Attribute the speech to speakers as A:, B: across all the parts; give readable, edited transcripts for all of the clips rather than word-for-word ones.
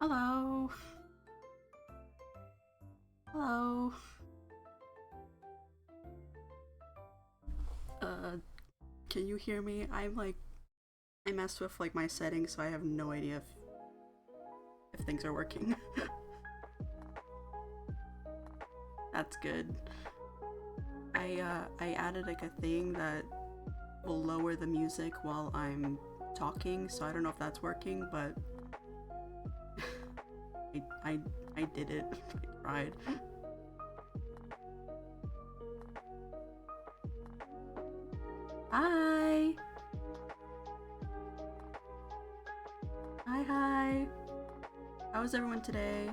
A: Hello. Hello. Uh, can you hear me? I messed with like my settings, so I have no idea if things are working. That's good. I added like a thing that will lower the music while I'm talking, so I don't know if that's working, but I I I did it. I tried. Hi. Hi. How is everyone today?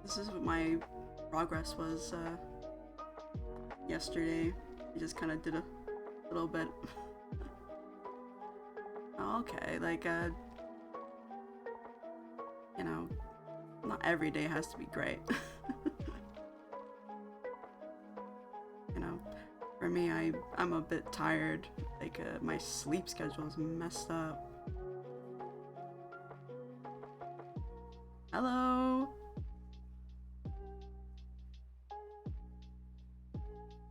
A: This is what my progress was yesterday. I just kind of did a little bit. Okay, like you know, not every day has to be great. You know, for me, I'm a bit tired. Like my sleep schedule is messed up. Hello.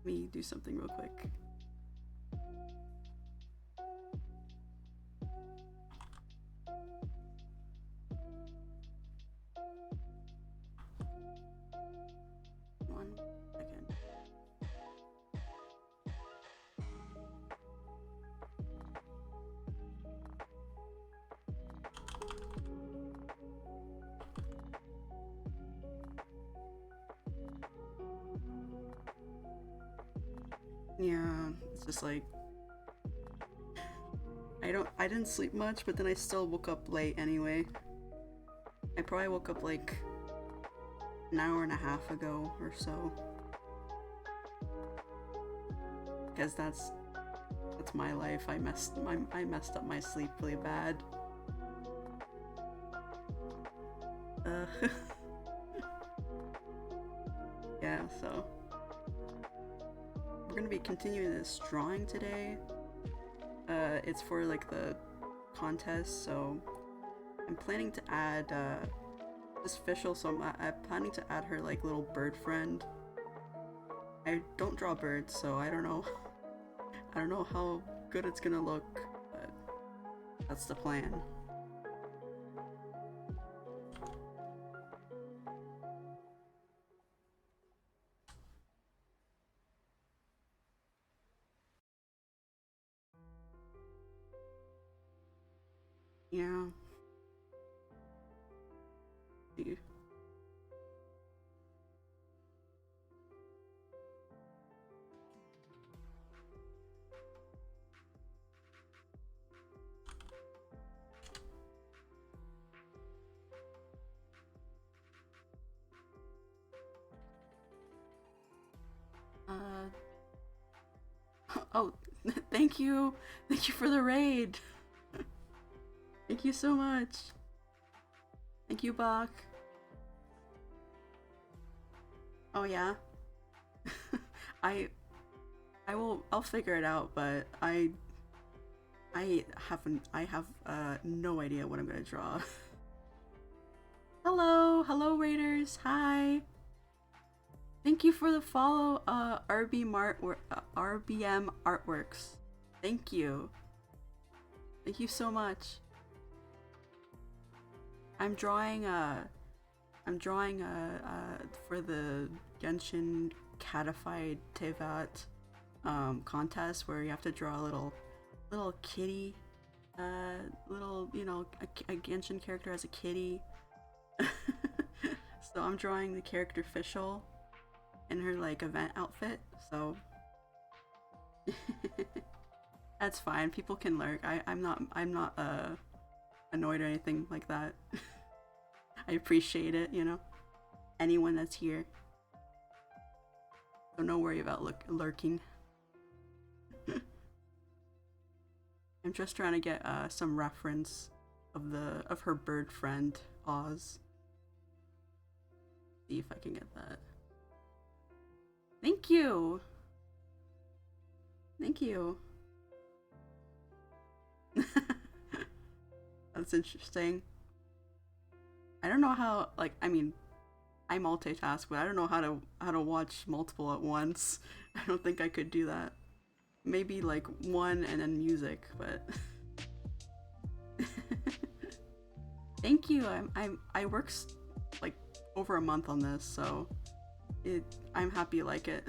A: Let me do something real quick. One second. Yeah, it's just like I didn't sleep much, but then I still woke up late anyway. I probably woke up like an hour and a half ago or so. Because that's my life. I messed up my sleep really bad. Uh, yeah, so we're gonna be continuing this drawing today. It's for like the contest, so I'm planning to add this official. So I'm planning to add her like little bird friend. I don't draw birds, so I don't know. I don't know how good it's gonna look, but that's the plan. Yeah. Uh. Oh, thank you. Thank you for the raid. Thank you so much. Thank you, Bach. Oh yeah. I I'll figure it out, but I have no idea what I'm gonna draw. Hello raiders. Hi. Thank you for the follow, RBM Artworks. Thank you. Thank you so much. I'm drawing for the genshin catified teyvat contest where you have to draw a little kitty, little, you know, a genshin character as a kitty. So I'm drawing the character Fischl in her like event outfit, so that's fine. People can lurk. I'm not annoyed or anything like that. I appreciate it, you know. Anyone that's here. So no worry about lurking. I'm just trying to get some reference of her bird friend Oz. See if I can get that. Thank you. Thank you. That's interesting. I don't know how, like, I mean, I multitask, but I don't know how to watch multiple at once. I don't think I could do that. Maybe like one and then music, but thank you. I worked like over a month on this, so I'm happy you like it.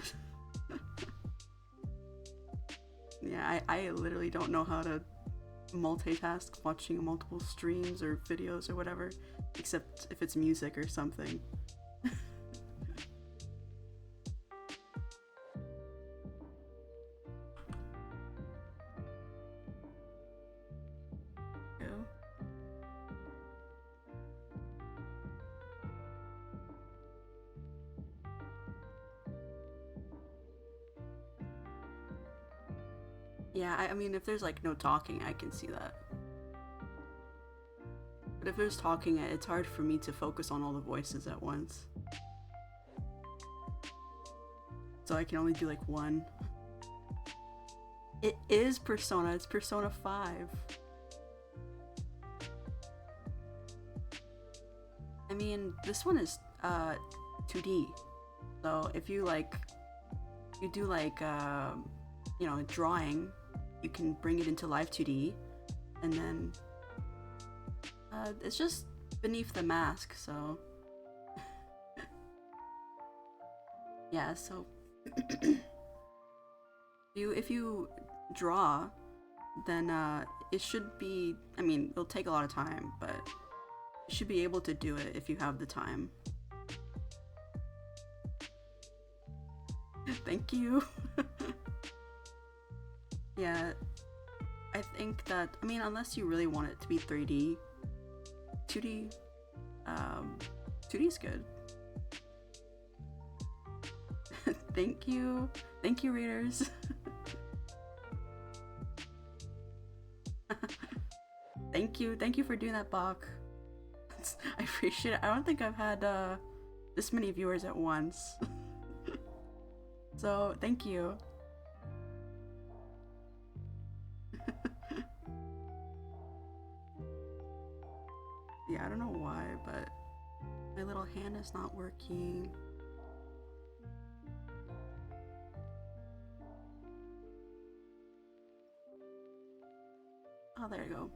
A: Yeah, I literally don't know how to multitask watching multiple streams or videos or whatever, except if it's music or something. Yeah, I mean, if there's like no talking, I can see that. But if there's talking, it's hard for me to focus on all the voices at once. So I can only do like one. It is Persona, it's Persona 5. I mean, this one is 2D. So if you like, you do like, you know, drawing, you can bring it into live 2D, and then it's just beneath the mask, so yeah, so if you draw, then it should be, I mean, it'll take a lot of time, but you should be able to do it if you have the time. Thank you. Yeah, I think that, I mean, unless you really want it to be 3D, 2D, 2D is good. Thank you, readers. Thank you for doing that, Bach. I appreciate it. I don't think I've had this many viewers at once. So, thank you. Yeah, I don't know why, but my little hand is not working. Oh, there you go.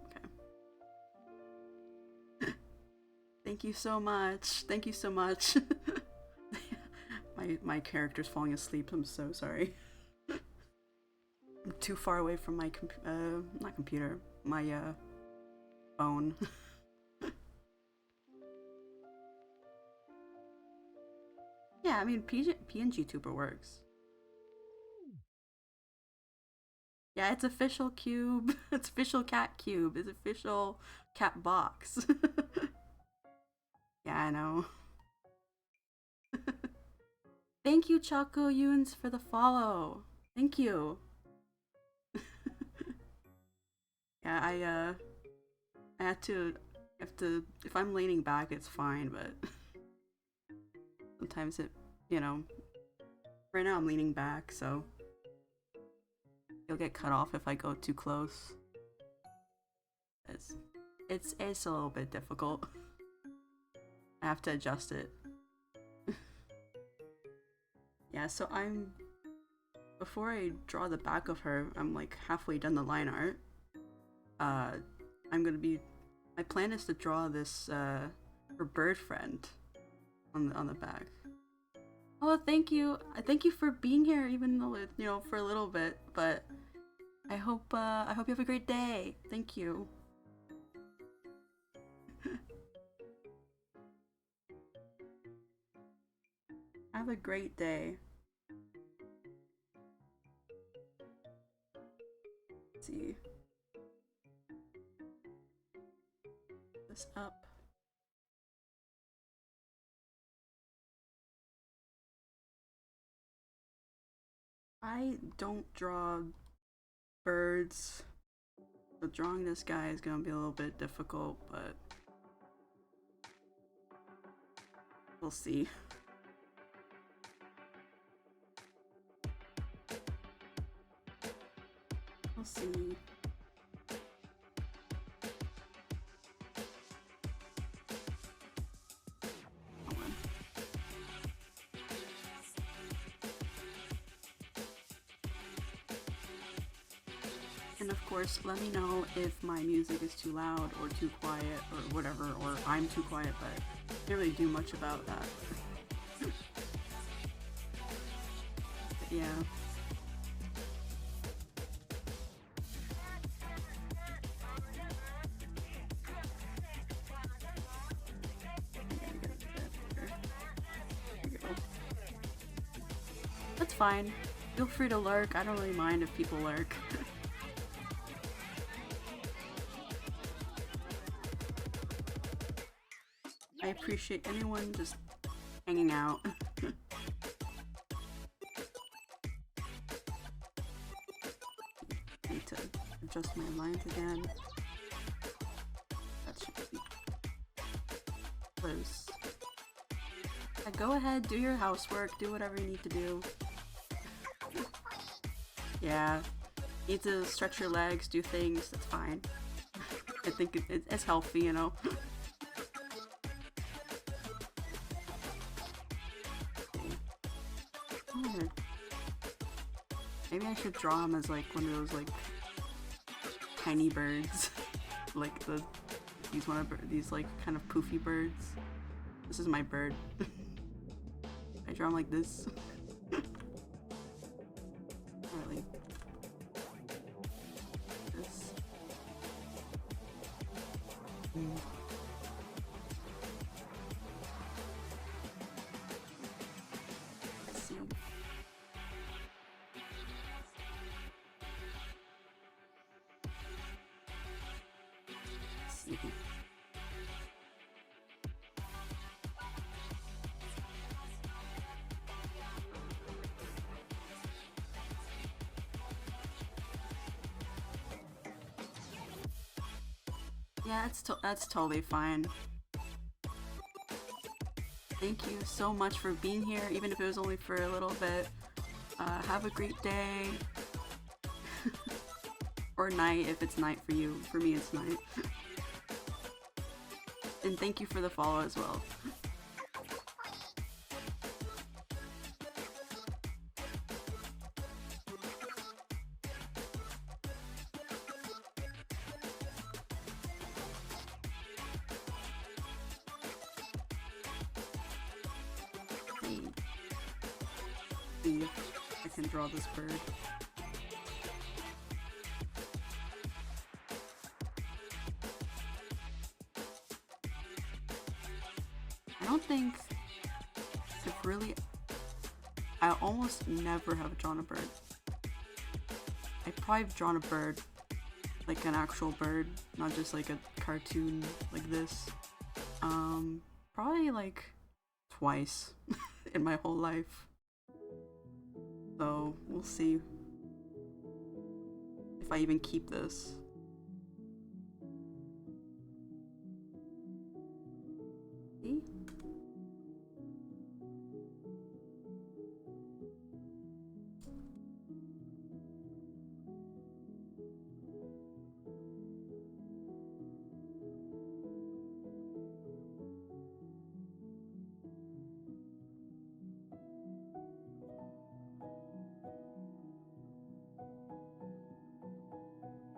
A: Okay. Thank you so much. Thank you so much. my character's falling asleep. I'm so sorry. I'm too far away from my not computer, my phone. Yeah, I mean, PNG Tuber works. Yeah, it's official cube. It's official cat cube. It's official cat box. Yeah, I know. Thank you, Choco Yuns, for the follow. Thank you. Yeah, I have to, if I'm leaning back, it's fine, but sometimes it, you know, right now I'm leaning back, so you'll get cut off if I go too close. It's a little bit difficult. I have to adjust it. Yeah, so before I draw the back of her, I'm like halfway done the line art. My plan is to draw this, her bird friend on the back. Oh, thank you. Thank you for being here, even though it, you know, for a little bit, but I hope you have a great day. Thank you. Have a great day. Let's see. This up. I don't draw birds, so drawing this guy is gonna be a little bit difficult, but we'll see. We'll see. And of course, let me know if my music is too loud or too quiet or whatever, or I'm too quiet, but I can't really do much about that. But yeah. That's fine. Feel free to lurk. I don't really mind if people lurk. I appreciate anyone just hanging out. Need to adjust my lines again. That should be close. Go ahead, do your housework, do whatever you need to do. Yeah, need to stretch your legs, do things, that's fine. I think it's healthy, you know? Maybe I should draw him as like one of those like tiny birds. Like these like kind of poofy birds. This is my bird. I draw him like this. Really. This. Let's see. Let's see. Yeah, that's totally fine. Thank you so much for being here, even if it was only for a little bit. Have a great day. Or night, if it's night for you. For me, it's night. And thank you for the follow as well. See if I can draw this bird. I don't think I've really... I almost never have drawn a bird. I probably have drawn a bird, like an actual bird, not just like a cartoon like this. Probably like twice in my whole life. So we'll see if I even keep this. See?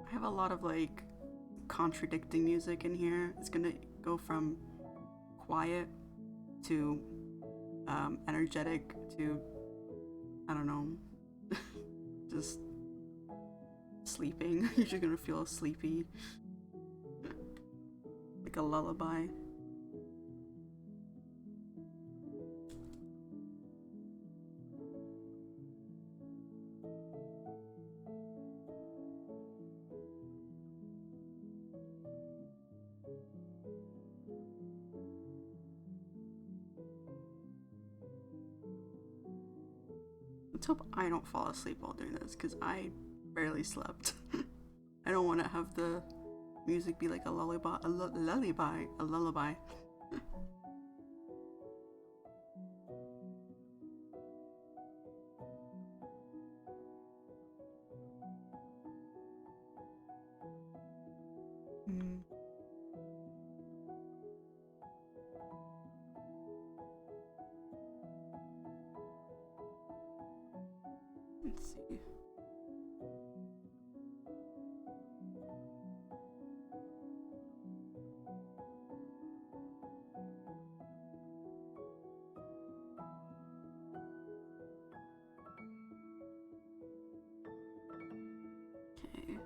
A: I have a lot of like contradicting music in here. It's gonna go from quiet to energetic to, I don't know, just sleeping. You're just gonna feel sleepy. Like a lullaby. Let's hope I don't fall asleep while doing this, because I barely slept. I don't want to have the music be like a lullaby, a lullaby. Mm. Let's see. Okay.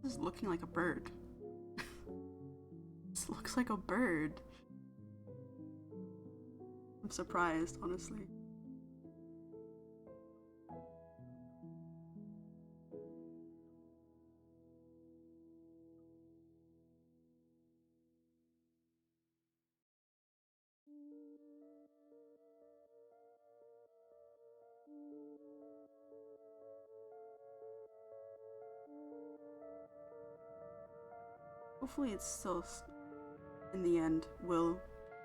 A: This is looking like a bird. This looks like a bird. I'm surprised, honestly. Hopefully it's still, in the end, will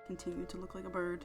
A: continue to look like a bird.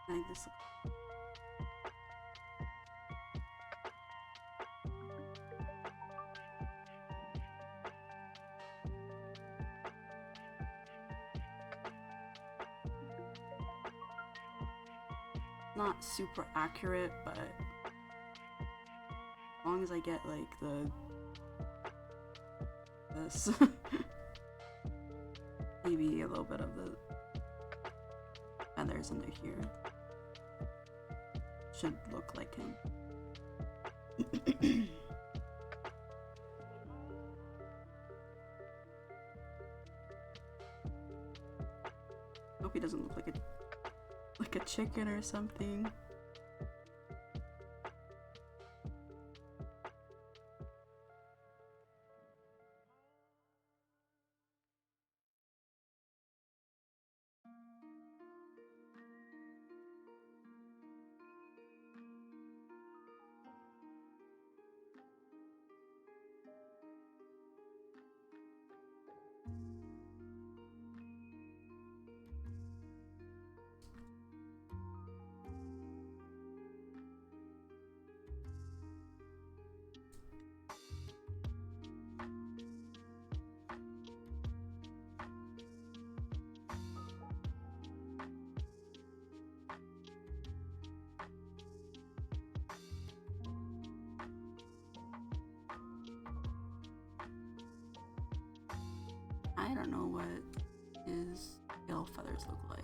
A: I think this not super accurate, but as long as I get like this maybe a little bit of the feathers under here should look like him. Hope he doesn't look like a chicken or something. I don't know what his tail feathers look like.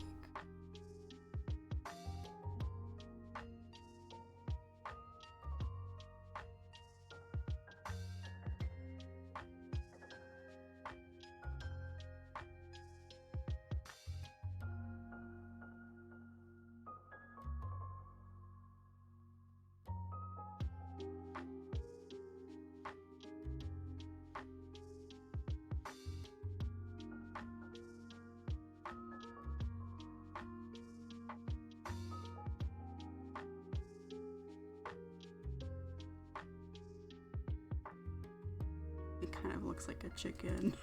A: kind of looks like a chicken.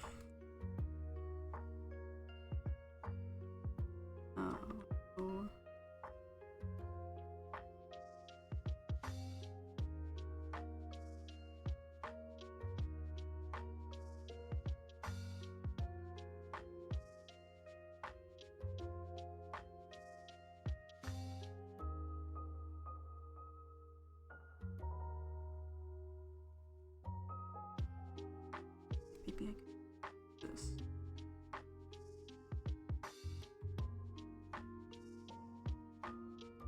A: Oh. Maybe I can do this.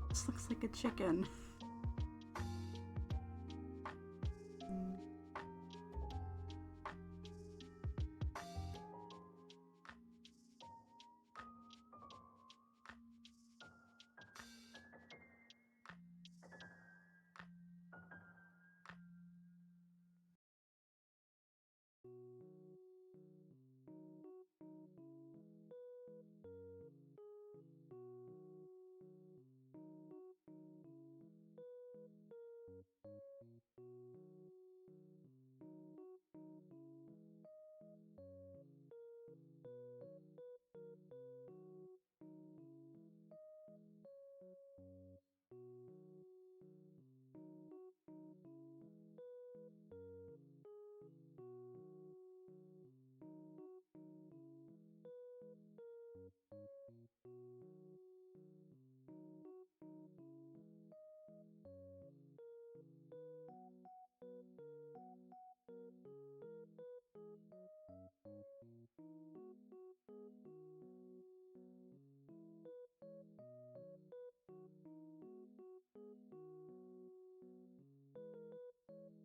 A: This looks like a chicken.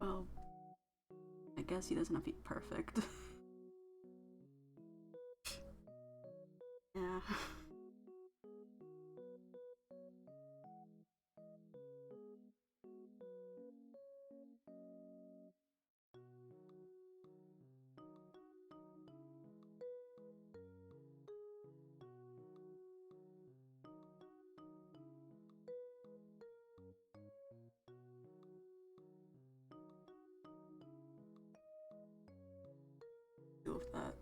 A: Well, I guess he doesn't have to be perfect. Yeah. Deal with that.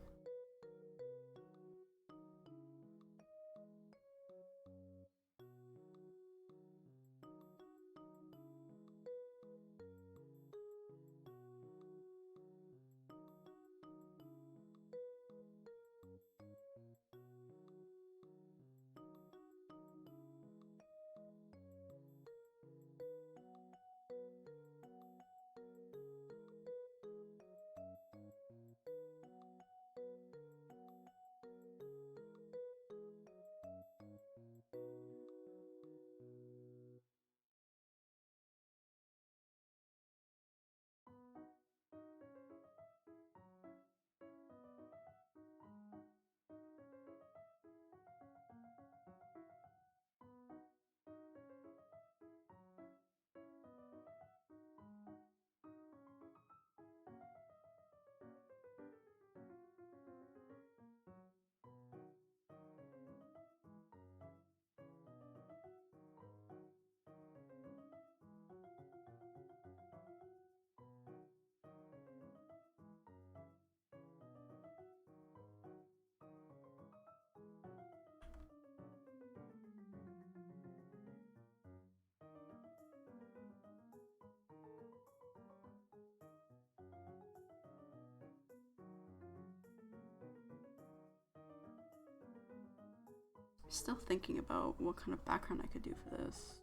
A: Still thinking about what kind of background I could do for this.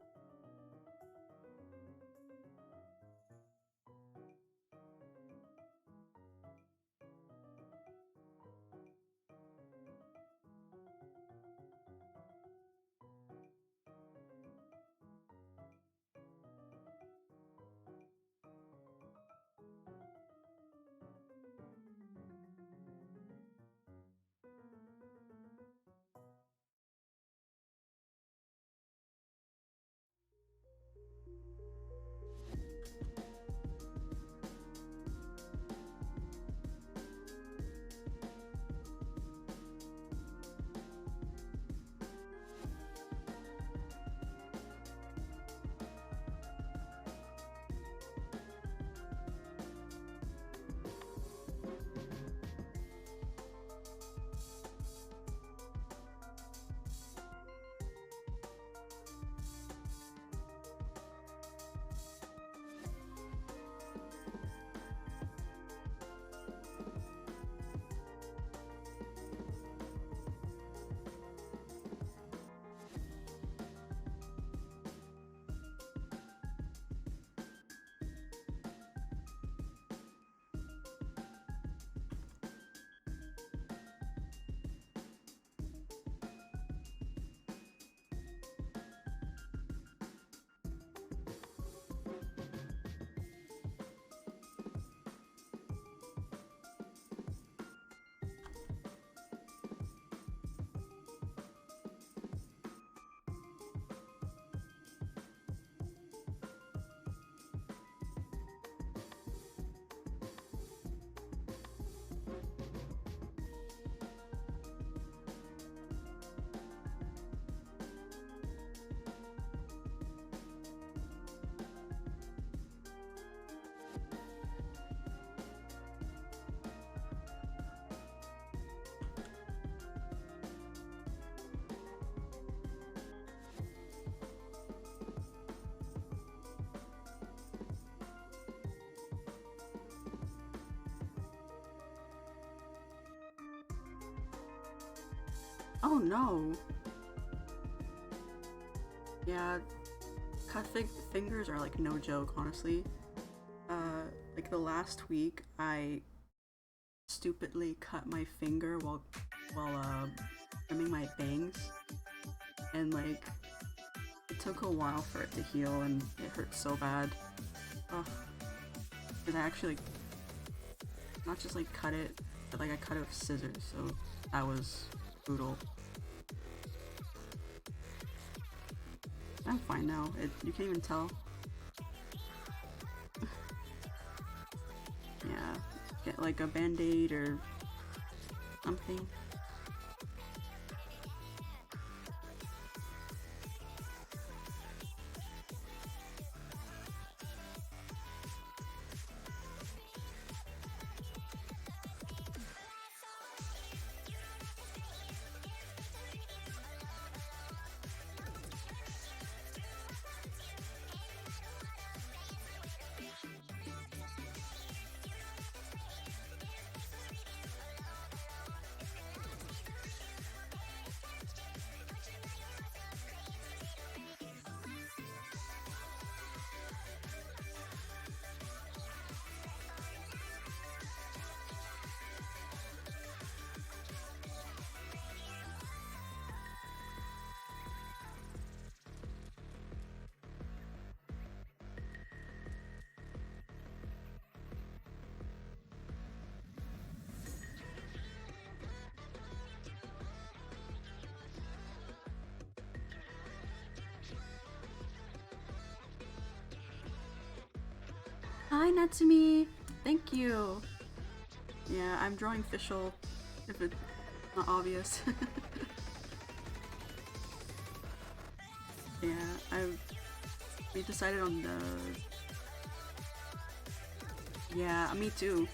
A: Oh no. Yeah, fingers are like no joke, honestly. Like the last week, I stupidly cut my finger while trimming my bangs, and like it took a while for it to heal, and it hurt so bad. Ugh. Because I actually like, not just like cut it, but like I cut it with scissors, so that was brutal. I'm fine now. You can't even tell. Yeah, get like a band-aid or something. Hi Natsumi! Thank you! Yeah, I'm drawing Fischl, if it's not obvious. Yeah, we decided on the... Yeah, me too.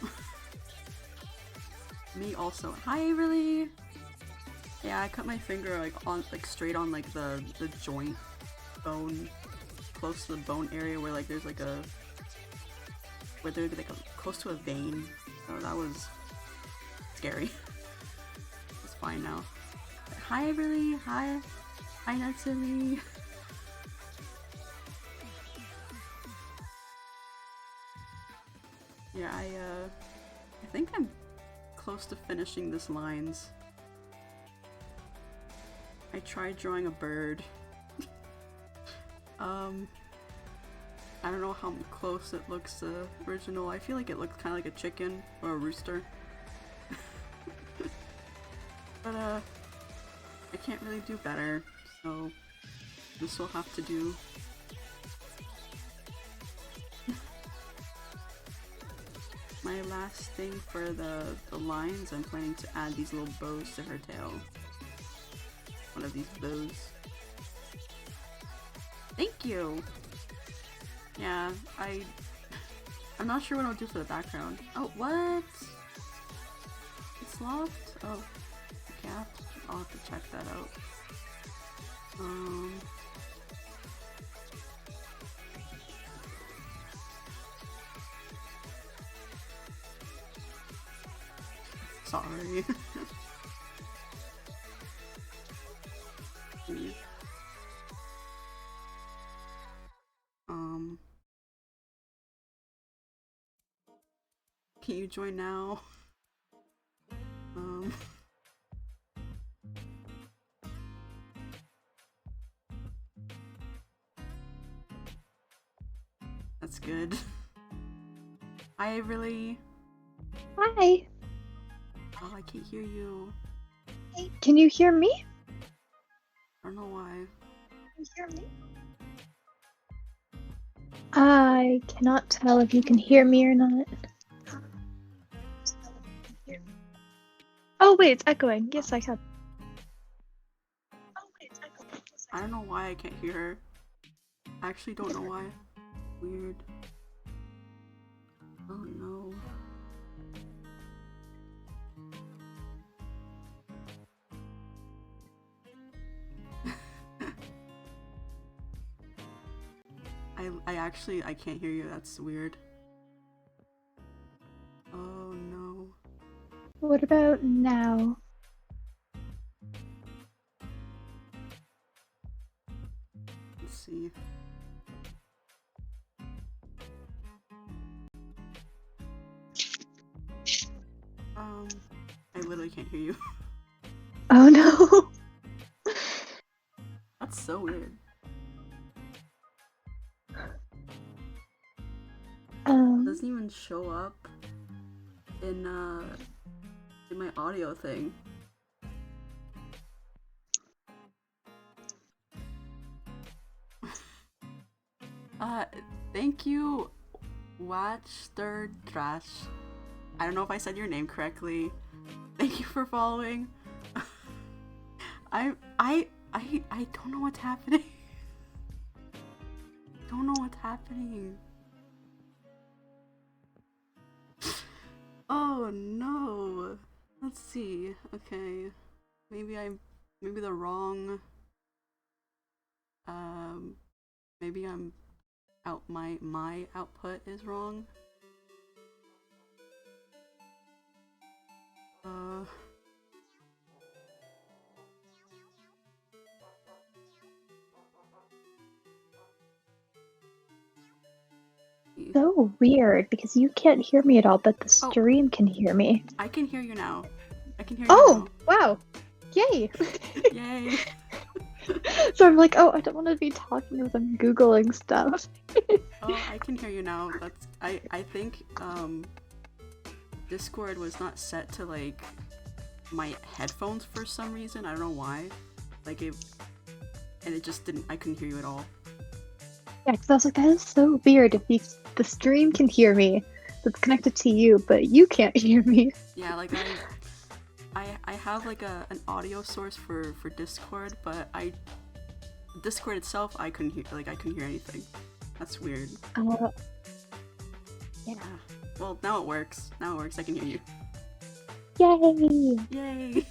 A: Me also. Hi, really? Yeah, I cut my finger like straight on like the joint bone, close to the bone area where like there's like a where they're like close to a vein. So that was scary. It's fine now. Hi, really? Hi, Natsumi. Yeah, I think I'm close to finishing this lines. I tried drawing a bird. I don't know how close it looks to original. I feel like it looks kind of like a chicken or a rooster. But I can't really do better, so this will have to do. My last thing for the lines, I'm planning to add these little bows to her tail. One of these bows. Thank you! Yeah, I'm not sure what I'll do for the background. Oh, what? It's locked? Oh, okay, I'll have to check that out. Sorry. Can you join now? That's good. Hi, really?
B: Hi.
A: Oh, I can't hear you.
B: Hey, can you hear me?
A: I don't know why.
B: Can you hear me? I cannot tell if you can hear me or not. Oh wait, it's echoing. Yes, I can.
A: I don't know why I can't hear her. I actually don't know why. Weird. Oh no. I can't hear you. That's weird. Oh no.
B: What about now?
A: see. I literally can't hear you.
B: Oh no.
A: That's so weird. It doesn't even show up in my audio thing. Thank you, Watch Third Trash. I don't know if I said your name correctly. Thank you for following. I don't know what's happening. Don't know what's happening. Oh no. Let's see. Okay. Maybe the wrong maybe I'm out my output is wrong.
B: So weird because you can't hear me at all, but the stream can hear me.
A: I can hear you now. I can hear you
B: now.
A: Wow.
B: Yay!
A: Yay.
B: So I'm like, oh, I don't want to be talking as I'm Googling stuff.
A: Oh, I can hear you now. That's I think Discord was not set to like my headphones for some reason. I don't know why. Like it just didn't. I couldn't hear you at all.
B: Yeah, because I was like, that is so weird. If the stream can hear me, that's connected to you, but you can't hear me.
A: Yeah, like I have like an audio source for Discord, but Discord itself I couldn't hear anything. That's weird.
B: Yeah.
A: Well, now it works. I can hear you.
B: Yay!
A: Yay!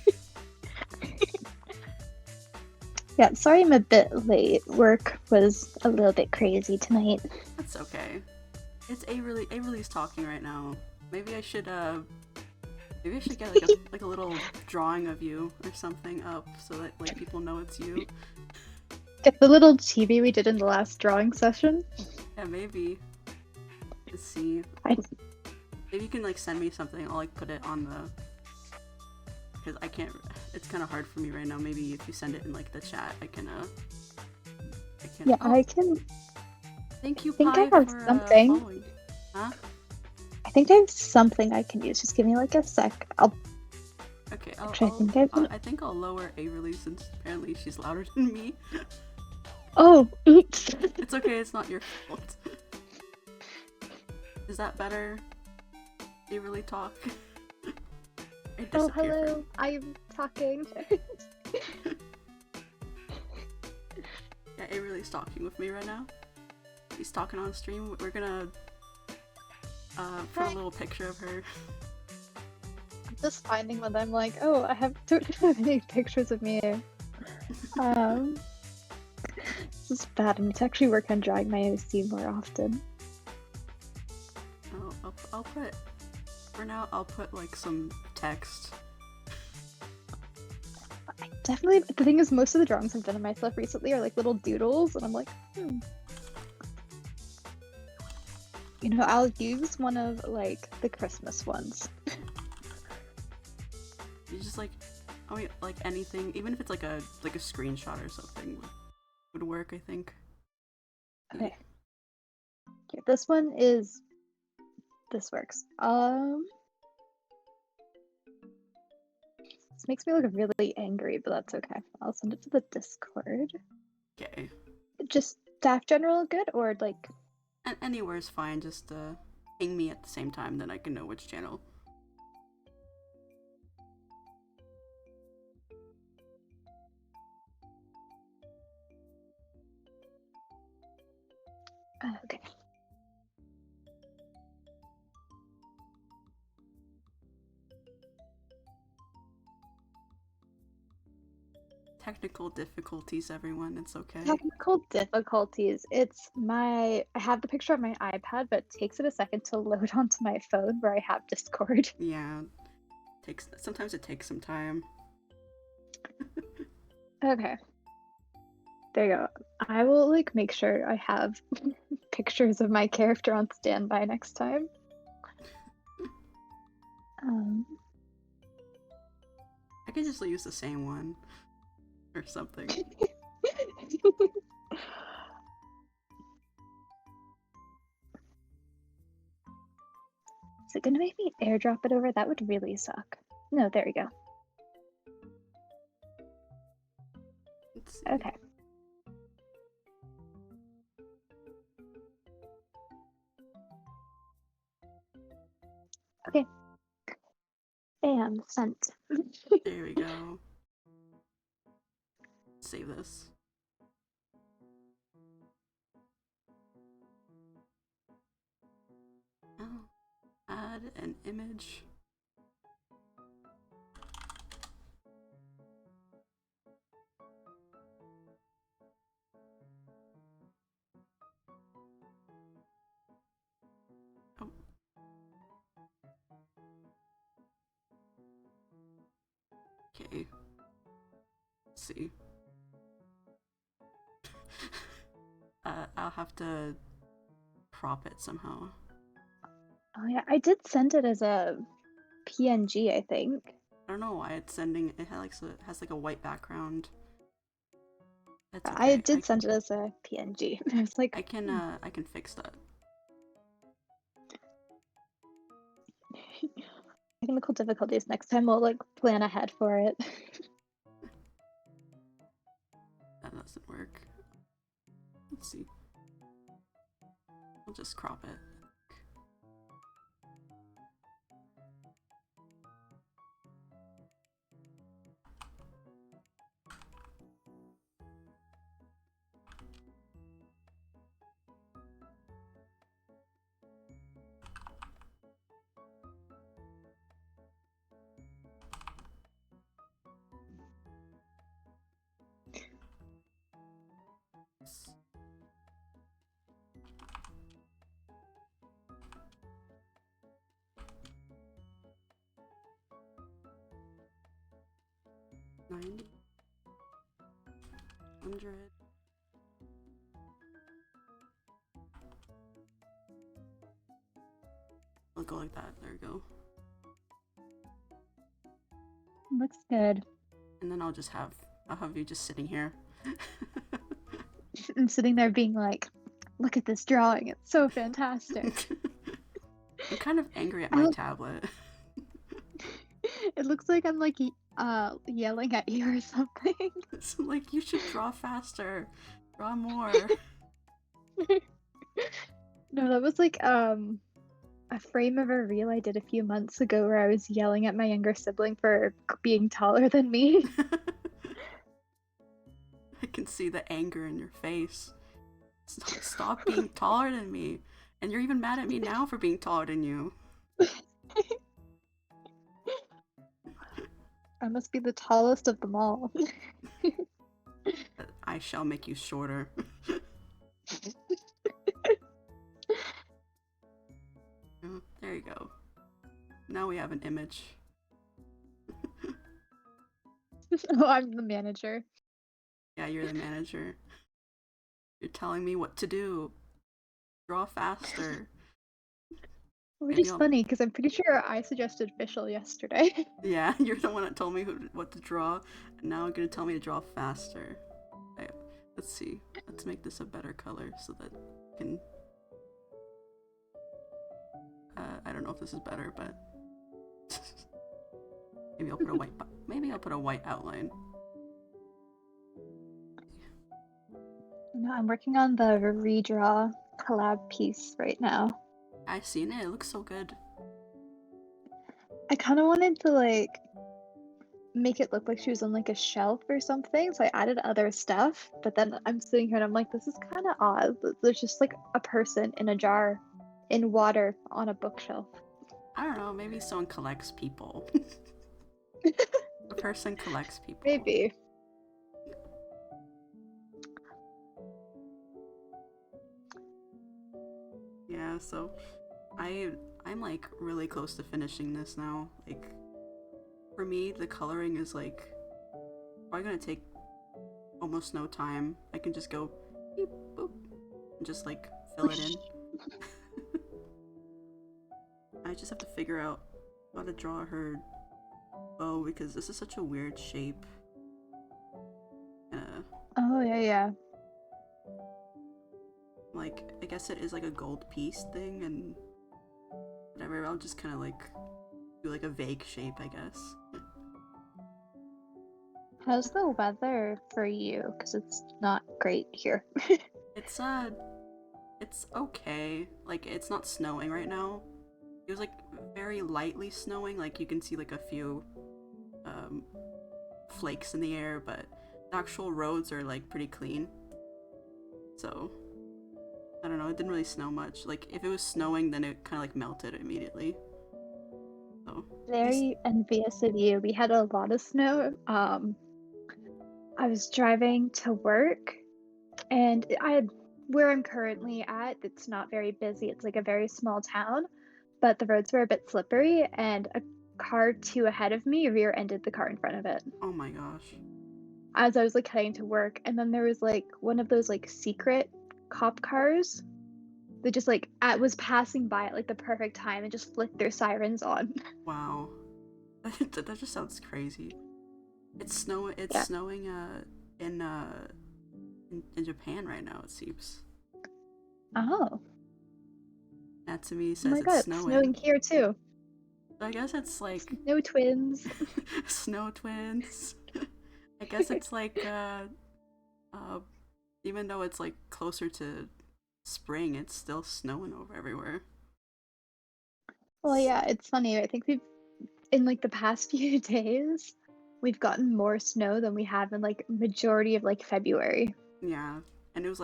B: Yeah, sorry I'm a bit late. Work was a little bit crazy tonight.
A: That's okay. It's A-Release talking right now. Maybe I should get like a little drawing of you or something up so that like people know it's you.
B: Get the little chibi we did in the last drawing session.
A: Yeah, maybe. Let's see. Maybe you can like send me something. I'll like put it on the. Because I can't. It's kind of hard for me right now. Maybe if you send it in like the chat, I can.
B: Yeah, I can.
A: Thank you.
B: I think I have something.
A: Following. Huh?
B: I think I have something I can use. Just give me like a sec.
A: Okay. I think I'll lower A-Release since apparently she's louder than me.
B: Oh, oops.
A: It's okay. It's not your fault. Is that better? Do you really talk?
B: Oh, hello. I'm talking.
A: Yeah, A-Release talking with me right now. He's talking on stream. We're gonna put a little picture of her.
B: I'm just finding one that I'm like, oh, don't have any pictures of me. This is bad. I need to actually work on drawing my OC more often.
A: Oh, I'll put. For now, I'll put like some text.
B: Definitely. The thing is, most of the drawings I've done of myself recently are like little doodles, and I'm like, You know, I'll use one of like the Christmas ones.
A: You just like, like anything, even if it's like a screenshot or something, would work. I think.
B: Okay. Here, this one is. This works. This makes me look really angry, but that's okay. I'll send it to the Discord.
A: Okay.
B: Just staff general good, or like...
A: Anywhere is fine, just ping me at the same time, then I can know which channel.
B: Okay.
A: Technical difficulties, everyone. It's okay.
B: Technical difficulties. I have the picture on my iPad, but it takes it a second to load onto my phone where I have Discord.
A: Yeah. Sometimes it takes some time.
B: Okay. There you go. I will like make sure I have pictures of my character on standby next time. Um,
A: I could just use the same one or something.
B: Is it gonna make me airdrop it over? That would really suck. No, there we go.
A: Let's see.
B: Okay. Okay. And sent.
A: There we go. Save this. Oh, add an image. Oh. Okay. Let's see. I'll have to crop it somehow.
B: Oh yeah, I did send it as a PNG, I think.
A: I don't know why it's sending. It has like a white background. That's
B: I
A: okay.
B: did send it as a PNG. I was like,
A: I can fix that.
B: Technical difficulties. Next time we'll like plan ahead for it.
A: That doesn't work. Let's see. I'll just crop it. $90, $100. I'll go like that. There we go.
B: Looks good.
A: And then I'll have you just sitting here.
B: I'm sitting there being like, look at this drawing. It's so fantastic.
A: I'm kind of angry at my tablet.
B: It looks like I'm like yelling at you or something.
A: It's like, you should draw faster. Draw more.
B: No, that was like a frame of a reel I did a few months ago where I was yelling at my younger sibling for being taller than me.
A: I can see the anger in your face. Stop being taller than me. And you're even mad at me now for being taller than you.
B: I must be the tallest of them all.
A: I shall make you shorter. Oh, there you go. Now we have an image.
B: Oh, I'm the manager.
A: Yeah, you're the manager. You're telling me what to do. Draw faster.
B: Which is funny because I'm pretty sure I suggested Fischl yesterday.
A: Yeah, you're the one that told me what to draw, and now you're gonna tell me to draw faster. Okay, let's see. Let's make this a better color so that I can. I don't know if this is better, but maybe I'll put a white. Maybe I'll put a white outline.
B: No, I'm working on the redraw collab piece right now.
A: I've seen it. It looks so good.
B: I kind of wanted to like make it look like she was on like a shelf or something, so I added other stuff, but then I'm sitting here and I'm like, this is kind of odd. There's just like a person in a jar in water on a bookshelf.
A: I don't know. Maybe someone collects people. The person collects people.
B: Maybe.
A: Yeah, so I'm like really close to finishing this now. Like, for me, the coloring is like probably gonna take almost no time. I can just go beep, boop, and just like fill it in. I just have to figure out how to draw her bow because this is such a weird shape.
B: Oh, yeah.
A: Like, I guess it is like a gold piece thing and whatever. I'll just kind of like do like a vague shape, I guess.
B: How's the weather for you? Because it's not great here.
A: It's it's okay. Like, it's not snowing right now. It was like very lightly snowing. Like, you can see like a few um, flakes in the air, but the actual roads are like pretty clean. So I don't know. It didn't really snow much. Like, if it was snowing, then it kind of like melted immediately. So at least,
B: Very envious of you. We had a lot of snow. I was driving to work, and where I'm currently at, it's not very busy. It's like a very small town, but the roads were a bit slippery, and a car two ahead of me rear-ended the car in front of it
A: oh my gosh.
B: as I was like heading to work. And then there was like one of those like secret cop cars that just like was passing by at like the perfect time and just flicked their sirens on.
A: Wow. That just sounds crazy. It's
B: Yeah.
A: snowing in in Japan right now, it seems.
B: Oh.
A: Natsumi
B: Oh
A: says
B: my
A: it's
B: god, it's snowing
A: snowing.
B: here too.
A: So I guess it's like
B: Snow twins.
A: snow twins. I guess it's like uh even though it's like closer to spring, it's still snowing over everywhere.
B: Well, yeah, it's funny. I think we've in like the past few days, we've gotten more snow than we have in like majority of like February.
A: Yeah, and it was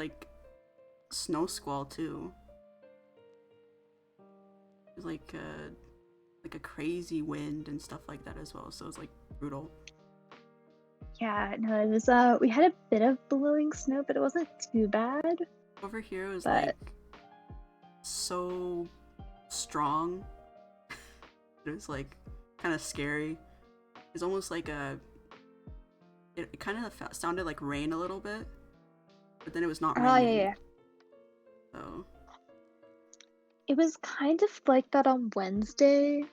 A: snow squall too. It was like a crazy wind and stuff like that as well. So it was like brutal.
B: Yeah, no, it was we had a bit of blowing snow, but it wasn't too bad.
A: Over here it was like
B: But
A: so strong. It was like kind of scary. It's almost like it kind of sounded like rain a little bit, but then it was not
B: oh yeah,
A: raining.
B: yeah.
A: So
B: It was kind of like that on Wednesday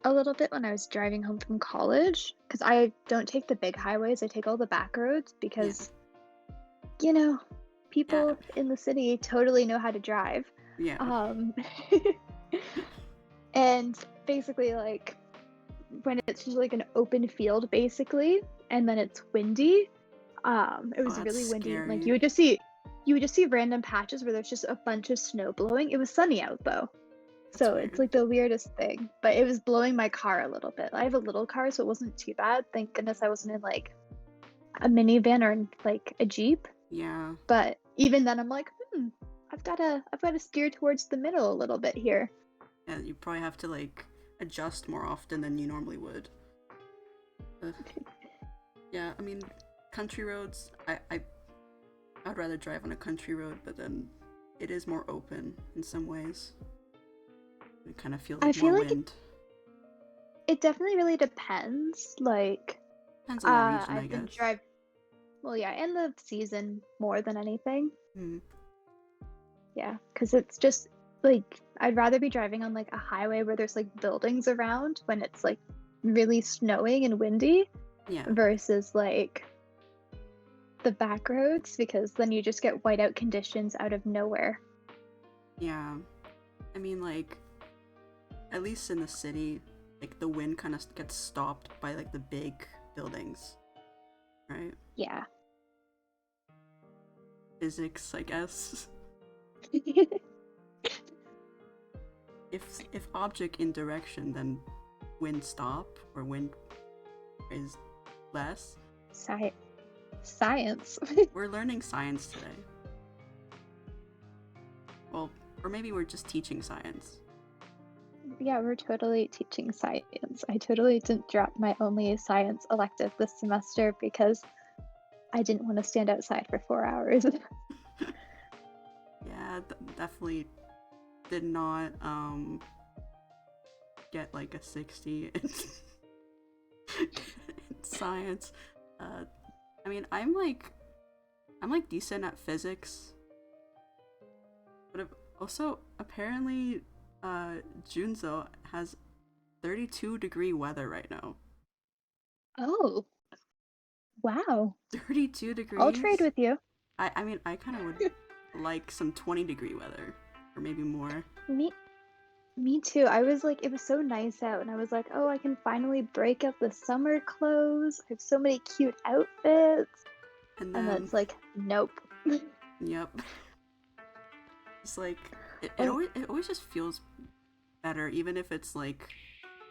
B: a little bit when I was driving home from college because I don't take the big highways, I take all the back roads
A: yeah,
B: because you know,
A: yeah,
B: people in the city totally know how to drive.
A: yeah.
B: Um, and basically, like, when it's just like an open field, basically, and then it's windy, it
A: Oh,
B: was
A: that's
B: really windy. Like,
A: scary.
B: you would just see random patches where there's just a bunch of snow blowing. It was sunny out though.
A: That's
B: So it's
A: weird.
B: like the weirdest thing, but it was blowing my car a little bit. I have a little car, so it wasn't too bad. Thank goodness I wasn't in like a minivan or in like a Jeep.
A: Yeah,
B: But even then, I'm like, I've got to steer towards the middle a little bit here.
A: yeah. You probably have to like adjust more often than you normally would. Ugh. Yeah, I mean, country roads. I'd rather drive on a country road, but then it is more open in some ways. It kind of feels
B: I
A: like more
B: feel like
A: wind.
B: it definitely really depends. Like,
A: Depends on the region, I
B: I've been
A: guess.
B: well, yeah, and the season more than anything.
A: Hmm.
B: Yeah, because it's just like I'd rather be driving on like a highway where there's like buildings around when it's like really snowing and windy
A: Yeah,
B: versus like the back roads because then you just get whiteout conditions out of nowhere.
A: yeah. I mean, like, at least in the city, like the wind kind of gets stopped by like the big buildings, right?
B: Yeah.
A: Physics, I guess. If object in direction, then wind stop or wind is less.
B: Sci- Science.
A: We're learning science today. Well, or maybe we're just teaching science.
B: Yeah, we're totally teaching science. I totally didn't drop my only science elective this semester because I didn't want to stand outside for 4 hours.
A: Yeah, definitely did not get like a 60 in, in science. I mean, I'm like decent at physics, but also apparently, Junzo has 32-degree weather right now.
B: Oh, wow.
A: 32
B: I'll trade
A: degrees?
B: with you.
A: I mean, I kind of would like some 20-degree weather, or maybe more.
B: Me Me too. I was like, it was so nice out, and I was like, oh, I can finally break out the summer clothes. I have so many cute outfits.
A: And
B: And then
A: then,
B: it's like, nope.
A: yep, it's like
B: Oh,
A: it always just feels better, even if it's like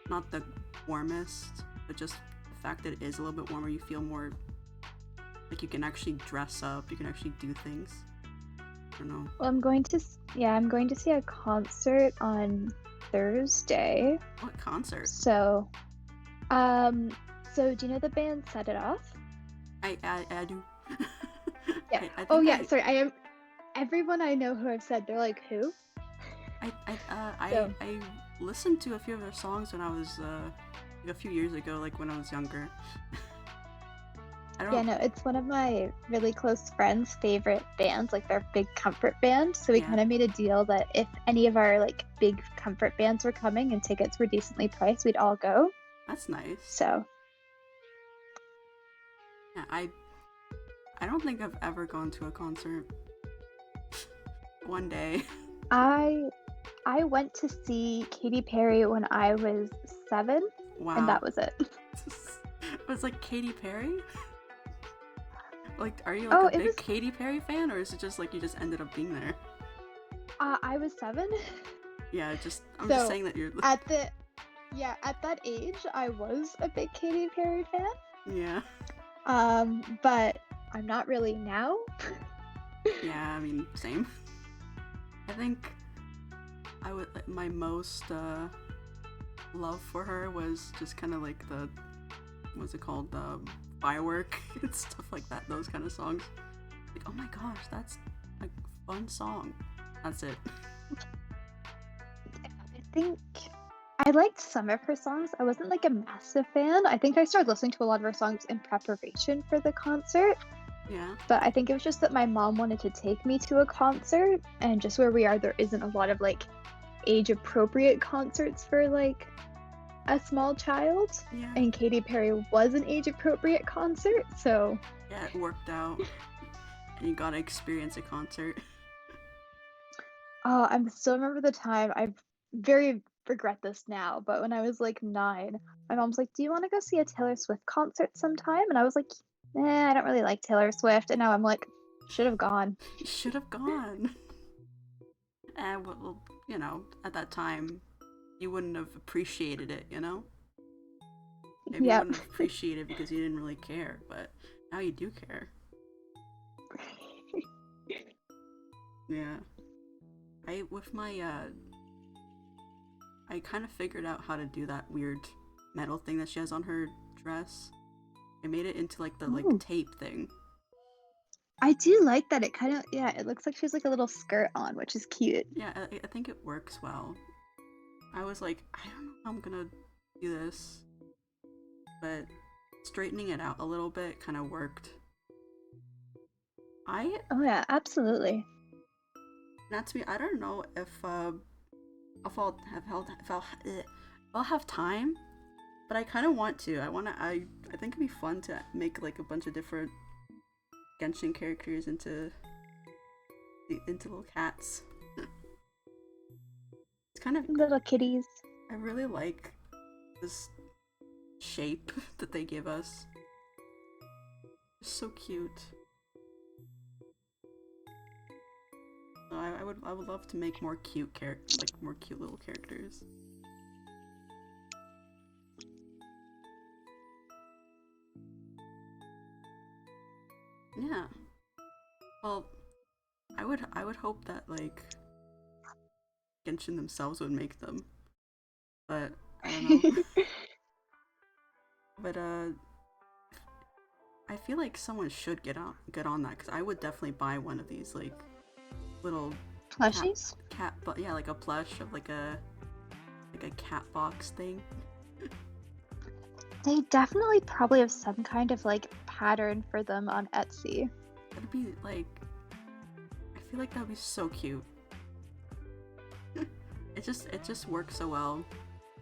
A: not the warmest, but just the fact that it is a little bit warmer, you feel more like you can actually dress up, you can actually do things. I don't know.
B: well, I'm going to see a concert on Thursday.
A: What concert?
B: So, um, so do you know the band Set It Off?
A: I do.
B: Yeah.
A: I
B: Oh
A: think
B: yeah, sorry. Everyone I know who I've said, they're like, who? So,
A: I listened to a few of their songs when I was like a few years ago, like when I was younger. I
B: yeah,
A: don't.
B: no, it's one of my really close friends' favorite bands, like their big comfort band. So we
A: Yeah,
B: kind of made a deal that if any of our like big comfort bands were coming and tickets were decently priced, we'd all go.
A: that's nice.
B: So
A: Yeah, I don't think I've ever gone to a concert. One day.
B: I I went to see Katy Perry when I was 7, and
A: Wow.
B: that was it.
A: It was like Katy Perry? Like, are you like
B: Oh,
A: a
B: it was
A: big Katy Perry fan, or is it just like you just ended up being there?
B: I was 7.
A: Yeah, just I'm just
B: So
A: saying that you're.
B: at the at that age, I was a big Katy Perry fan.
A: Yeah,
B: But I'm not really now.
A: yeah. I mean, same. I think I would like my most love for her was just kind of like the what's it called, the firework and stuff like that. Those kind of songs. Like, oh my gosh, that's a fun song. That's it.
B: I think I liked some of her songs. I wasn't like a massive fan. I think I started listening to a lot of her songs in preparation for the concert,
A: Yeah,
B: but I think it was just that my mom wanted to take me to a concert, and just where we are, there isn't a lot of like age appropriate concerts for like a small child.
A: yeah,
B: And Katy Perry was an age appropriate concert, so
A: yeah. It worked out, and you got to experience a concert.
B: oh, I still remember the time. I very regret this now, but when I was like 9, my mom's like, "Do you want to go see a Taylor Swift concert sometime?" And I was like, I don't really like Taylor Swift." And now I'm like, should have gone.
A: You should have gone. And well, you know, at that time, you wouldn't have appreciated it. You know, maybe you
B: Yep.
A: wouldn't have appreciated it because you didn't really care, but now you do care. Yeah. I with my I kind of figured out how to do that weird metal thing that she has on her dress. I made it into like the like
B: Ooh,
A: tape thing.
B: I do like that. It kind of, yeah, it looks like she's like a little skirt on, which is cute.
A: Yeah, I think it works well. I was like, I don't know how I'm gonna do this, but straightening it out a little bit kind of worked. I
B: Oh yeah, absolutely.
A: not to be. I don't know if I'll have held if I'll have time, but I kind of want to. I think it'd be fun to make like a bunch of different Genshin characters into little cats. It's kind of.
B: Little kitties.
A: I really like this shape that they give us. It's so cute. So I would love to make more cute characters, like more cute little characters. Yeah. Well, I would hope that like Genshin themselves would make them, but I don't know. But I feel like someone should get on that because I would definitely buy one of these like little cat
B: Plushies?
A: but yeah, like a plush of like a cat box thing.
B: They definitely probably have some kind of like pattern for them on Etsy.
A: that'd be like, I feel like that'd be so cute. It just works so well,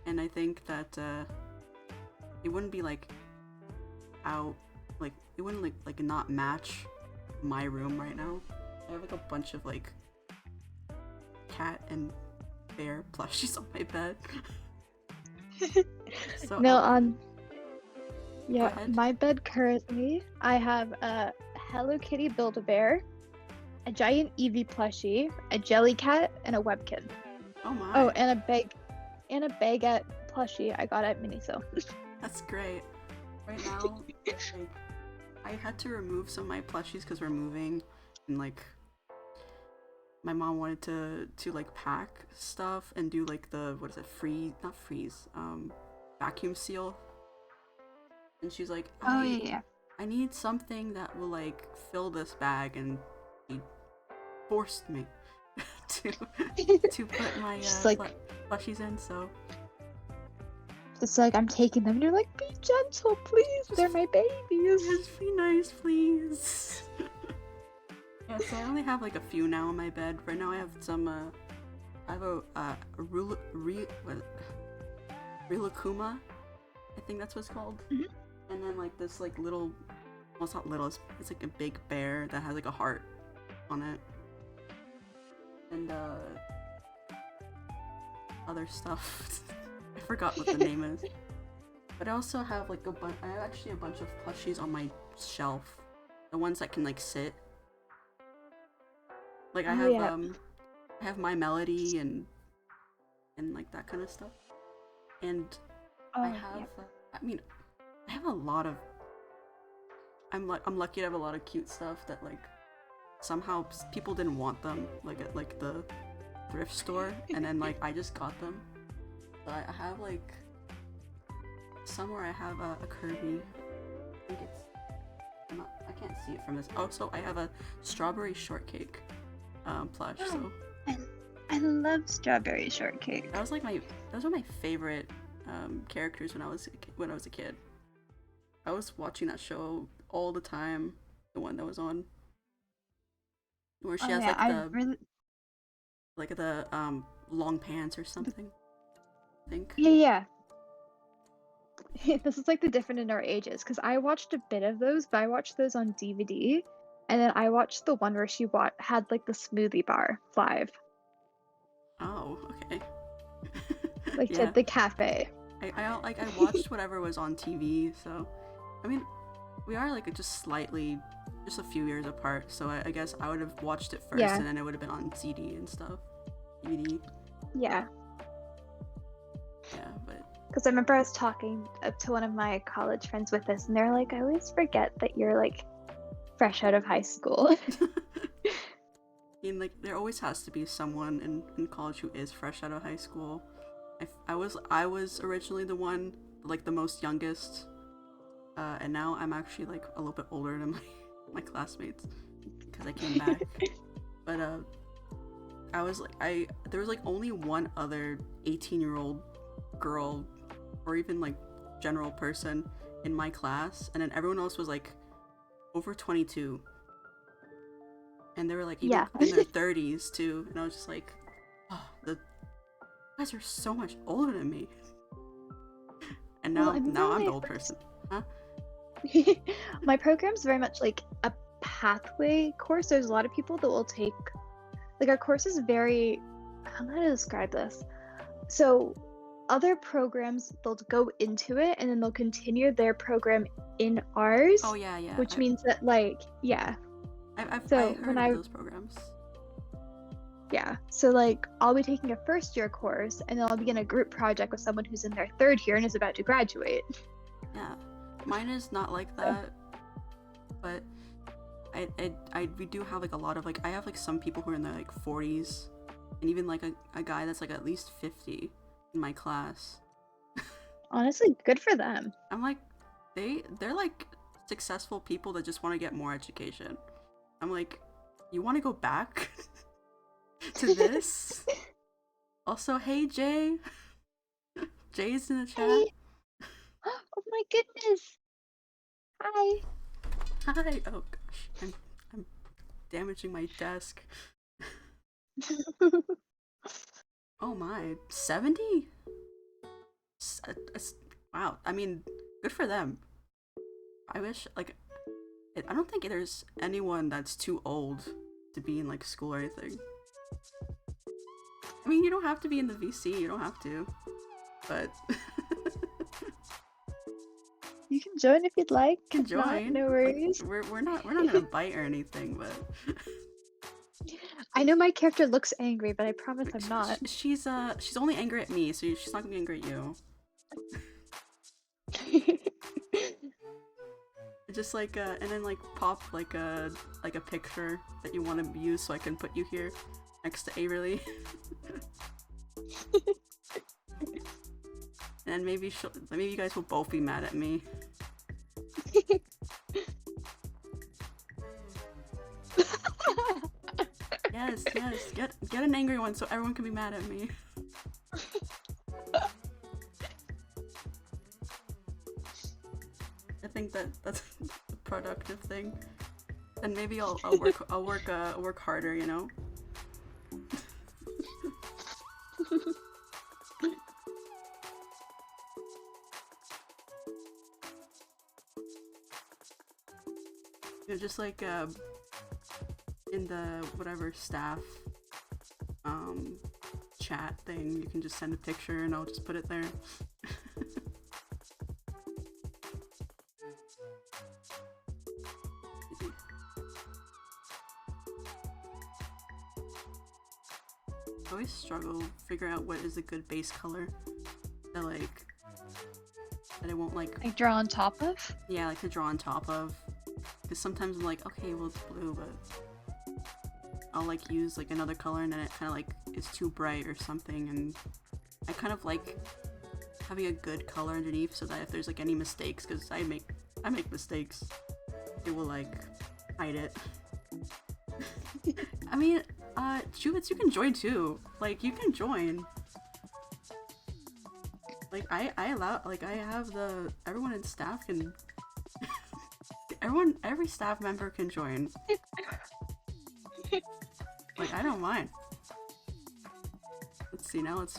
A: and I think that it wouldn't be like out, like it wouldn't like not match my room right now. I have like a bunch of like cat and bear plushies on my bed. So
B: No,
A: Go
B: yeah,
A: ahead.
B: my bed currently, I have a Hello Kitty Build-A-Bear, a giant Eevee plushie, a Jellycat, and a Webkin.
A: Oh
B: Oh,
A: my,
B: and a Baguette plushie I got at Miniso.
A: that's great. Right now, like I had to remove some of my plushies because we're moving, and like my mom wanted to like pack stuff and do like the what is it, freeze, not freeze, vacuum seal. And she's like,
B: Oh yeah, yeah.
A: I need something that will like fill this bag, and she forced me to to put my
B: She's like,
A: plushies in. So
B: it's like I'm taking them, and you're like, be gentle, please. They're my babies.
A: just be nice, please. Yeah, so I only have like a few now in my bed. Right now I have some. I have a Rilakuma, I think that's what it's called.
B: Mhm.
A: And then like this like little, well it's not little, it's like a big bear that has like a heart on it. And other stuff. I forgot what the name is. But I also have like I have actually a bunch of plushies on my shelf. The ones that can like sit. Like
B: Oh yeah.
A: I have My Melody and like that kind of stuff. And I
B: Oh
A: have
B: yeah.
A: I mean, I have a lot of I'm lucky to have a lot of cute stuff that like somehow people didn't want them like at like the thrift store, and then like I just got them. So I have like somewhere I have a Kirby. I think it's I can't see it from this. Also, I have a strawberry shortcake plush. So
B: I love strawberry shortcake.
A: that was like those were my favorite characters when I was a kid. I was watching that show all the time. The one that was on where she
B: Oh
A: has
B: yeah, I really
A: like the long pants or something. I think.
B: yeah. This is like the difference in our ages because I watched a bit of those, but I watched those on DVD, and then I watched the one where she had like the smoothie bar live,
A: Oh, okay.
B: like to
A: Yeah.
B: the cafe.
A: I watched whatever was on TV. So, I mean, we are like just a few years apart. So I guess I would have watched it first,
B: Yeah,
A: and then it would have been on CD and stuff. DVD.
B: yeah.
A: Yeah, but
B: Because I remember I was talking to one of my college friends with this, and they're like, I always forget that you're like fresh out of high school.
A: I mean, like there always has to be someone in college who is fresh out of high school. I was originally the one, like the most youngest, and now I'm actually like a little bit older than my classmates because I came back. But I was like there was like only one other 18-year-old girl, or even like general person in my class, and then everyone else was like over 22, and they were like even
B: Yeah.
A: in their 30s too, and I was just like, oh, the guys are so much older than me. And
B: Well,
A: now
B: I remember when
A: I'm the
B: I
A: old person. Huh?
B: my program's very much like a pathway course. There's a lot of people that will take, like, our course is very, how do I describe this? So, other programs, they'll go into it and then they'll continue their program in ours,
A: Oh yeah, yeah.
B: which means that, like, yeah.
A: I
B: So,
A: heard
B: when
A: of
B: I,
A: those programs.
B: yeah. So, like, I'll be taking a first year course and then I'll be in a group project with someone who's in their third year and is about to graduate.
A: Yeah, mine is not like that, but we do have like a lot of like I have like some people who are in their like 40s, and even like a guy that's like at least 50 in my class.
B: Honestly, good for them.
A: I'm like, they're like successful people that just want to get more education. I'm like, you want to go back to this? Also, hey Jay, Jay's in the chat.
B: Hey. Oh my goodness. Hi.
A: Hi. Oh gosh, I'm damaging my desk. Oh my, 70? Wow, I mean, good for them. I wish, like, I don't think there's anyone that's too old to be in, like, school or anything. I mean, you don't have to be in the VC, you don't have to. But...
B: You can join if you'd like.
A: can
B: If not,
A: join.
B: no worries.
A: Like, we're not gonna bite or anything, but...
B: I know my character looks angry, but I promise I'm not.
A: She's only angry at me, so she's not gonna be angry at you. Just like and then like pop like a picture that you want to use so I can put you here next to Averly. And maybe you guys will both be mad at me. Yes, get an angry one so everyone can be mad at me. I think that's a productive thing, and maybe I'll work harder, you know. You know, just like in the whatever staff chat thing, you can just send a picture and I'll just put it there. I always struggle figure out what is a good base color that I won't like
B: draw on top of?
A: Yeah, like to draw on top of. Because sometimes I'm like, okay, well it's blue, but I'll like use like another color and then it kind of like is too bright or something, and I kind of like having a good color underneath so that if there's like any mistakes, because I make mistakes, it will like hide it. I mean, Juvits, you can join too. Like, you can join. Like, I allow, like, I have everyone in staff can, every staff member can join. Like, I don't mind. Let's see, now let's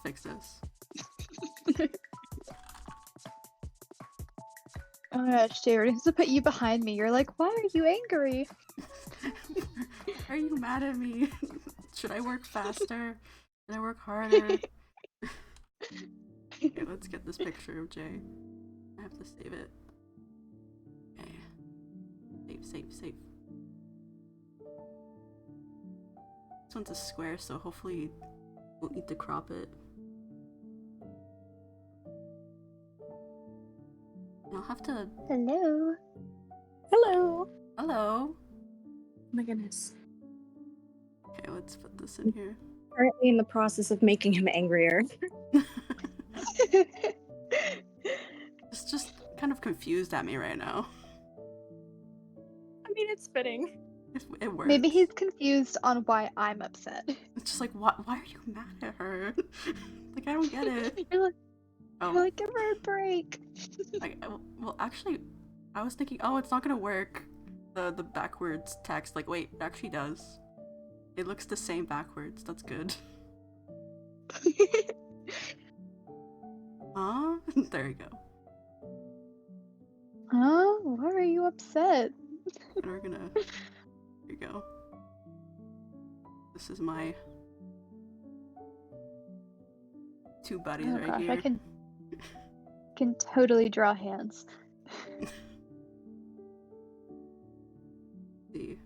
A: fix this.
B: Oh my gosh, Jared, has to put you behind me. You're like, why are you angry?
A: Are you mad at me? Should I work faster? Should I work harder? Okay, let's get this picture of Jay. I have to save it. Okay. Save. This one's a square, so hopefully you won't need to crop it. And I'll have to...
B: Hello.
C: Hello.
A: Hello.
C: Oh my goodness.
A: Okay, let's put this in here.
C: Currently in the process of making him angrier.
A: It's just kind of confused at me right now.
C: I mean, it's fitting.
A: It works.
B: Maybe he's confused on why I'm upset.
A: It's just like, why are you mad at her? Like, I don't get it.
B: You're
A: Oh.
B: like, give her a break.
A: Well, actually, I was thinking, oh, it's not gonna work. The backwards text. Like, wait, it actually does. It looks the same backwards. That's good. Huh? There you go.
B: Huh? Why are you upset?
A: And we're gonna... There you go. This is my... two buddies
B: Oh
A: right
B: gosh,
A: here.
B: I can totally draw hands.
A: See.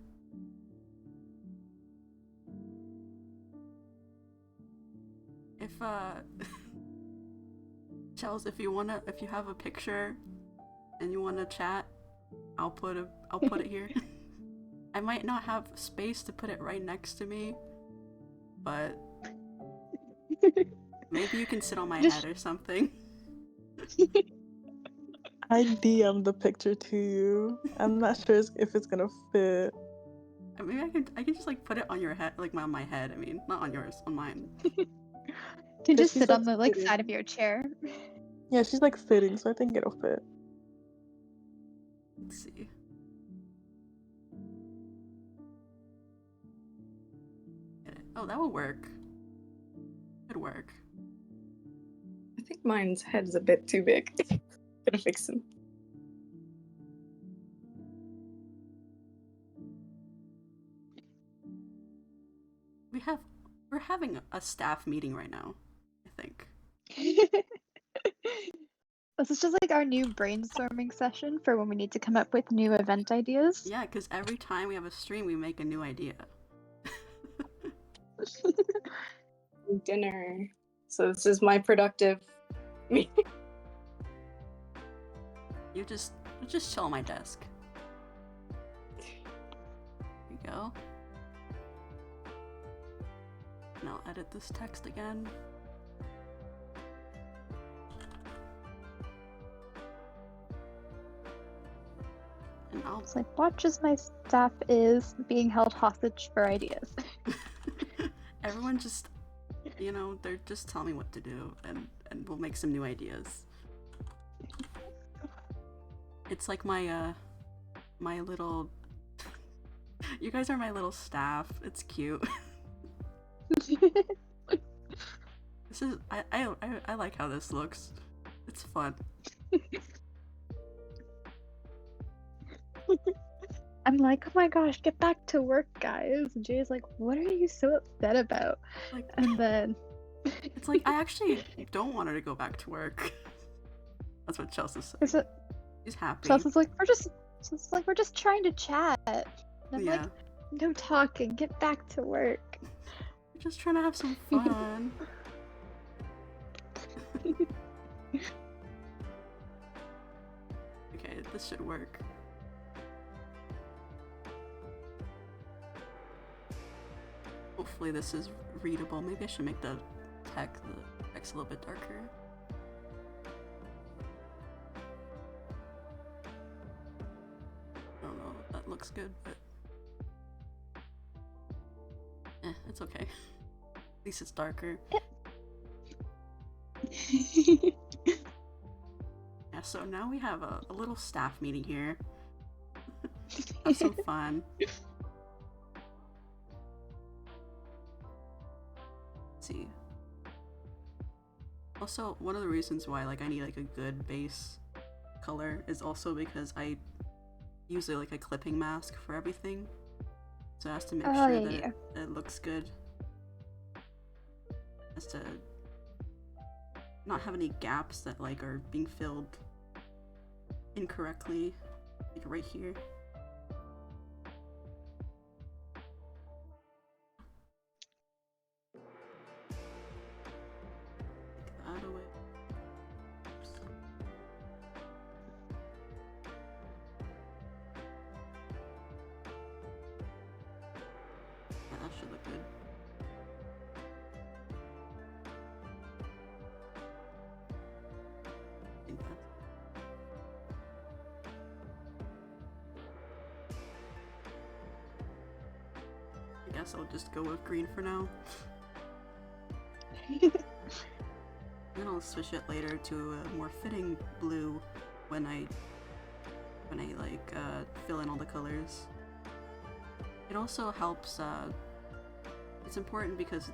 A: If Chels, if you have a picture and you wanna chat, I'll put it here. I might not have space to put it right next to me, but maybe you can sit on my head or something.
D: I DM'd the picture to you. I'm not sure if it's gonna fit.
A: Maybe I can just like put it on your head, like on my head. I mean, not on yours, on mine.
B: You can just
D: she's
B: sit on the
D: sitting.
B: side of your chair.
D: Yeah, she's like sitting, so I think it'll fit.
A: Let's see. Oh, that will work. Could work.
C: I think mine's head's a bit too big. Gotta fix him.
A: We're having a staff meeting right now, I think.
B: This is just like our new brainstorming session for when we need to come up with new event ideas.
A: Yeah, because every time we have a stream, we make a new idea.
C: Dinner. So this is my productive meeting.
A: You just chill on my desk. There you go. And I'll edit this text again. And I'll
B: It's like, watch as my staff is being held hostage for ideas.
A: everyone just, you know, they're just telling me what to do, and we'll make some new ideas. It's like my my little you guys are my little staff. It's cute. This is I like how this looks. It's fun.
B: I'm like, oh my gosh, get back to work, guys. And Jay's like, what are you so upset about?
A: Like,
B: And then
A: it's like I actually don't want her to go back to work. That's what Chelsea said.
B: is it
A: She's happy.
B: Chelsea's like, we're just trying to chat. And I'm
A: Yeah.
B: like, no talking, get back to work.
A: We're just trying to have some fun. Okay, this should work. Hopefully this is readable. Maybe I should make the text a little bit darker. I don't know if that looks good, but it's okay. At least it's darker. Yeah, so now we have a little staff meeting here. Have some fun. See. Also, one of the reasons why like I need like a good base color is also because I use like a clipping mask for everything, so it has to make sure that it looks good. Has to not have any gaps that like are being filled incorrectly, like right here. Take that away. Yeah, that should look good. I think that's... I guess I'll just go with green for now. Then I'll switch it later to a more fitting blue when I like fill in all the colors. It also helps. It's important because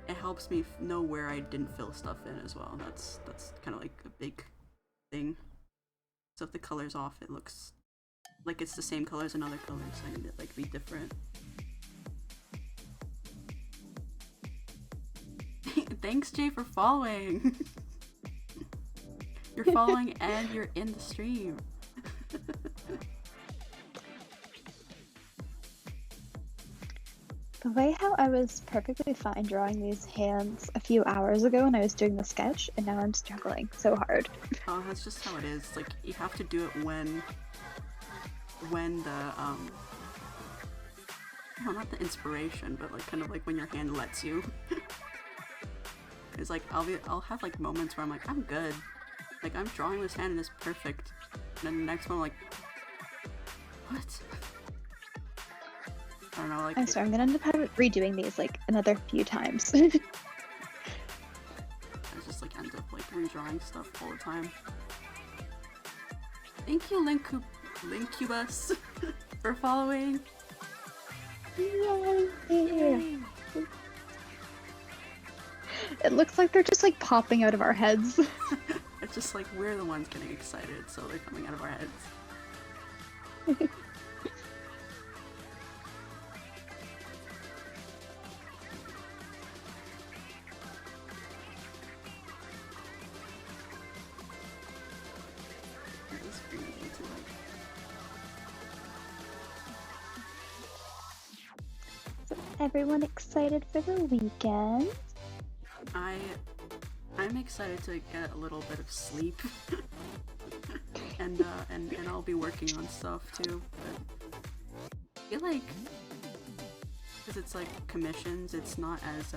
A: it helps me know where I didn't fill stuff in as well. That's kind of like a big thing. So if the color's off, it looks like it's the same color as another color, so I need it like be different. Thanks, Jay, for following. You're following and you're in the stream.
B: The way how I was perfectly fine drawing these hands a few hours ago when I was doing the sketch, and now I'm struggling so hard.
A: Oh, that's just how it is. Like, you have to do it when the, no, not the inspiration, but like kind of like when your hand lets you. It's like, I'll have like moments where I'm like, I'm good. Like, I'm drawing this hand and it's perfect. And then the next one I'm like, what? I don't know, like...
B: I'm sorry, I'm gonna end up redoing these like another few times.
A: I just like end up like redrawing stuff all the time. Thank you, Lincubus, for following.
B: Yay!
A: Yay.
B: It looks like they're just like popping out of our heads.
A: It's just like we're the ones getting excited, so they're coming out of our heads. This brings me to, like,
B: So everyone excited for the weekend?
A: I'm excited to get a little bit of sleep. and I'll be working on stuff too. But I feel like because it's like commissions, it's not as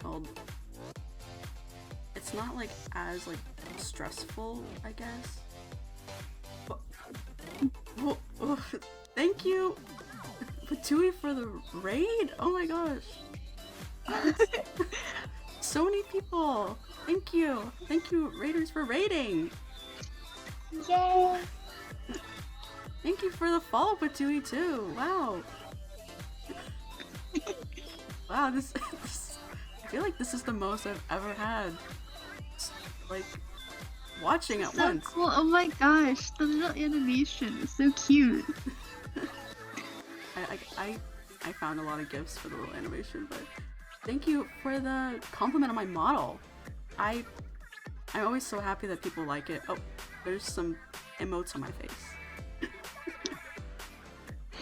A: called. It's not like as like stressful, I guess. Oh, thank you, Patui, for the raid. Oh my gosh. So many people! Thank you! Thank you, Raiders, for raiding!
B: Yay!
A: Thank you for the follow, Patui, too! Wow! Wow, this I feel like this is the most I've ever had. Like, watching at
E: So
A: once.
E: cool. Oh my gosh, the little animation is so cute.
A: I found a lot of gifts for the little animation, but thank you for the compliment on my model. I'm always so happy that people like it. Oh, there's some emotes on my face.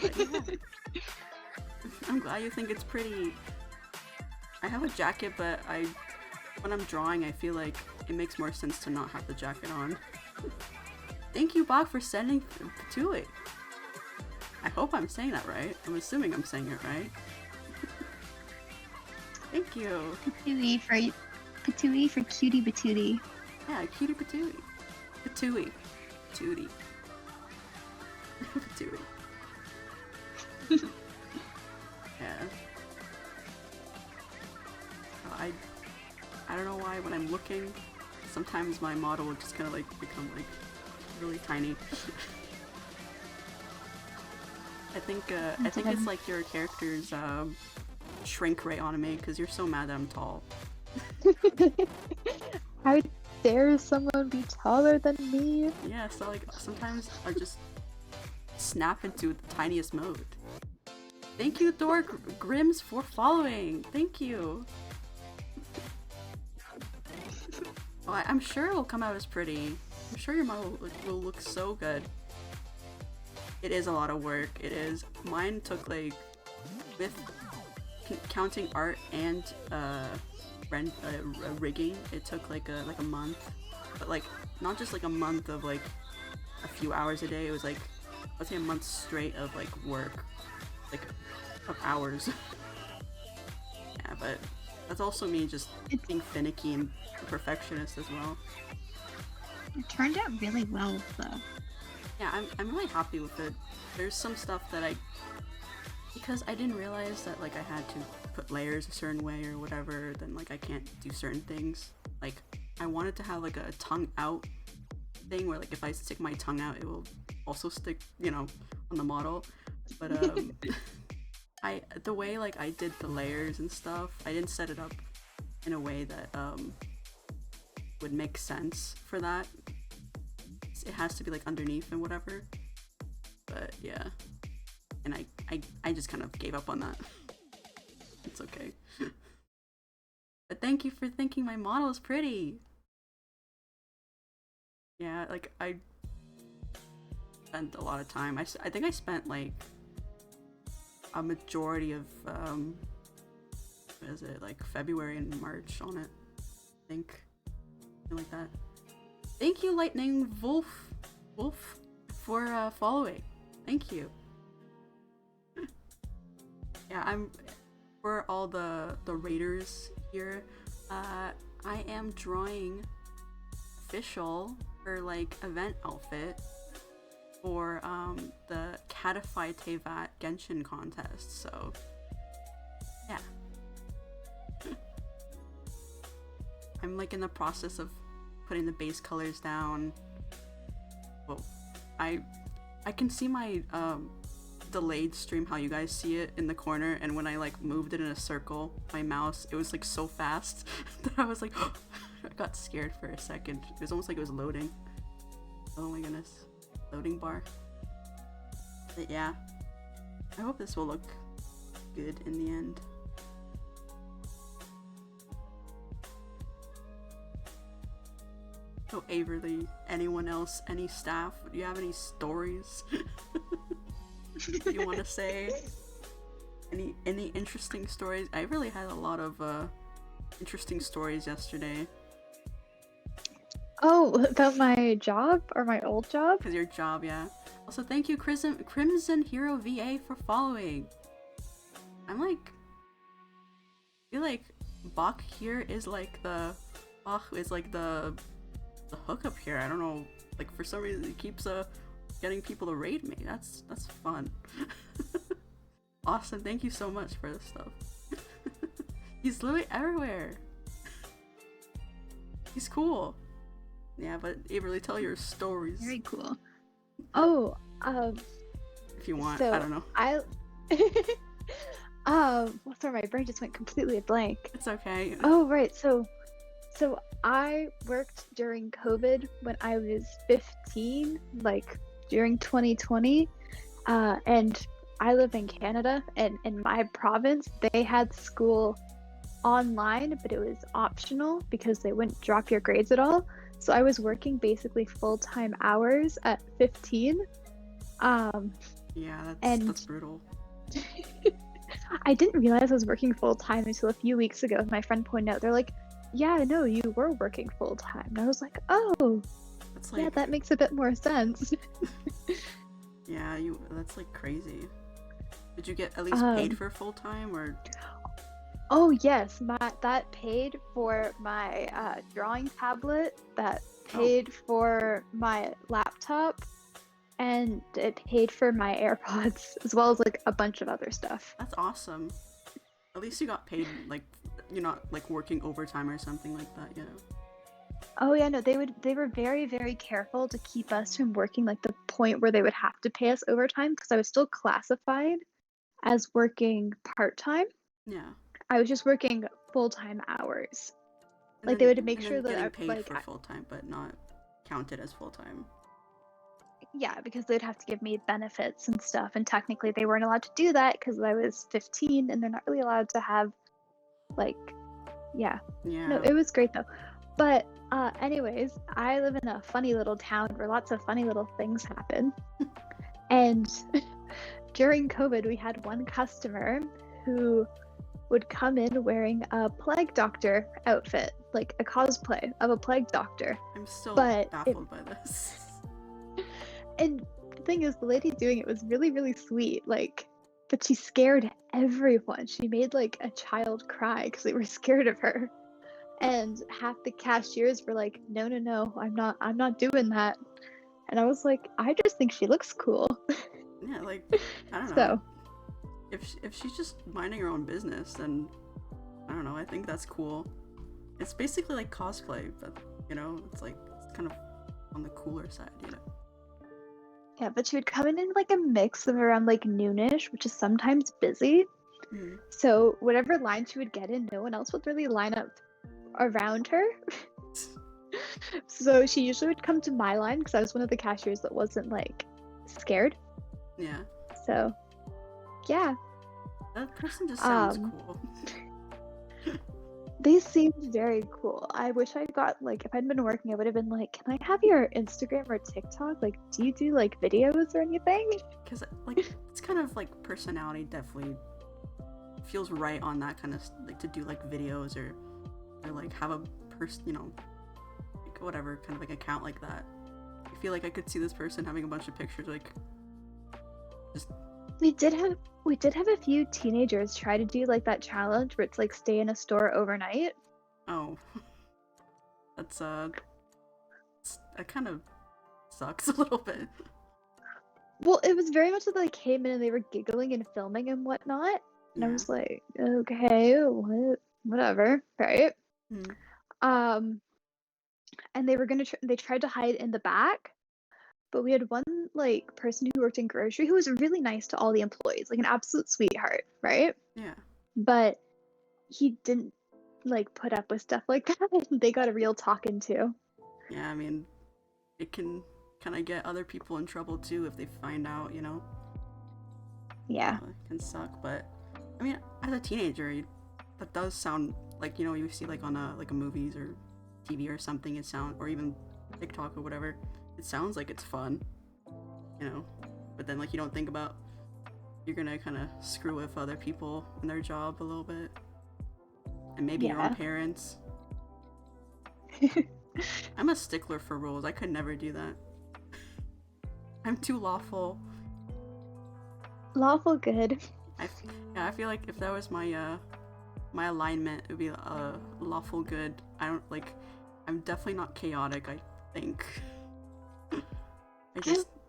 A: But yeah. I'm glad you think it's pretty. I have a jacket, but when I'm drawing, I feel like it makes more sense to not have the jacket on. Thank you, Bach, for sending Patui. I hope I'm saying that right. I'm assuming I'm saying it right. Thank you.
E: Patooey for cutie patootie.
A: Yeah, cutie patooey. Patooey. Patooey. Patooey. Yeah. I don't know why when I'm looking, sometimes my model will just kind of like become like really tiny. I think it's like your character's shrink rate on me because you're so mad that I'm tall.
B: How dare someone be taller than me?
A: Yeah, so like sometimes I just snap into the tiniest mode. Thank you, Thor Grims, for following. Thank you. Oh, I'm sure it will come out as pretty. I'm sure your model will look so good. It is a lot of work. It is. Mine took like, with counting art and rigging, it took like a month. But like not just like a month of like a few hours a day. It was like, let's say a month straight of like work, like of hours. Yeah, but that's also me just being finicky and a perfectionist as well.
E: It turned out really well, though.
A: Yeah, I'm really happy with it. There's some stuff that because I didn't realize that like I had to put layers a certain way or whatever, then like I can't do certain things. Like I wanted to have like a tongue out thing where like if I stick my tongue out, it will also stick, you know, on the model. But the way like I did the layers and stuff, I didn't set it up in a way that would make sense for that. It has to be like underneath and whatever. But yeah, and I just kind of gave up on that. It's okay. But thank you for thinking my model is pretty. Yeah, like I spent a lot of time. I think I spent like a majority of what is it, like February and March on it, I think, something like that. Thank you, Lightning Wolf, for following. Thank you. Yeah, I'm for all the raiders here. I am drawing official or like event outfit for the catified teyvat genshin contest. So yeah, I'm like in the process of putting the base colors down. Well, I can see my delayed stream how you guys see it in the corner, and when I like moved it in a circle, my mouse, it was like so fast that I was like, I got scared for a second. It was almost like it was loading. Oh my goodness. Loading bar. But yeah. I hope this will look good in the end. So Averly, anyone else, any staff, do you have any stories you want to say? Any interesting stories? I really had a lot of interesting stories yesterday.
B: Oh, about my job or my old job?
A: Because your job, yeah. Also, thank you, Crimson Hero VA, for following. I'm like, I feel like Bach here is like the hookup here. I don't know, like for some reason it keeps getting people to raid me. That's fun. Awesome, thank you so much for this stuff. He's literally everywhere. He's cool. Yeah, but Averly, tell your stories.
E: Very cool.
B: Oh,
A: If you want,
B: so
A: I don't know.
B: Well, sorry, my brain just went completely blank.
A: It's okay.
B: Oh, right. So I worked during COVID when I was 15, like during 2020, and I live in Canada, and in my province, they had school online, but it was optional because they wouldn't drop your grades at all. So I was working basically full-time hours at 15.
A: Yeah,
B: and
A: that's brutal.
B: I didn't realize I was working full-time until a few weeks ago. My friend pointed out, they're like, yeah, no, you were working full-time. And I was like, oh,
A: That's like,
B: yeah, that makes a bit more sense.
A: yeah, that's like crazy. Did you get at least paid for full-time, or?
B: Oh yes, that paid for my drawing tablet, that paid for my laptop, and it paid for my AirPods, as well as like a bunch of other stuff.
A: That's awesome. At least you got paid, like, you're not like working overtime or something like that, you know?
B: Oh yeah, no, they were very, very careful to keep us from working like the point where they would have to pay us overtime, because I was still classified as working part-time.
A: Yeah.
B: I was just working full-time hours.
A: And
B: Like,
A: then,
B: they would make
A: and
B: sure
A: then getting
B: that
A: paid
B: like
A: for full-time, but not counted as full-time.
B: yeah, because they'd have to give me benefits and stuff, and technically they weren't allowed to do that because I was 15, and they're not really allowed to have like, yeah.
A: Yeah.
B: No, it was great though. But anyways, I live in a funny little town where lots of funny little things happen. And during COVID, we had one customer who would come in wearing a plague doctor outfit, like a cosplay of a plague doctor.
A: I'm still
B: but
A: baffled by this.
B: And the thing is, the lady doing it was really, really sweet, like, but she scared everyone. She made like a child cry because they were scared of her. And half the cashiers were like, no, I'm not doing that. And I was like, I just think she looks cool.
A: Yeah, like, I don't know.
B: So
A: If she's just minding her own business, then I don't know, I think that's cool. It's basically like cosplay, but you know, it's kind of on the cooler side, you know.
B: yeah, but she would come in like a mix of around like noonish, which is sometimes busy.
A: Mhm.
B: So whatever line she would get in, no one else would really line up around her. So she usually would come to my line because I was one of the cashiers that wasn't like scared.
A: Yeah.
B: So yeah,
A: That person just sounds cool.
B: they seemed very cool. I wish I got like, if I'd been working, I would have been like, can I have your Instagram or TikTok? Like, do you do like videos or anything?
A: Because like it's kind of like personality definitely feels right on that kind of like to do like videos or like have a person, you know, like whatever kind of like account like that. I feel like I could see this person having a bunch of pictures like just
B: We did have a few teenagers try to do like that challenge where it's like stay in a store overnight.
A: oh that's that kind of sucks a little bit.
B: Well, it was very much that they came in and they were giggling and filming and whatnot. And I
A: Yeah.
B: was like, okay, whatever, right?
A: Mm.
B: And they were they tried to hide in the back, but we had one like person who worked in grocery who was really nice to all the employees, like an absolute sweetheart, right?
A: Yeah.
B: But he didn't like put up with stuff like that. They got a real talking to.
A: Yeah, I mean, it can kind of get other people in trouble too if they find out, you know?
B: Yeah.
A: It can suck, but I mean, as a teenager, that does sound like, you know, you see like on a movies or TV or something, or even TikTok or whatever, it sounds like it's fun, you know? But then like you don't think about you're gonna kind of screw with other people in their job a little bit. And maybe your own parents. I'm a stickler for rules. I could never do that. I'm too lawful.
B: Lawful good.
A: I feel like if that was my my alignment, it would be lawful good. I'm definitely not chaotic, I think.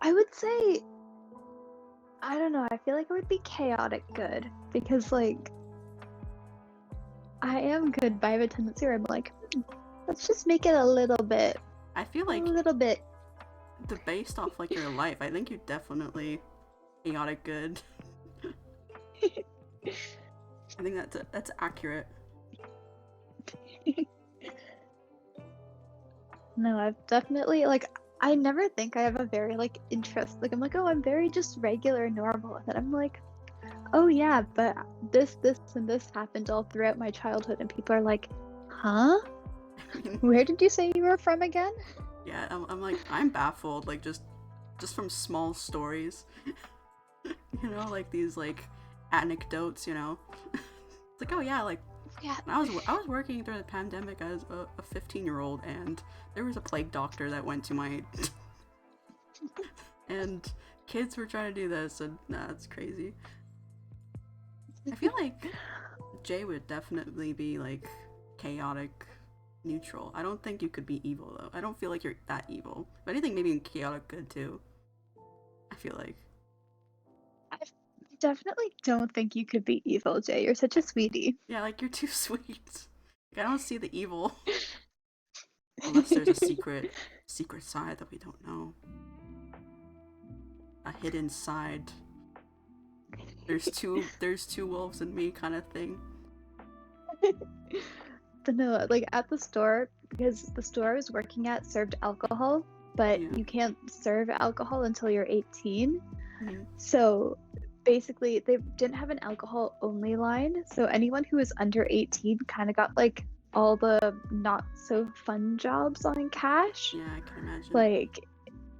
B: I would say, I don't know, I feel like it would be chaotic good, because like I am good, but I have a tendency where I'm like, let's just make it a little bit.
A: I feel like
B: a little bit.
A: Based off like your life, I think you're definitely chaotic good. I think that's accurate.
B: No, I've definitely like, I never think I have a very like interest. Like I'm like, oh, I'm very just regular, normal, and then I'm like, oh yeah, but this, and this happened all throughout my childhood, and people are like, huh? Where did you say you were from again?
A: Yeah, I'm like, I'm baffled, like just from small stories. You know, like these like anecdotes, you know. It's like, oh yeah, like
B: Yeah.
A: I was working through the pandemic as a 15-year-old, and there was a plague doctor that went to my and kids were trying to do this, and nah, it's crazy. I feel like Jay would definitely be like chaotic neutral. I don't think you could be evil though. I don't feel like you're that evil. If anything, maybe chaotic good too. I feel like.
B: I definitely don't think you could be evil, Jay. You're such a sweetie.
A: Yeah, like you're too sweet. Like, I don't see the evil. Unless there's a secret side that we don't know. A hidden side. There's two wolves in me kind of thing.
B: But no, like at the store, because the store I was working at served alcohol, but
A: Yeah.
B: you can't serve alcohol until you're 18.
A: Mm-hmm.
B: So basically, they didn't have an alcohol only line. So anyone who was under 18 kind of got like all the not so fun jobs on cash.
A: Yeah, I can imagine.
B: Like,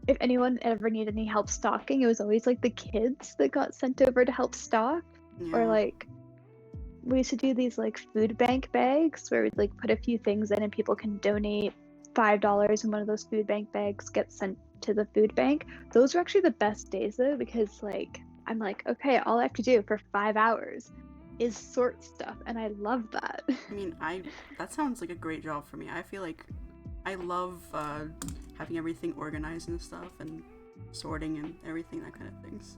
B: if anyone ever needed any help stocking, it was always like the kids that got sent over to help stock.
A: Yeah.
B: Or like, we used to do these like food bank bags where we'd like put a few things in and people can donate $5, and one of those food bank bags gets sent to the food bank. Those were actually the best days though, because like I'm like, okay, all I have to do for 5 hours is sort stuff, and I love that.
A: I mean, that sounds like a great job for me. I feel like I love having everything organized and stuff, and sorting and everything, that kind of things.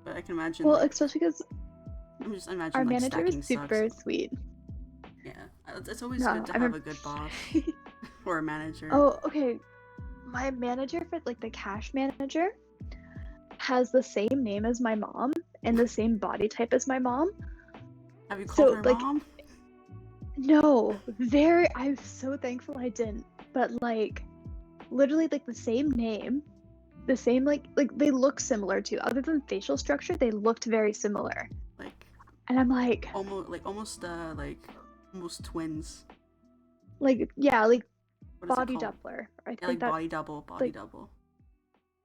A: But I can imagine.
B: Well,
A: like,
B: especially because
A: I'm just imagining
B: our
A: like,
B: manager was
A: stacking
B: super
A: sucks.
B: sweet.
A: Yeah, it's always
B: No,
A: good to
B: I
A: have
B: remem-
A: a good boss or a manager.
B: Oh, okay. My manager for like the cash manager has the same name as my mom and the same body type as my mom.
A: Have you called
B: so,
A: her
B: like,
A: mom?
B: No, I'm so thankful I didn't. But like, literally like the same name, the same like they look similar too. Other than facial structure, they looked very similar.
A: Like,
B: And I'm like,
A: almost twins.
B: like yeah, like
A: What is
B: body
A: it called?
B: doubler. I
A: Yeah,
B: think
A: like
B: that
A: body double.
B: like-
A: double.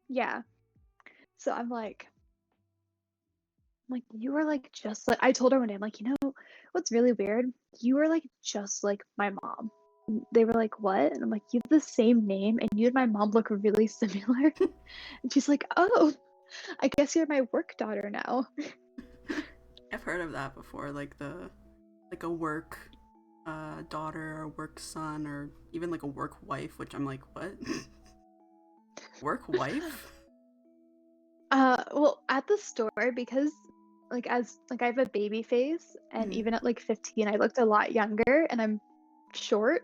B: yeah. So I'm like, you were like just like I told her one day, I'm like, you know what's really weird? You were like just like my mom. And they were like, what? And I'm like, you have the same name and you and my mom look really similar. And she's like, oh, I guess you're my work daughter now.
A: I've heard of that before, like a work daughter or work son, or even like a work wife, which I'm like, what? Work wife?
B: Well, at the store, because like as like I have a baby face, and
A: Mhm.
B: even at like 15 I looked a lot younger and I'm short.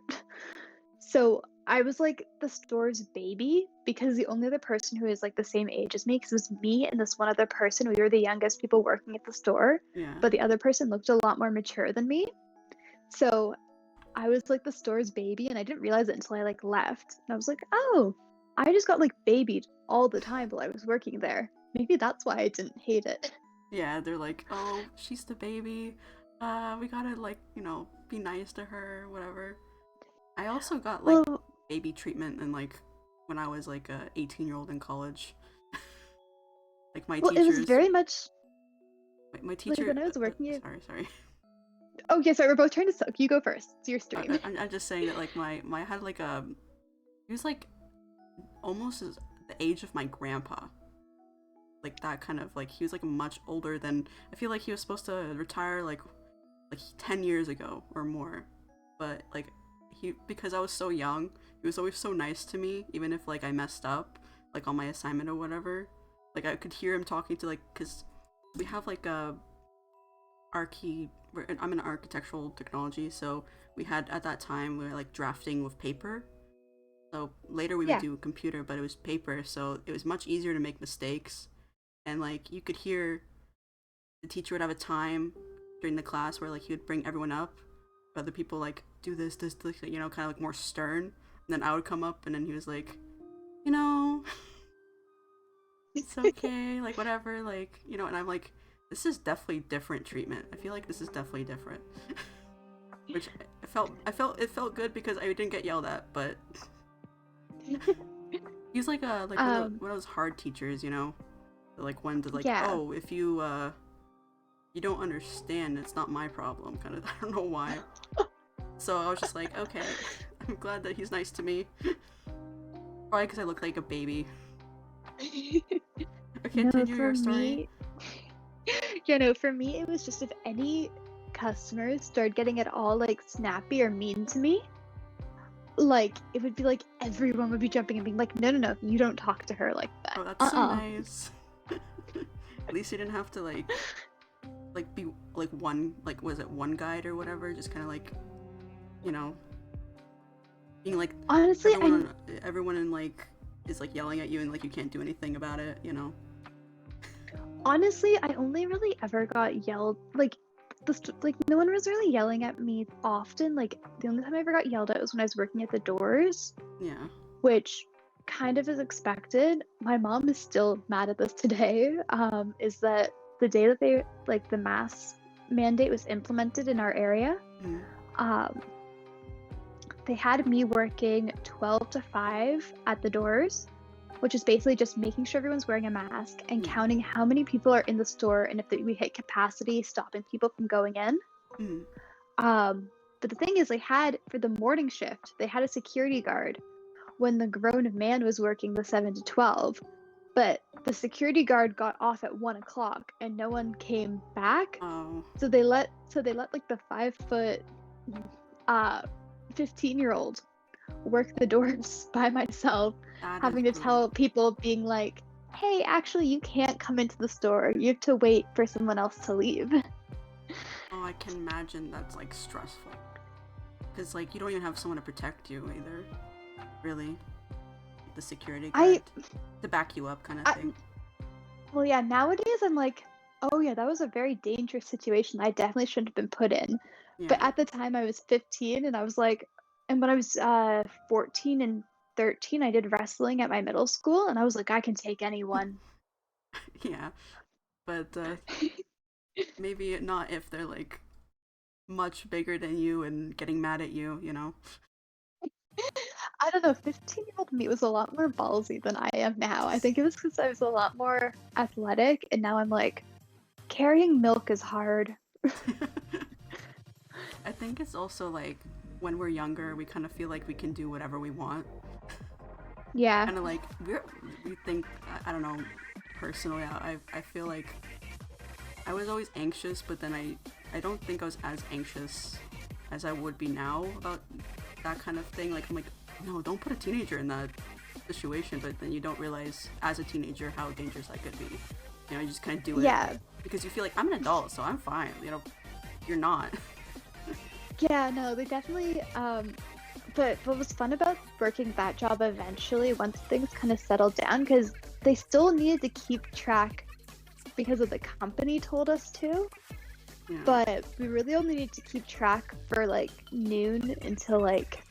B: So I was like the store's baby because the only other person who is like the same age as me, because it was me and this one other person. We were the youngest people working at the store,
A: Yeah.
B: but the other person looked a lot more mature than me. So I was like the store's baby, and I didn't realize it until I like left. And I was like, oh, I just got like babied all the time while I was working there. Maybe that's why I didn't hate it.
A: Yeah, they're like, oh, she's the baby. We gotta like, you know, be nice to her, whatever. I also got like
B: Well,
A: baby treatment and like when I was like a 18-year-old in college. Like my
B: well, it was
A: teachers,
B: very much
A: my
B: like
A: teacher.
B: when I was working at.
A: Sorry.
B: Oh, yeah, sorry, we're both trying to suck. You go first. It's your
A: I,
B: stream.
A: I'm just saying that like my had like a, he was like almost as the age of my grandpa. Like that kind of like he was like much older than, I feel like he was supposed to retire like 10 years ago or more, but like he, because I was so young, he was always so nice to me even if like I messed up like on my assignment or whatever. Like I could hear him talking to like, because we have like a I'm in architectural technology, so we had at that time we were like drafting with paper. So later we would
B: Yeah.
A: do computer, but it was paper, so it was much easier to make mistakes. And like you could hear the teacher would have a time during the class where like he would bring everyone up, other people like do this, you know, kind of like more stern. And then I would come up, and then he was like, you know, it's okay, like whatever, like, you know. And I'm like, this is definitely different treatment. I feel like this is definitely different. Which it felt good because I didn't get yelled at, but he's like one of those hard teachers, you know, like one to like,
B: Yeah.
A: oh, if you don't understand, it's not my problem, kind of. I don't know why. So I was just like, okay, I'm glad that he's nice to me. Probably because I look like a baby. Continue your story.
B: Yeah, no, for me, it was just if any customers started getting at all like snappy or mean to me, like it would be like everyone would be jumping and being like, no, you don't talk to her like that.
A: Oh, that's so nice. At least you didn't have to like be like one, like, was it one guide or whatever, just kind of like, you know, being like,
B: Honestly,
A: everyone in like is like yelling at you and like you can't do anything about it, you know.
B: honestly, I only really ever got yelled like like no one was really yelling at me often. Like the only time I ever got yelled at was when I was working at the doors,
A: Yeah.
B: which kind of is expected. My mom is still mad at this today. Is that the day that they like the mask mandate was implemented in our area?
A: Mm.
B: They had me working 12 to 5 at the doors, which is basically just making sure everyone's wearing a mask and counting how many people are in the store, and if we hit capacity, stopping people from going in.
A: Mm.
B: But the thing is, they had, for the morning shift, they had a security guard when the grown man was working the 7 to 12. But the security guard got off at 1 o'clock and no one came back.
A: Oh.
B: So they let like the 5-foot 15-year-old work the doors by myself, having to tell people, being like, hey, actually you can't come into the store, you have to wait for someone else to leave.
A: Oh, I can imagine that's like stressful, because like you don't even have someone to protect you either, really, the security guard to back you up, kind of thing.
B: Well, yeah, nowadays I'm like, oh yeah, that was a very dangerous situation I definitely shouldn't have been put in.
A: Yeah.
B: But at the time I was 15, and I was like, and when I was 14 and 13, I did wrestling at my middle school, and I was like, I can take anyone.
A: Yeah, but maybe not if they're like much bigger than you and getting mad at you, you know?
B: I don't know, 15-year-old me was a lot more ballsy than I am now. I think it was because I was a lot more athletic, and now I'm like, carrying milk is hard.
A: I think it's also like when we're younger, we kind of feel like we can do whatever we want.
B: Yeah.
A: Kind of like we think, I don't know, personally, I feel like I was always anxious, but then I don't think I was as anxious as I would be now about that kind of thing. Like I'm like, no, don't put a teenager in that situation, but then you don't realize as a teenager how dangerous that could be. You know, you just kind of do it.
B: Yeah.
A: Because you feel like I'm an adult, so I'm fine. You know, you're not.
B: Yeah, no, they definitely, But what was fun about working that job eventually, once things kind of settled down, because they still needed to keep track because of the company told us to,
A: Yeah.
B: but we really only need to keep track for like noon until like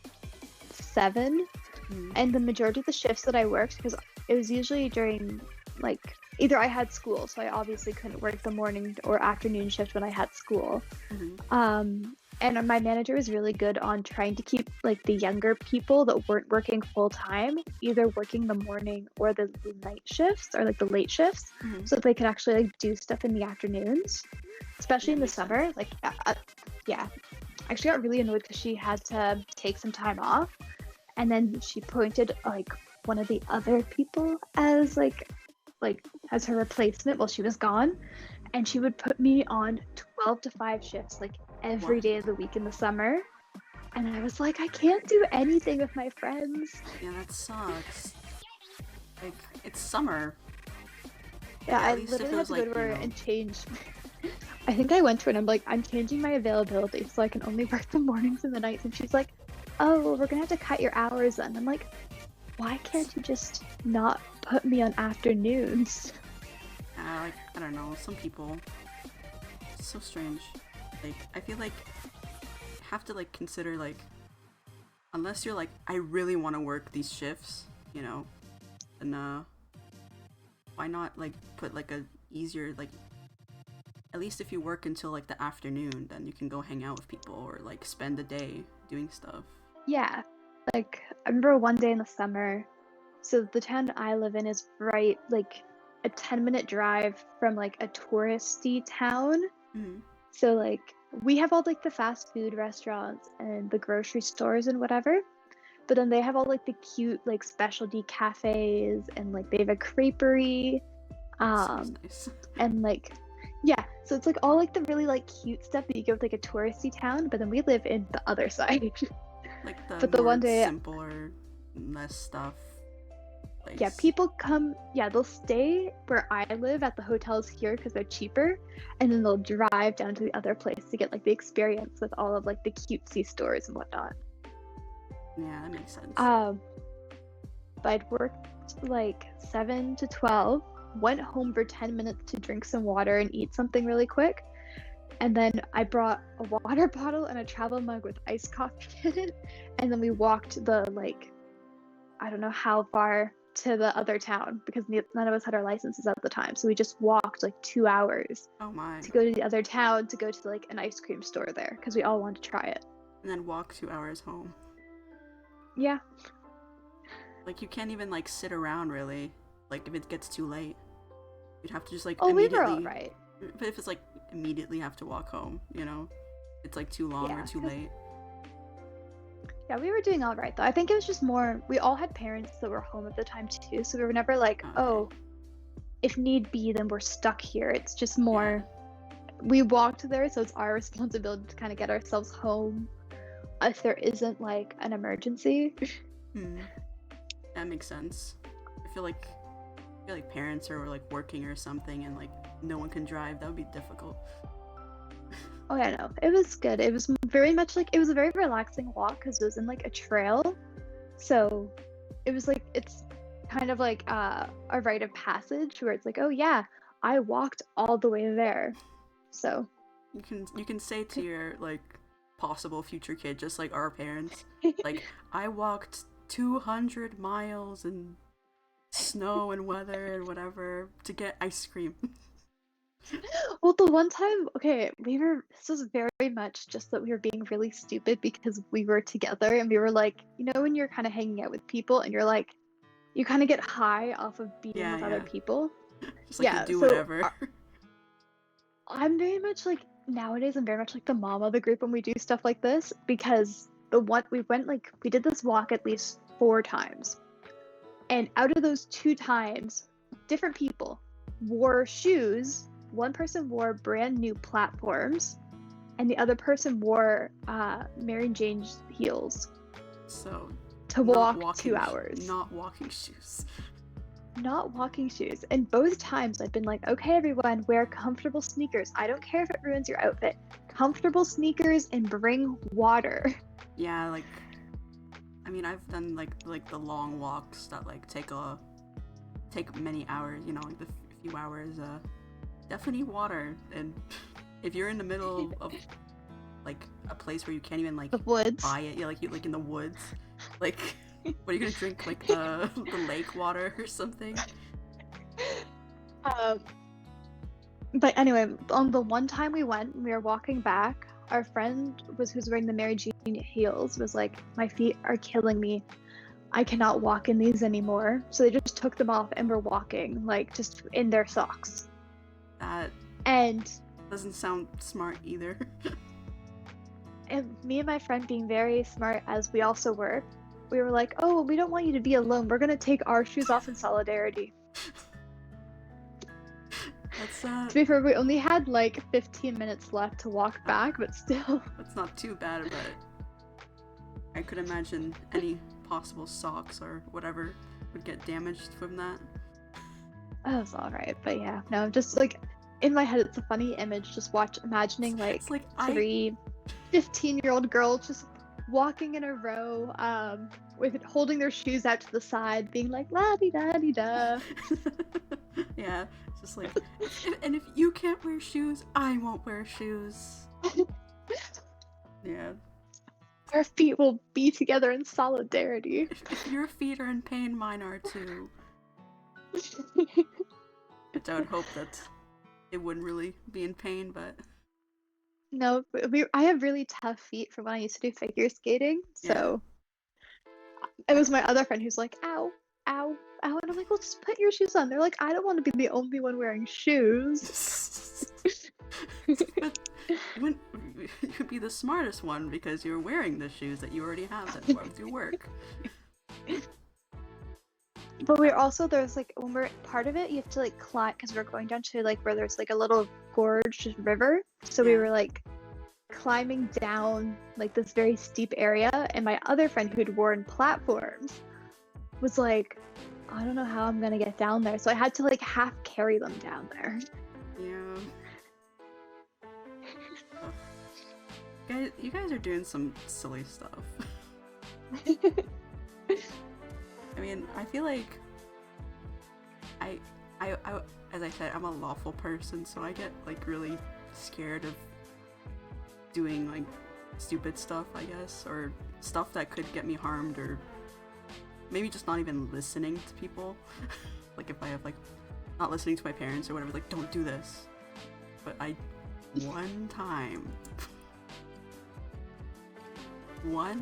B: 7.
A: Mhm.
B: And the majority of the shifts that I worked, because it was usually during like either I had school, so I obviously couldn't work the morning or afternoon shift when I had school.
A: Mhm.
B: And my manager was really good on trying to keep like the younger people that weren't working full time, either working the morning or the night shifts or like the late shifts,
A: Mhm.
B: so that they could actually like do stuff in the afternoons, especially
A: Yeah,
B: in the
A: makes sense.
B: summer. Like, yeah, I actually got really annoyed because she had to take some time off, and then she pointed like one of the other people as like as her replacement while she was gone, and she would put me on 12 to 5 shifts like every
A: What?
B: day of the week in the summer, and I was like, I can't do anything with my friends.
A: Yeah, that sucks. Like, it's summer.
B: Yeah,
A: At
B: I
A: least if
B: literally
A: it
B: had
A: was
B: to
A: like,
B: go to
A: you
B: her
A: know.
B: and change. I think I went to her and I'm like, I'm changing my availability so I can only work the mornings and the nights, and she's like, oh, well, we're gonna have to cut your hours then. I'm like, why can't you just not put me on afternoons?
A: Like, I don't know, some people. It's so strange. Like, I feel like you have to like consider like, unless you're like, I really want to work these shifts, you know, then why not like put like a easier like, at least if you work until like the afternoon, then you can go hang out with people or like spend the day doing stuff.
B: Yeah, like I remember one day in the summer, so the town I live in is right like a 10-minute drive from like a touristy town.
A: Mhm.
B: So like we have all like the fast food restaurants and the grocery stores and whatever, but then they have all like the cute like specialty cafes, and like they have a creperie,
A: Sounds nice.
B: and like yeah, so it's like all like the really like cute stuff that you get with like a touristy town, but then we live in the other side.
A: Like the
B: But the
A: more
B: one day,
A: simpler, less stuff place.
B: yeah, people come, yeah, they'll stay where I live at the hotels here because they're cheaper, and then they'll drive down to the other place to get like the experience with all of like the cutesy stores and whatnot.
A: Yeah, that makes sense.
B: But I'd worked like 7 to 12, went home for 10 minutes to drink some water and eat something really quick, and then I brought a water bottle and a travel mug with iced coffee in it, and then we walked the like, I don't know how far to the other town because none of us had our licenses at the time, so we just walked like 2 hours
A: Oh my.
B: to go to the other town to go to like an ice cream store there because we all wanted to try it.
A: And then walk 2 hours home.
B: Yeah.
A: Like, you can't even like sit around really. Like, if it gets too late, you'd have to just like
B: Oh, we
A: immediately.
B: were all right.
A: But if it's like immediately have to walk home, you know, it's like too long
B: Yeah,
A: or too
B: 'cause-
A: late.
B: Yeah, we were doing all right though. I think it was just more, we all had parents that were home at the time too, so we were never like,
A: Okay.
B: oh, if need be, then we're stuck here. It's just more, we walked there, so it's our responsibility to kind of get ourselves home if there isn't like an emergency.
A: That makes sense. I feel like parents are like working or something and like no one can drive. That would be difficult.
B: Oh yeah, no, it was good. It was very much like, it was a very relaxing walk because it was in like a trail, so it was like, it's kind of like a rite of passage where it's like, oh yeah, I walked all the way there. So
A: You can say to your like possible future kid, just like our parents, like, I walked 200 miles in snow and weather and whatever to get ice cream.
B: well, the one time, okay, this was very much just that we were being really stupid because we were together and we were like, you know, when you're kind of hanging out with people and you're like, you kind of get high off of being
A: Yeah,
B: with other
A: yeah.
B: people.
A: Just like
B: Yeah,
A: you do
B: so
A: whatever.
B: I'm very much like, nowadays I'm very much like the mom of the group when we do stuff like this, because we did this walk at least 4 times, and out of those 2 times, different people wore shoes. One person wore brand new platforms, and the other person wore Mary Jane's heels
A: So
B: to
A: not
B: walk
A: walking
B: 2 hours.
A: Not walking shoes.
B: Not walking shoes. And both times I've been like, okay, everyone, wear comfortable sneakers. I don't care if it ruins your outfit. Comfortable sneakers and bring water.
A: Yeah, like I mean, I've done like the long walks that like take many hours, you know, like the few hours. Definitely need water, and if you're in the middle of like a place where you can't even like
B: The woods.
A: buy it, yeah, like you like in the woods, like what are you gonna drink? Like the lake water or something?
B: But anyway, on the one time we went, we were walking back. Our friend who's wearing the Mary Jean heels was like, "My feet are killing me. I cannot walk in these anymore." So they just took them off and were walking like just in their socks.
A: That
B: And
A: doesn't sound smart either.
B: and me and my friend, being very smart as we also were, we were like, "Oh, we don't want you to be alone. We're gonna take our shoes off in solidarity."
A: That's
B: To be fair, we only had like 15 minutes left to walk back, but still.
A: that's not too bad, but I could imagine any possible socks or whatever would get damaged from that.
B: That was alright, but yeah, no, just like in my head, it's a funny image. Just imagining like
A: It's like
B: three 15-year-old girls just walking in a row, with holding their shoes out to the side, being like la di da di da.
A: Yeah, it's just like, and if you can't wear shoes, I won't wear shoes. Yeah.
B: Our feet will be together in solidarity.
A: If your feet are in pain, mine are too. I would hope that it wouldn't really be in pain, but
B: No, I have really tough feet from when I used to do figure skating, so it was my other friend who's like, "Ow, ow, ow," and I'm like, "Well, just put your shoes on." They're like, "I don't want to be the only one wearing shoes."
A: but you could be the smartest one because you're wearing the shoes that you already have that go with your work.
B: But there's like, when we're part of it, you have to like climb, because we're going down to like where there's like a little gorge river. So we
A: Yeah.
B: were like climbing down like this very steep area, and my other friend who'd worn platforms was like, "I don't know how I'm gonna get down there." So I had to like half carry them down there.
A: Yeah. Guys, you guys are doing some silly stuff. I mean, I feel like I, as I said, I'm a lawful person, so I get like really scared of doing like stupid stuff, I guess, or stuff that could get me harmed, or maybe just not even listening to people. Like if I have like not listening to my parents or whatever, like don't do this. But one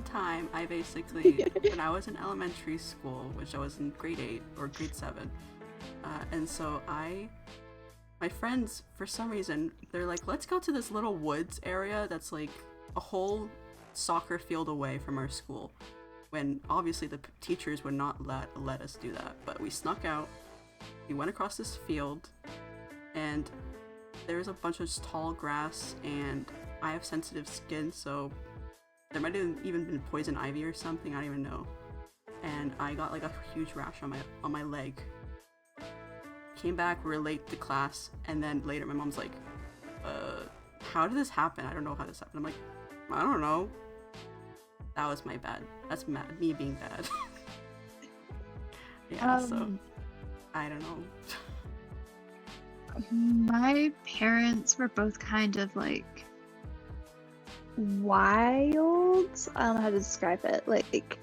A: time I basically, when I was in elementary school, which I was in grade 8 or grade 7, and so my friends, for some reason, they're like, let's go to this little woods area that's like a whole soccer field away from our school, when obviously the teachers would not let us do that. But we snuck out, we went across this field, and there's a bunch of tall grass, and I have sensitive skin, so there might have even been poison ivy or something, I don't even know. And I got like a huge rash on my leg. Came back, we were late to class, and then later my mom's like, how did this happen? I don't know how this happened. I'm like, I don't know. That was my bad. That's me being bad. Yeah, so I don't know.
E: My parents were both kind of like
B: Wild. I don't know how to describe it. Like,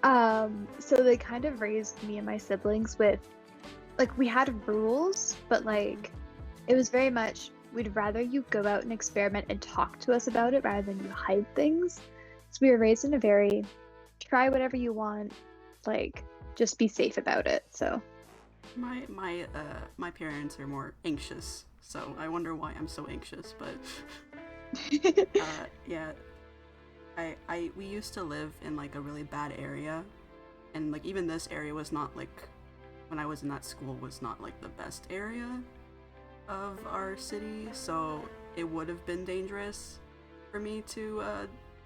B: so they kind of raised me and my siblings with, like, we had rules, but like, it was very much, we'd rather you go out and experiment and talk to us about it rather than you hide things. So we were raised in a very, try whatever you want, like, just be safe about it. So
A: My parents are more anxious, so I wonder why I'm so anxious, but yeah, we used to live in like a really bad area, and like even this area was not like, when I was in that school, was not like the best area of our city, so it would have been dangerous for me to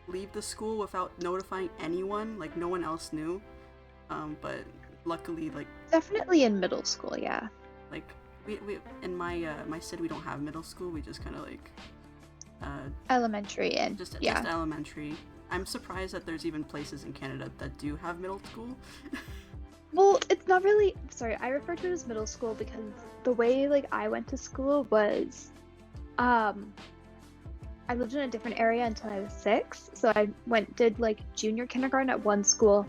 A: leave the school without notifying anyone, like no one else knew, but luckily, like,
B: definitely in middle school, yeah.
A: like we in my city, we don't have middle school, we just kind of like
B: Elementary and
A: just
B: yeah.
A: elementary. I'm surprised that there's even places in Canada that do have middle school.
B: Well, it's not really. Sorry, I refer to it as middle school because the way like I went to school was, I lived in a different area until I was 6. So I did like junior kindergarten at one school,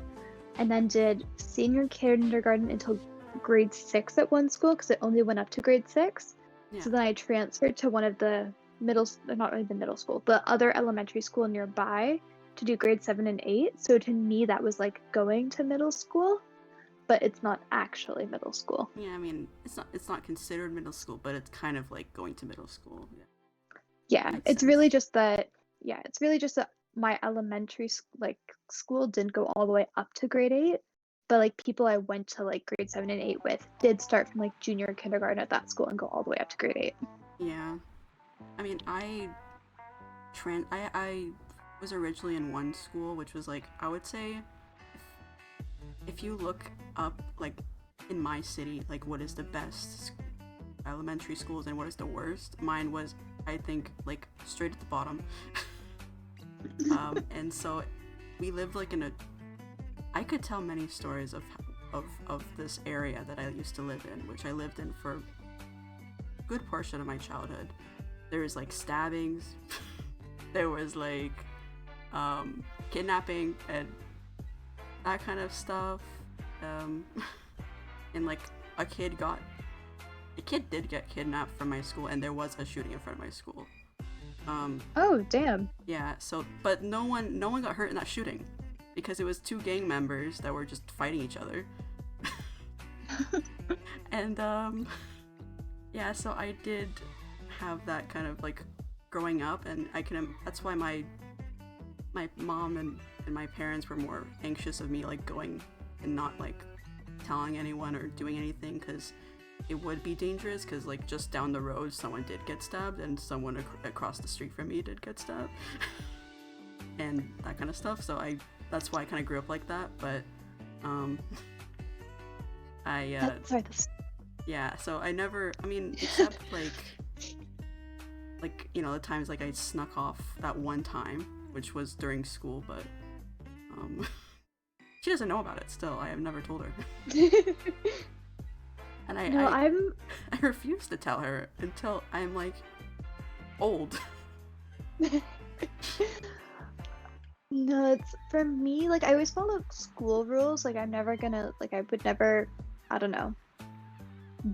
B: and then did senior kindergarten until grade 6 at one school because it only went up to grade 6.
A: Yeah.
B: So then I transferred to one of the not really the middle school, the other elementary school nearby to do grade 7 and 8. So to me, that was like going to middle school, but it's not actually middle school.
A: Yeah, I mean, it's not considered middle school, but it's kind of like going to middle school. Yeah.
B: Yeah,
A: Makes
B: it's
A: sense.
B: really just that. Yeah, it's really just that my elementary school didn't go all the way up to grade 8, but like people I went to like grade 7 and 8 with did start from like junior kindergarten at that school and go all the way up to grade 8.
A: Yeah. I mean, I was originally in one school, which was like, I would say, if you look up like in my city, like what is the best elementary schools and what is the worst, mine was, I think, like straight at the bottom. And so we lived like in a, I could tell many stories of this area that I used to live in, which I lived in for a good portion of my childhood. There was like stabbings, there was like kidnapping and that kind of stuff, and like a kid did get kidnapped from my school, and there was a shooting in front of my school.
B: Oh, damn.
A: Yeah, so but no one got hurt in that shooting because it was 2 gang members that were just fighting each other. And yeah, so I did have that kind of like growing up, and that's why my mom and my parents were more anxious of me like going and not like telling anyone or doing anything, because it would be dangerous, because like just down the road someone did get stabbed and someone across the street from me did get stabbed and that kind of stuff. So that's why I kind of grew up like that. But yeah, so I never, I mean, except like you know, the times like I snuck off that one time, which was during school, but she doesn't know about it still. I have never told her. And I refuse to tell her until I'm like old.
B: No, it's for me, like I always follow school rules. Like I'm never gonna, like I would never, I don't know,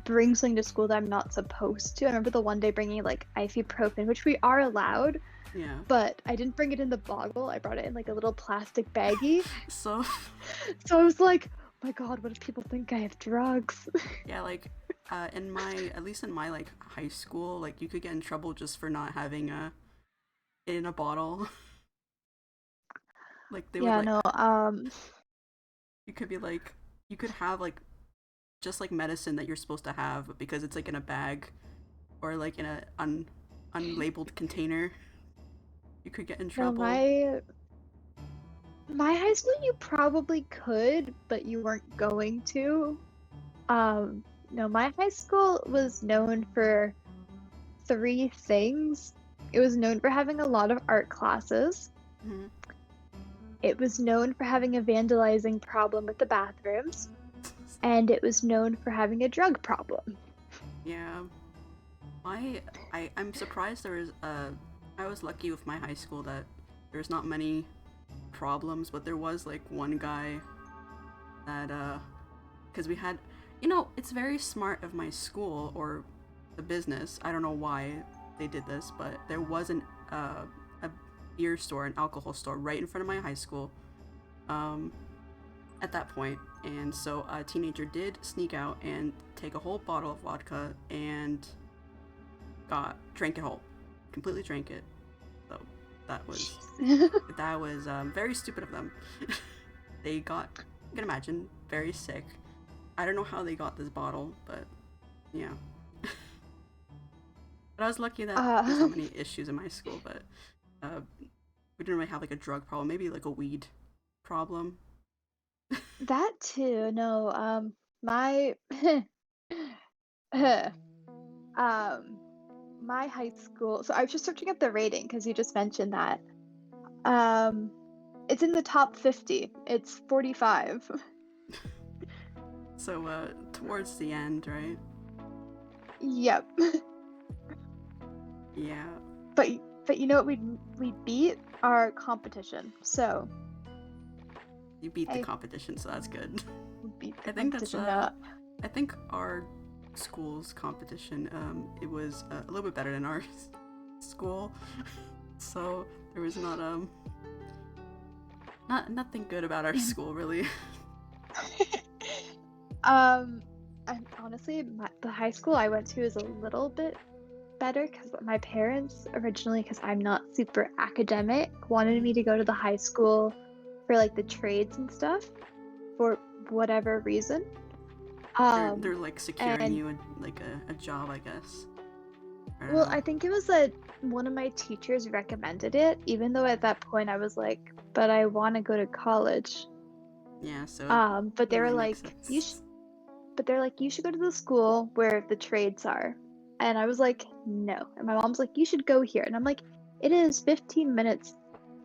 B: bring something to school that I'm not supposed to. I remember the one day bringing like ibuprofen, which we are allowed,
A: Yeah.
B: but I didn't bring it in the bottle. I brought it in like a little plastic baggie.
A: So
B: I was like, oh my god, what if people think I have drugs?
A: yeah, like at least in my like high school, like you could get in trouble just for not having it in a bottle. Like they would like, you could be like, you could have like just like medicine that you're supposed to have, but because it's like in a bag or like in a unlabeled container, you could get in trouble.
B: No, my high school you probably could, but you weren't going to. No, my high school was known for 3 things. It was known for having a lot of art classes.
A: Mm-hmm.
B: It was known for having a vandalizing problem with the bathrooms. And it was known for having a drug problem.
A: Yeah. I'm surprised there was I was lucky with my high school that there's not many problems, but there was like one guy that because we had, you know, it's very smart of my school or the business, I don't know why they did this, but there was a beer store, an alcohol store right in front of my high school at that point. And so a teenager did sneak out and take a whole bottle of vodka and drank it whole, completely drank it. So that was very stupid of them. They got, you can imagine, very sick. I don't know how they got this bottle, but yeah. But I was lucky that there's not many issues in my school, but we didn't really have like a drug problem, maybe like a weed problem.
B: That too. No, my my high school. So I was just searching up the rating because you just mentioned that. It's in the top 50. It's 45.
A: So, towards the end, right?
B: Yep.
A: Yeah.
B: But you know what we beat? Our competition. So
A: You beat the
B: I-
A: competition, so that's good.
B: we beat the
A: I think that's,
B: competition.
A: I think our school's competition, it was a little bit better than our school. So, there was nothing good about our school, really.
B: And honestly, the high school I went to is a little bit better because my parents originally, because I'm not super academic, wanted me to go to the high school for like the trades and stuff for whatever reason.
A: They're like securing
B: and-
A: you like a job, I guess.
B: Well,
A: know.
B: I think it was that one of my teachers recommended it, even though at that point I was like, but I want to go to college.
A: Yeah, so
B: But they were
A: really
B: like,
A: makes
B: you
A: sense.
B: but they're like, you should go to the school where the trades are. And I was like, no. And my mom's like, you should go here. And I'm like, it is 15 minutes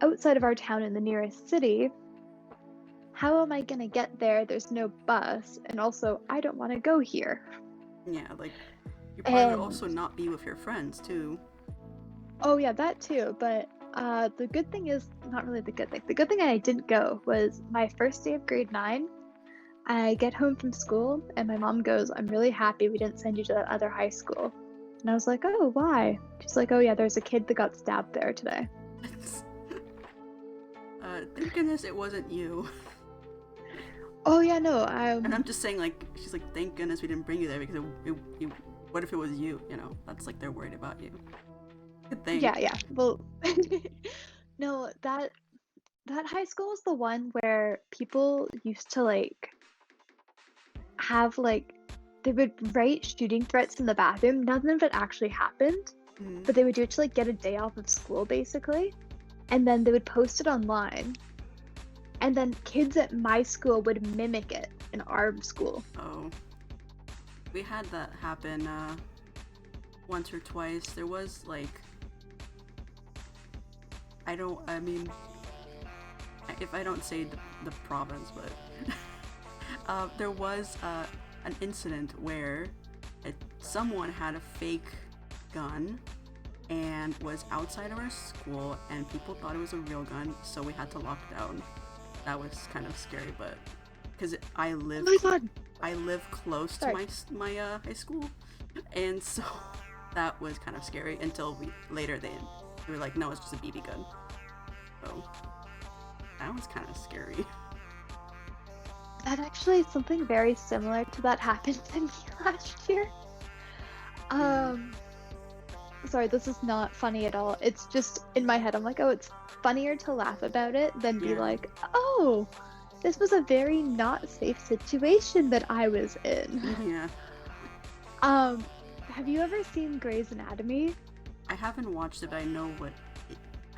B: outside of our town in the nearest city. How am I going to get there? There's no bus. And also, I don't want to go here.
A: Yeah, like you probably would
B: And-
A: also not be with your friends too.
B: Oh, yeah, that too. But the good thing is, not really the good thing. The good thing I didn't go was my first day of grade 9. I get home from school and my mom goes, I'm really happy we didn't send you to that other high school. And I was like, oh, why? She's like, oh, yeah, there's a kid that got stabbed there today.
A: Thank goodness it wasn't you.
B: Oh, yeah, no.
A: And I'm just saying, like, she's like, thank goodness we didn't bring you there because what if it was you? You know, that's like they're worried about you. Good thing.
B: Yeah. Well, no, that high school was the one where people used to like have like they would write shooting threats in the bathroom. None of it actually happened,
A: Mhm.
B: but they would do it to like get a day off of school basically. And then they would post it online. And then kids at my school would mimic it in our school.
A: Oh. We had that happen once or twice. There was like I mean if I don't say the province, but there was an incident where someone had a fake gun and was outside of our school and people thought it was a real gun, so we had to lock down. That was kind of scary, but because I live
B: Oh my god.
A: I live close to my high school, and so that was kind of scary until they were like, no, it's just a BB gun. So that was kind of scary.
B: That actually something very similar to that happened to me last year. Sorry, this is not funny at all. It's just in my head. I'm like, oh, it's funnier to laugh about it than be
A: Yeah.
B: like, oh, this was a very not safe situation that I was in.
A: Yeah.
B: Have you ever seen Grey's Anatomy?
A: I haven't watched it, but I know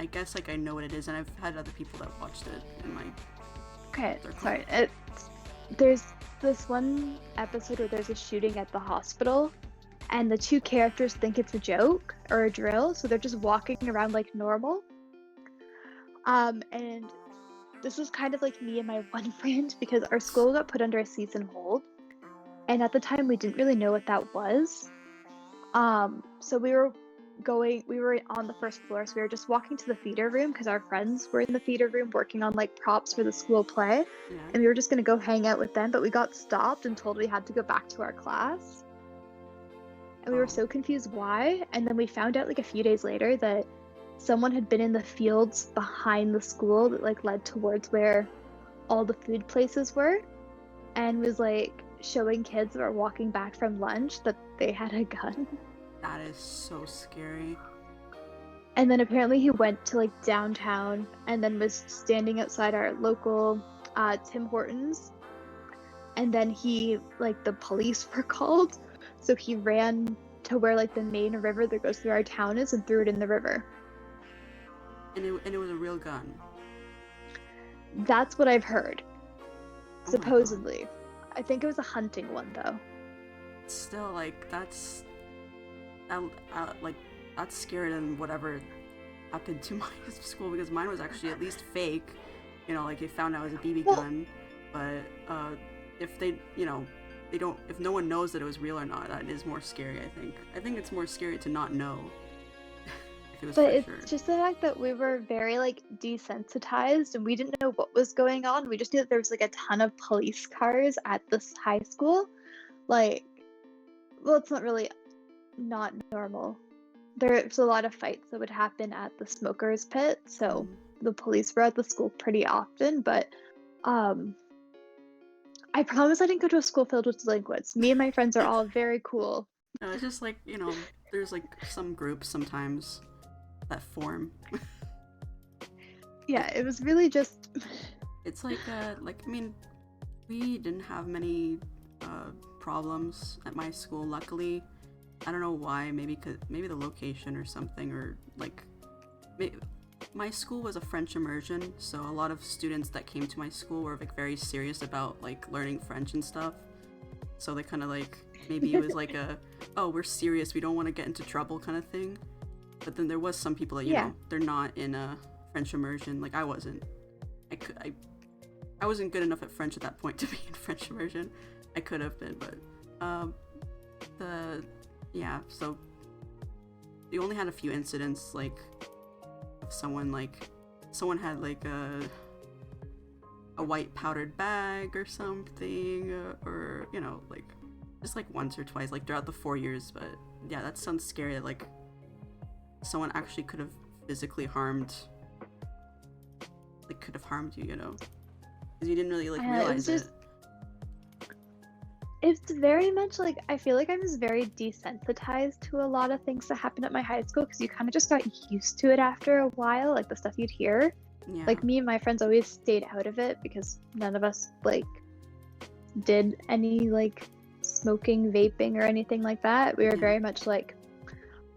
A: I guess like I know what it is, and I've had other people that watched it in my
B: Okay,
A: circle.
B: sorry. There's this one episode where there's a shooting at the hospital, and the two characters think it's a joke or a drill, so they're just walking around like normal. And this is kind of like me and my one friend because our school got put under a season hold, and at the time we didn't really know what that was. So we were on the first floor, so we were just walking to the theater room because our friends were in the theater room working on like props for the school play.
A: Yeah.
B: And we were just gonna go hang out with them, but we got stopped and told we had to go back to our class. And we
A: Oh.
B: were so confused why. And then we found out like a few days later that someone had been in the fields behind the school that like led towards where all the food places were, and was like showing kids that were walking back from lunch that they had a gun.
A: That is so scary.
B: And then apparently he went to like downtown and then was standing outside our local Tim Hortons. And then the police were called. So he ran to where like the main river that goes through our town is and threw it in the river.
A: And it was a real gun.
B: That's what I've heard.
A: Oh my
B: Supposedly. I think it was a hunting one though.
A: Still, like that's scarier than whatever happened to my school, because mine was actually at least fake, like they found out it was a BB
B: Well-
A: gun, but if they, they don't, if no one knows that it was real or not, that is more scary. I think it's more scary to not know if it was
B: But
A: for
B: it's
A: sure.
B: just the fact that we were very like desensitized and we didn't know what was going on. We just knew that there was like a ton of police cars at this high school. Like, well, it's not really not normal. There's a lot of fights that would happen at the smokers pit, so the police were at the school pretty often, but I promise I didn't go to a school filled with delinquents. Me and my friends are all very cool.
A: No, it's just like, there's like some groups sometimes that form.
B: Yeah, it was really just
A: It's like, I mean, we didn't have many problems at my school, luckily. I don't know why, maybe the location or something, or like, my school was a French immersion, so a lot of students that came to my school were like very serious about like learning French and stuff. So they kind of like, maybe it was like oh, we're serious, we don't want to get into trouble kind of thing. But then there was some people that, you know, they're not in a French immersion. Like I wasn't. I wasn't good enough at French at that point to be in French immersion. I could have been, but so we only had a few incidents, like someone had like a white powdered bag or something, or like just like once or twice, like throughout the 4 years. But yeah, that sounds scary, that like someone actually could have physically harmed you, because you didn't really like realize it.
B: It's very much like, I feel like I was very desensitized to a lot of things that happened at my high school, because you kind of just got used to it after a while, like the stuff you'd hear.
A: Yeah.
B: Like me and my friends always stayed out of it because none of us like did any like smoking, vaping, or anything like that. We were very much like,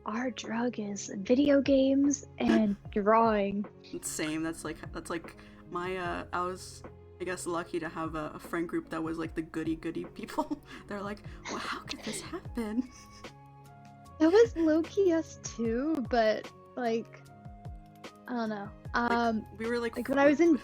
B: our drug is video games and drawing.
A: Same. That's like my I was, I guess, lucky to have a friend group that was like the goody people. They're like, well, how could this happen?
B: That was low-key us too, but like, I don't know.
A: We were like
B: when I was in,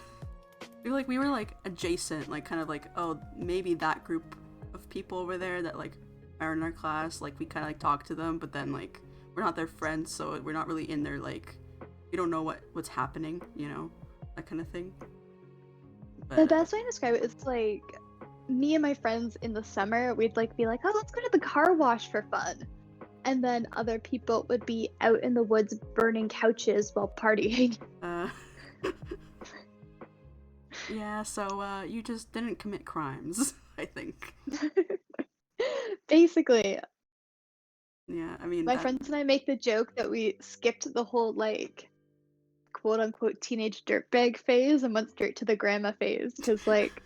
A: we were like adjacent, like kind of like, oh, maybe that group of people over there that like are in our class, like we kind of like talk to them, but then like we're not their friends, so we're not really in their, like, we don't know what's happening, that kind of thing. But,
B: the best way to describe it is like me and my friends in the summer, we'd like be like, oh, let's go to the car wash for fun, and then other people would be out in the woods burning couches while partying.
A: Yeah, so you just didn't commit crimes, I think.
B: Basically.
A: Yeah, I mean,
B: My friends and I make the joke that we skipped the whole like quote unquote teenage dirtbag phase and went straight to the grandma phase, because like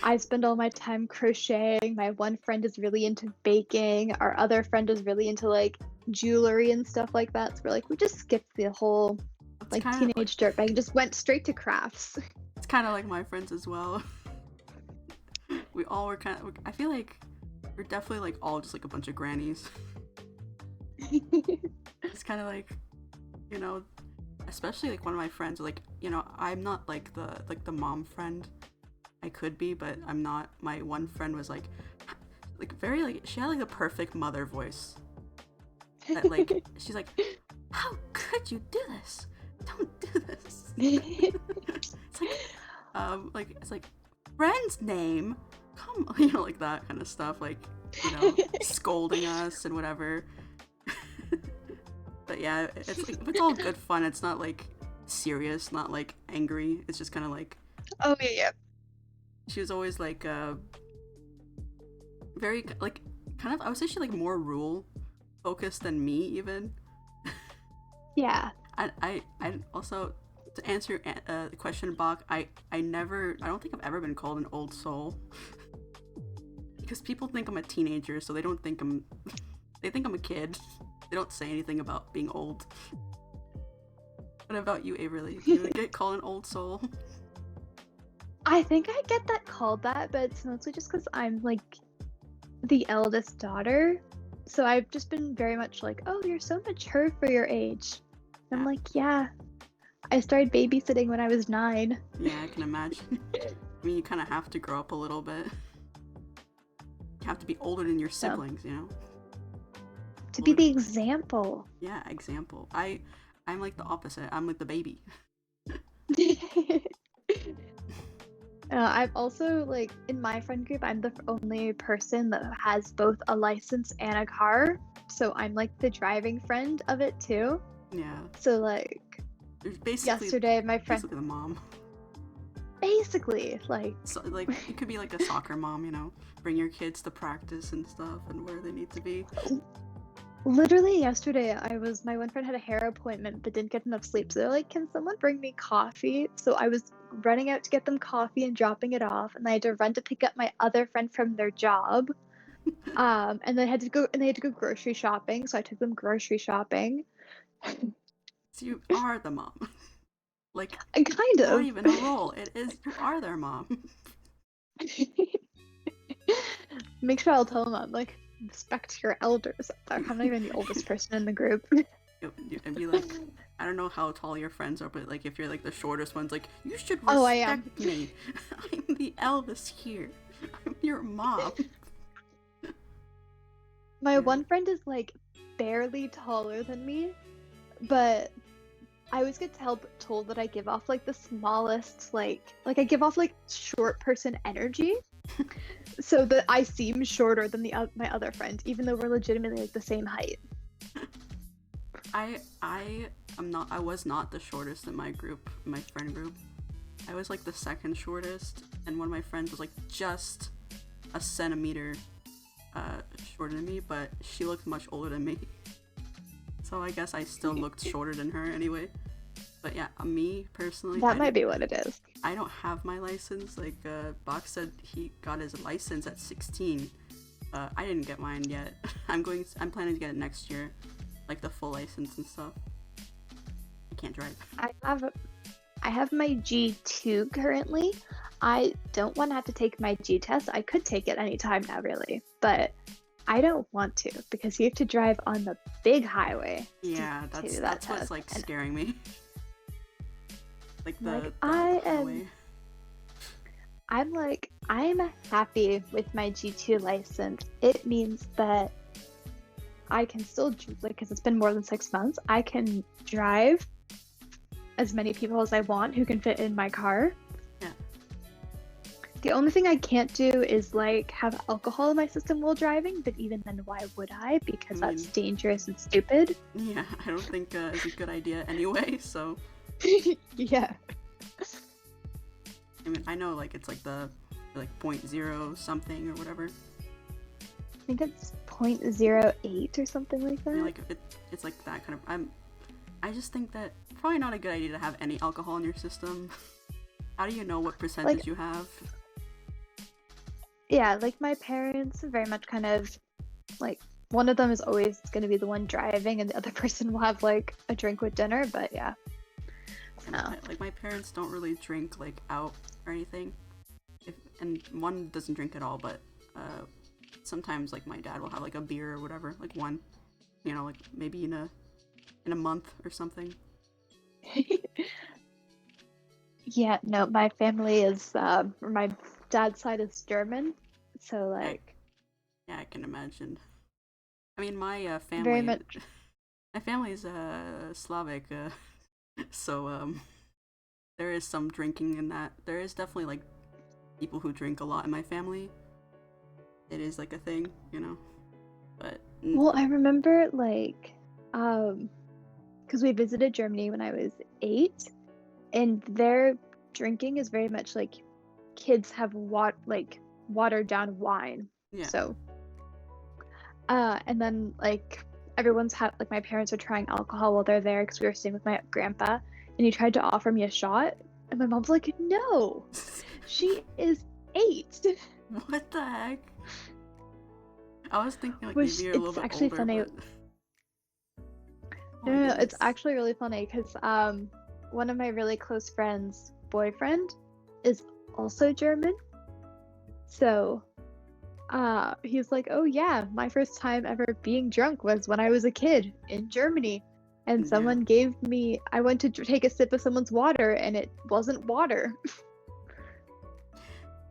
B: I spend all my time crocheting, my one friend is really into baking, our other friend is really into like jewelry and stuff like that. So we're like, we just skipped the whole like teenage dirtbag and just went straight to crafts.
A: It's kind of like my friends as well. We all were I feel like we're definitely like all just like a bunch of grannies. It's kind of like, especially like one of my friends, like, I'm not like the mom friend. I could be, but I'm not. My one friend was like very like, she had like the perfect mother voice. That like, she's like, how could you do this? Don't do this. It's like friend's name. Come, like that kind of stuff. Like, scolding us and whatever. But yeah, it's like, it's all good fun. It's not like serious, not like angry. It's just kind of like,
B: oh yeah.
A: She was always like very like kind of, I would say she like more rule focused than me even.
B: Yeah.
A: I also, to answer your question, Bach, I don't think I've ever been called an old soul. Because people think I'm a teenager, so they think I'm a kid. They don't say anything about being old. What about you, Averly? Do you get called an old soul?
B: I think I get that called that, but it's mostly just because I'm like the eldest daughter. So I've just been very much like, oh, you're so mature for your age. And I'm like, yeah, I started babysitting when I was 9.
A: Yeah, I can imagine. I mean, you kind of have to grow up a little bit. You have to be older than your siblings, you know?
B: To be the example.
A: Yeah, example. I'm like the opposite. I'm like the baby.
B: I'm also, like, in my friend group, I'm the only person that has both a license and a car. So I'm, like, the driving friend of it, too.
A: Yeah.
B: So, like,
A: There's basically
B: yesterday, my friend...
A: basically the mom.
B: Basically, like...
A: So, like, it could be like a soccer mom, you know? Bring your kids to practice and stuff and where they need to be.
B: Literally yesterday, my one friend had a hair appointment but didn't get enough sleep. So they're like, can someone bring me coffee? So I was running out to get them coffee and dropping it off, and I had to run to pick up my other friend from their job. And they had to go grocery shopping, so I took them grocery shopping.
A: So you are the mom. Like,
B: Kind of.
A: not even a role. It is, you are their mom.
B: Make sure I'll tell them I'm like, respect your elders. I'm not even the oldest person in the group.
A: And be like, I don't know how tall your friends are, but like if you're like the shortest one's like, you should respect
B: Oh, I am.
A: me. I'm the eldest here. I'm your mom.
B: My one friend is like barely taller than me, but I always get told that I give off like the smallest, like I give off like short person energy, so that I seem shorter than my other friend, even though we're legitimately like the same height.
A: I was not the shortest in my group, my friend group. I was like the second shortest, and one of my friends was like just a centimeter shorter than me, but she looked much older than me. So I guess I still looked shorter than her anyway. But yeah, me personally,
B: That might be what it is.
A: I don't have my license. Like Bach said, he got his license at 16. I didn't get mine yet. I'm planning to get it next year, like the full license and stuff. I can't drive.
B: I have my G2 currently. I don't want to have to take my G test. I could take it anytime now, really, but I don't want to because you have to drive on the big highway.
A: Yeah, that's what's like scaring me. Like the highway.
B: I'm happy with my G2 license. It means that I can still, like, because it's been more than 6 months, I can drive as many people as I want who can fit in my car.
A: Yeah.
B: The only thing I can't do is like have alcohol in my system while driving, but even then, why would I? Because that's dangerous and stupid.
A: Yeah, I don't think it's a good idea anyway, so.
B: Yeah.
A: I mean, I know like it's like the like 0.0 something or whatever.
B: I think it's 0.08 or something like that.
A: I mean, like it's like that kind of. I just think that probably not a good idea to have any alcohol in your system. How do you know what percentage you have?
B: Yeah, like my parents are very much kind of like one of them is always going to be the one driving and the other person will have like a drink with dinner, but yeah.
A: Like my parents don't really drink like out or anything. And one doesn't drink at all, but sometimes like my dad will have like a beer or whatever, like one, you know, like maybe in a month or something.
B: Yeah, no, my family is my dad's side is German, so like
A: yeah, I can imagine. I mean, my family
B: very much.
A: My family is Slavic, so there is some drinking in that. There is definitely like people who drink a lot in my family. It is like a thing, you know. But
B: well, I remember like because we visited Germany when I was 8, and their drinking is very much like kids have watered down wine.
A: Yeah.
B: So and then like everyone's like my parents are trying alcohol while they're there because we were staying with my grandpa, and he tried to offer me a shot, and my mom's like, no, she is 8.
A: What the heck? I was thinking like
B: Which
A: maybe you're a little bit
B: actually
A: older,
B: funny.
A: but...
B: No, it's actually really funny because one of my really close friends' boyfriend is also German. So he's like, oh yeah, my first time ever being drunk was when I was a kid in Germany. and
A: Yeah.
B: someone gave me. I went to take a sip of someone's water, and it wasn't water.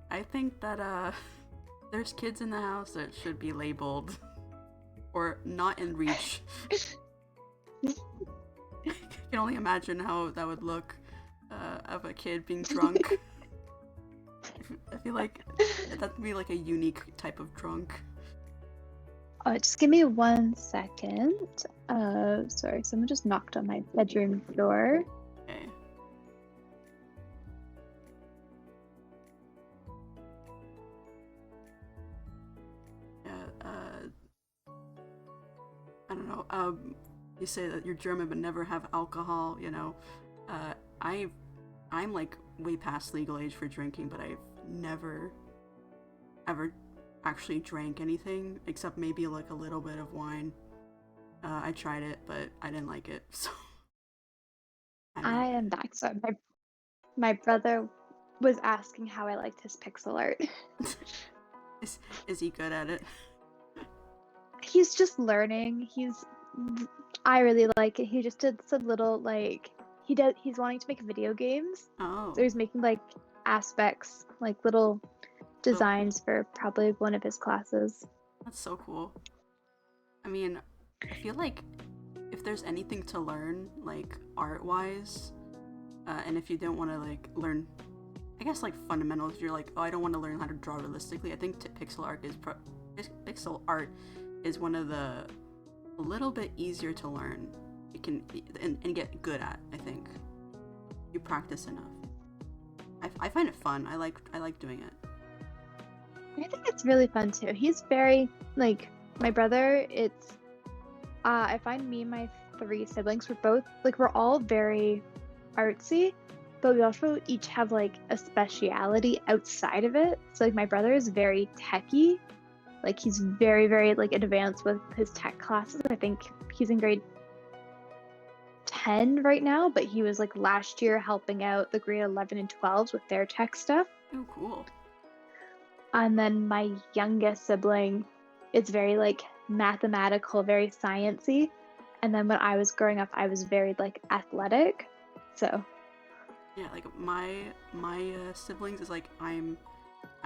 A: I think that there's kids in the house that should be labeled or not in reach. I can only imagine how that would look of a kid being drunk. I feel like that'd be like a unique type of drunk.
B: Just give me 1 second. Sorry, someone just knocked on my bedroom door.
A: Okay. Yeah, I don't know. You say that you're German but never have alcohol, you know. I'm like way past legal age for drinking, but I've never ever actually drank anything except maybe like a little bit of wine. I tried it, but I didn't like it, so
B: I am back. So my brother was asking how I liked his pixel art.
A: Is he good at it?
B: He's just learning. I really like it. He just did some little he's wanting to make video games.
A: Oh,
B: So he's making like aspects, like little designs for probably one of his classes.
A: that's so cool. I mean, I feel like if there's anything to learn, like art-wise, and if you don't want to like learn, I guess like fundamentals, if you're like, oh, I don't want to learn how to draw realistically, I think pixel art is one of the a little bit easier to learn. It can and get good at. I think you practice enough. I find it fun. I like doing it.
B: I think it's really fun too. He's very like my brother. It's I find me and my 3 siblings we're all very artsy, but we also each have like a speciality outside of it. So like my brother is very techy. Like he's very, very like advanced with his tech classes. I think he's in grade 10 right now, but he was like last year helping out the grade 11 and 12s with their tech stuff.
A: Oh, cool.
B: And then my youngest sibling is very like mathematical, very sciencey. And then when I was growing up, I was very like athletic. So
A: Yeah, like my siblings is like I'm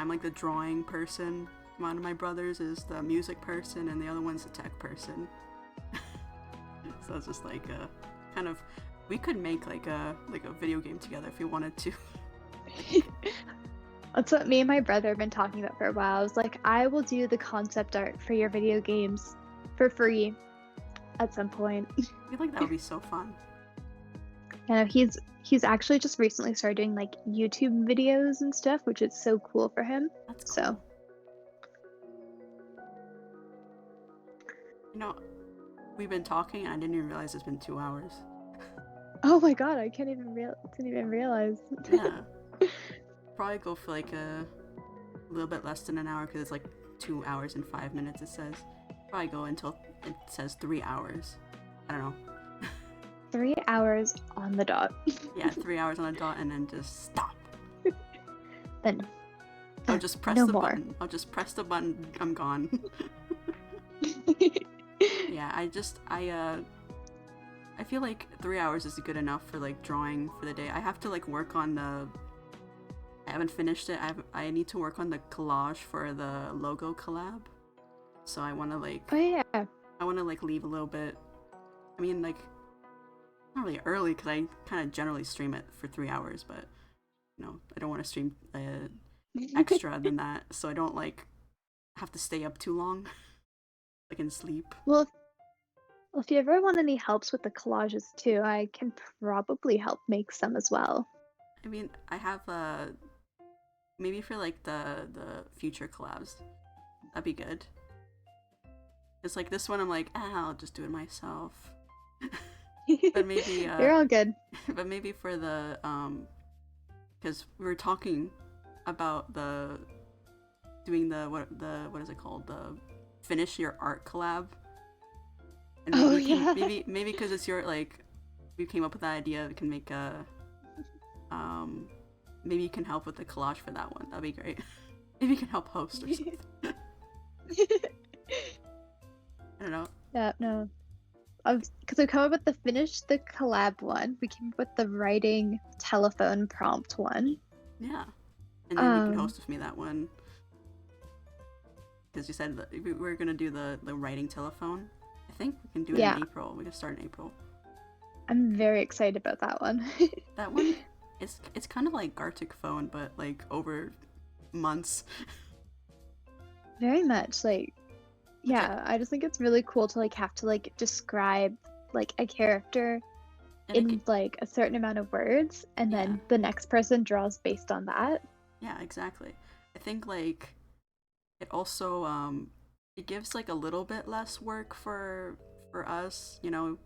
A: like the drawing person. One of my brothers is the music person, and the other one's the tech person. So it's just like kind of we could make like a video game together if we wanted to.
B: that's what me and my brother have been talking about for a while. I was like, I will do the concept art for your video games for free at some point.
A: I feel like that would be so fun.
B: You know, he's actually just recently started doing like YouTube videos and stuff, which is so cool for him.
A: That's cool.
B: So
A: You know, we've been talking and I didn't even realize it's been 2 hours.
B: oh my god, I didn't even realize.
A: Yeah. Probably go for like a little bit less than an hour because it's like 2 hours and 5 minutes it says. Probably go until it says 3 hours. I don't know.
B: 3 hours on the dot.
A: Yeah, 3 hours on the dot and then just stop.
B: Then
A: I'll just press
B: no
A: the
B: more.
A: button. I'll just press the button. I'm gone. Yeah, I feel like 3 hours is good enough for like drawing for the day. I have to like work on I haven't finished it. I need to work on the collage for the logo collab. So I want to like
B: Oh yeah.
A: I want to like leave a little bit. I mean like not really early because I kind of generally stream it for 3 hours, but you know I don't want to stream extra than that, so I don't like have to stay up too long. Like in sleep.
B: Well, if you ever want any helps with the collages too, I can probably help make some as well.
A: I mean, I have maybe for like the future collabs, that'd be good. It's like this one, I'm like, I'll just do it myself. But maybe
B: You're all good.
A: but maybe for the because we were talking about doing what is it called, the finish your art collab. And maybe
B: Oh,
A: we can-
B: yeah.
A: maybe because it's your like we came up with that idea, we can make a maybe you can help with the collage for that one. That'd be great. Maybe you can help host or something. I don't know.
B: Yeah, no. because we come up with the collab one. We came up with the writing telephone prompt one.
A: Yeah. And then you can
B: Um,
A: host with me that one. Because you said that we were going to do the writing telephone. I think we can do it
B: Yeah.
A: in April. We can start in April.
B: I'm very excited about that one.
A: That one, it's kind of like Gartic phone, but like over months.
B: Very much like, yeah, I just think it's really cool to like have to like describe like a character
A: And it
B: in
A: can-
B: like a certain amount of words, and then
A: Yeah.
B: the next person draws based on that.
A: Yeah, exactly. I think like it also it gives like a little bit less work for us, you know.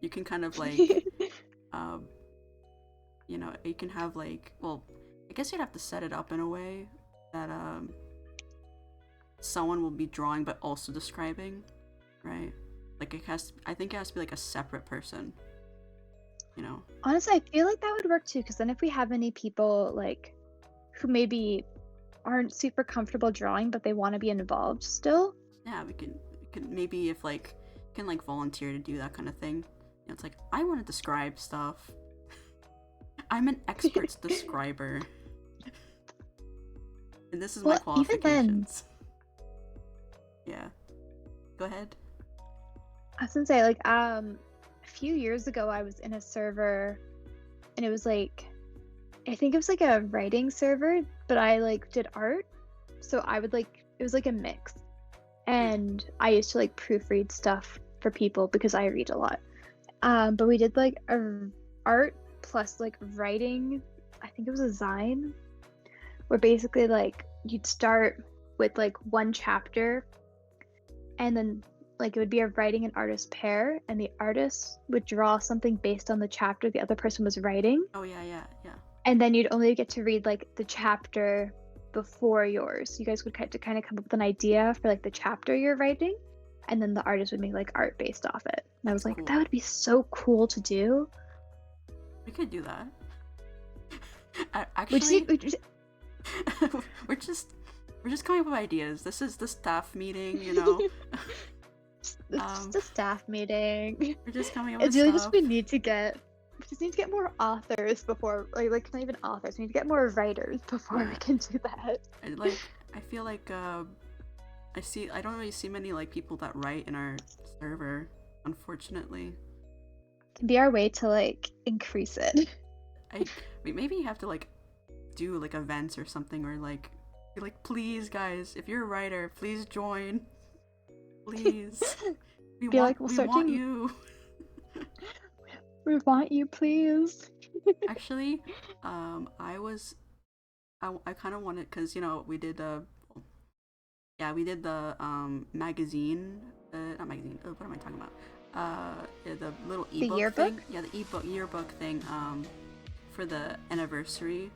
A: You can kind of like you know, you can have like, well, I guess you'd have to set it up in a way that someone will be drawing but also describing, right? Like I think it has to be like a separate person, you know.
B: Honestly, I feel like that would work too, because then if we have any people like who maybe aren't super comfortable drawing but they want to be involved still.
A: Yeah, we can maybe if like can like volunteer to do that kind of thing. You know, it's like I want to describe stuff. I'm an expert describer. And this is my
B: Well, even then-
A: qualifications. Yeah. Go ahead.
B: I was gonna say, like, a few years ago, I was in a server, and it was like, I think it was like a writing server, but I like did art, so I would like, it was like a mix, and I used to like proofread stuff for people because I read a lot. But we did like a art plus like writing. I think it was a zine, where basically like you'd start with like one chapter, and then like it would be a writing and artist pair, and the artist would draw something based on the chapter the other person was writing,
A: Oh yeah.
B: and then you'd only get to read like the chapter before yours. You guys would kind of come up with an idea for like the chapter you're writing, and then the artist would make like art based off it. And I was like,
A: Cool.
B: that would be so cool to do.
A: We could do that.
B: Which
A: Actually,
B: is,
A: we're just coming up with ideas. This is the staff meeting, you know.
B: it's just a staff meeting.
A: We're just coming up with
B: It's really
A: stuff.
B: just we just need to get more authors before like not even authors. We need to get more writers before we
A: Yeah.
B: can do that.
A: I feel like I don't really see many like people that write in our server, unfortunately.
B: Can be our way to like increase it.
A: Maybe you have to like do like events or something, or like be like, please guys, if you're a writer, please join. Please. We
B: Be
A: want
B: like, we'll
A: we
B: start
A: want
B: doing-
A: you.
B: We want you, please.
A: Actually, I kind of wanted, because you know we did the magazine, not magazine. Oh, what am I talking about? Yeah, the little
B: The
A: ebook
B: yearbook?
A: thing. Yeah, the yearbook thing. For the anniversary,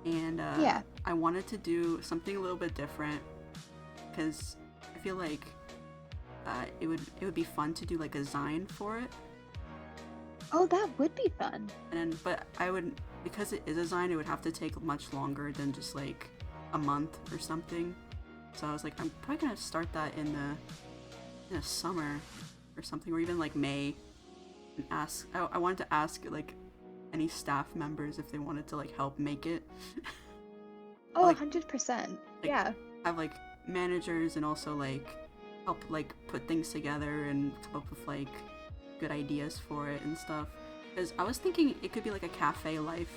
A: and
B: Yeah.
A: I wanted to do something a little bit different, because I feel like it would be fun to do like a zine for it.
B: Oh, that would be fun.
A: But I would, because it is a zine, it would have to take much longer than just like a month or something. So I was like, I'm probably gonna start that in the summer or something, or even like May, and ask. I wanted to ask like any staff members if they wanted to like help make it.
B: Oh,
A: Like-
B: 100%.
A: like-
B: Yeah.
A: Have like managers and also like help like put things together and come up with like good ideas for it and stuff. Because I was thinking it could be like a cafe life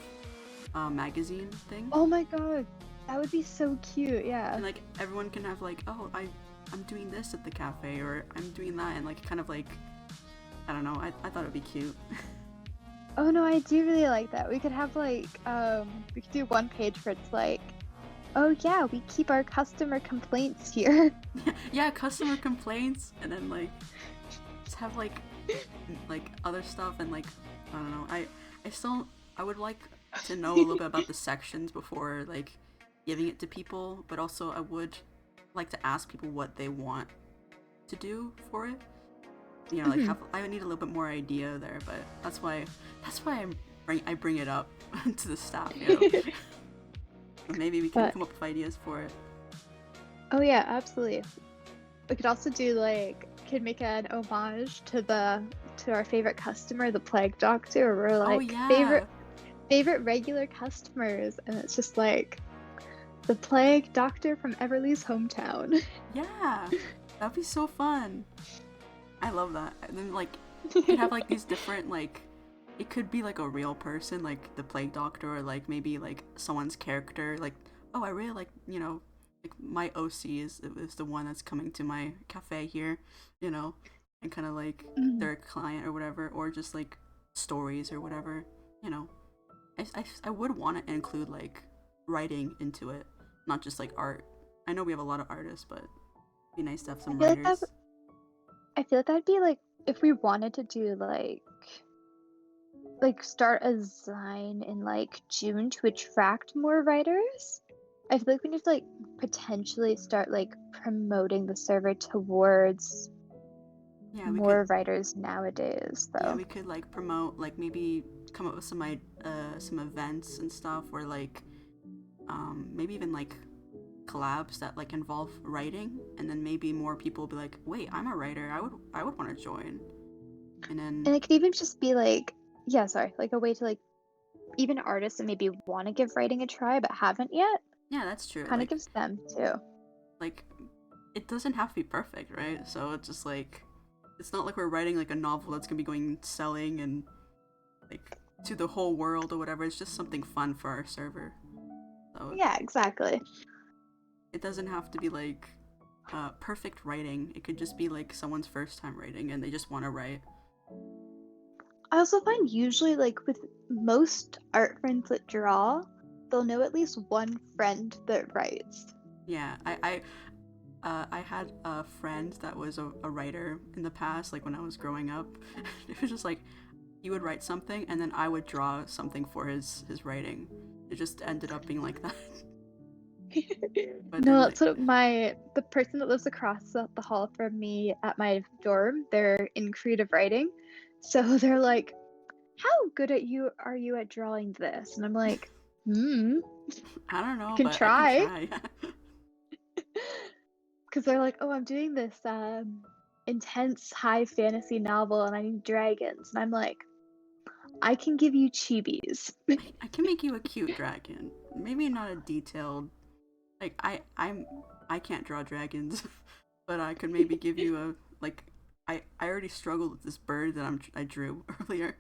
A: magazine thing.
B: Oh my god. That would be so cute. Yeah.
A: And like everyone can have like, oh, I'm doing this at the cafe, or I'm doing that, and like kind of like, I don't know, I thought it'd be cute.
B: Oh no, I do really like that. We could have like we could do one page where it's like, oh yeah, we keep our customer complaints here.
A: Yeah, customer complaints, and then like just have like other stuff, and like I don't know, I would like to know a little bit about the sections before like giving it to people, but also I would like to ask people what they want to do for it. You know, like I would need a little bit more idea there, but that's why I bring it up to the staff. You know? Maybe we can
B: But-
A: come up with ideas for it.
B: Oh yeah, absolutely. We could also do like could make an homage to our favorite customer, the Plague Doctor. Where we're like
A: Oh yeah.
B: favorite regular customers, and it's just like the Plague Doctor from Everly's hometown.
A: Yeah. That'd be so fun. I love that. And then like you could have like these different like it could be like a real person, like the Plague Doctor, or like maybe like someone's character. Like, oh, I really like, you know, like my OC is the one that's coming to my cafe here, you know, and kind of like their client or whatever, or just like stories or whatever, you know. I would want to include like writing into it, not just like art. I know we have a lot of artists, but it'd be nice to have some writers.
B: I feel like that'd be like if we wanted to do like start a design in like June to attract more writers. I feel like we need to like potentially start like promoting the server towards more writers nowadays, though.
A: Yeah, we could like promote, like maybe come up with some events and stuff, or like maybe even like collabs that like involve writing, and then maybe more people will be like, wait, I'm a writer, I would want to join. And
B: it could even just be like, yeah, sorry, like a way to like even artists that maybe want to give writing a try but haven't yet.
A: Yeah, that's true.
B: Kind of
A: like,
B: gives them too.
A: Like, it doesn't have to be perfect, right? So it's just like, it's not like we're writing like a novel that's gonna be going selling and like to the whole world or whatever. It's just something fun for our server. So
B: yeah, exactly.
A: It doesn't have to be like perfect writing. It could just be like someone's first time writing and they just want to write.
B: I also find usually like with most art friends that draw, they'll know at least one friend that writes.
A: Yeah, I had a friend that was a writer in the past, like when I was growing up. It was just like he would write something and then I would draw something for his writing. It just ended up being like that. But
B: no,
A: then,
B: that's what the person that lives across the hall from me at my dorm, they're in creative writing. So they're like, how good are you at drawing this? And I'm like,
A: I don't know,
B: I can
A: but
B: try.
A: I can try.
B: Because they're like, oh, I'm doing this intense high fantasy novel and I need dragons. And I'm like, I can give you chibis.
A: I can make you a cute dragon. Maybe not a detailed, like I can't draw dragons, but I could maybe give you a like. I already struggled with this bird that I drew earlier.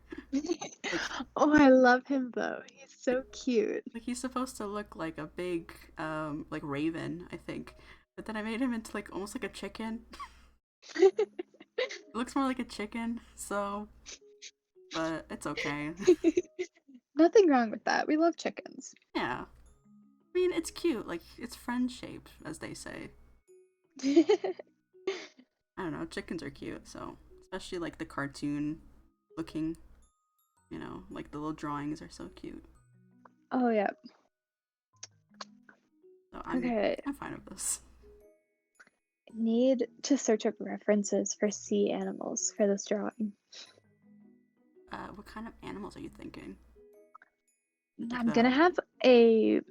B: Oh, I love him though. He's so cute.
A: Like he's supposed to look like a big like raven, I think. But then I made him into like almost like a chicken. It looks more like a chicken, so but it's okay.
B: Nothing wrong with that. We love chickens.
A: Yeah. I mean, it's cute. Like it's friend shaped, as they say. I don't know, chickens are cute, so especially like the cartoon looking, you know, like the little drawings are so cute.
B: Oh yeah.
A: So I'm fine with this.
B: Need to search up references for sea animals for this drawing.
A: What kind of animals are you thinking?
B: I'm gonna have a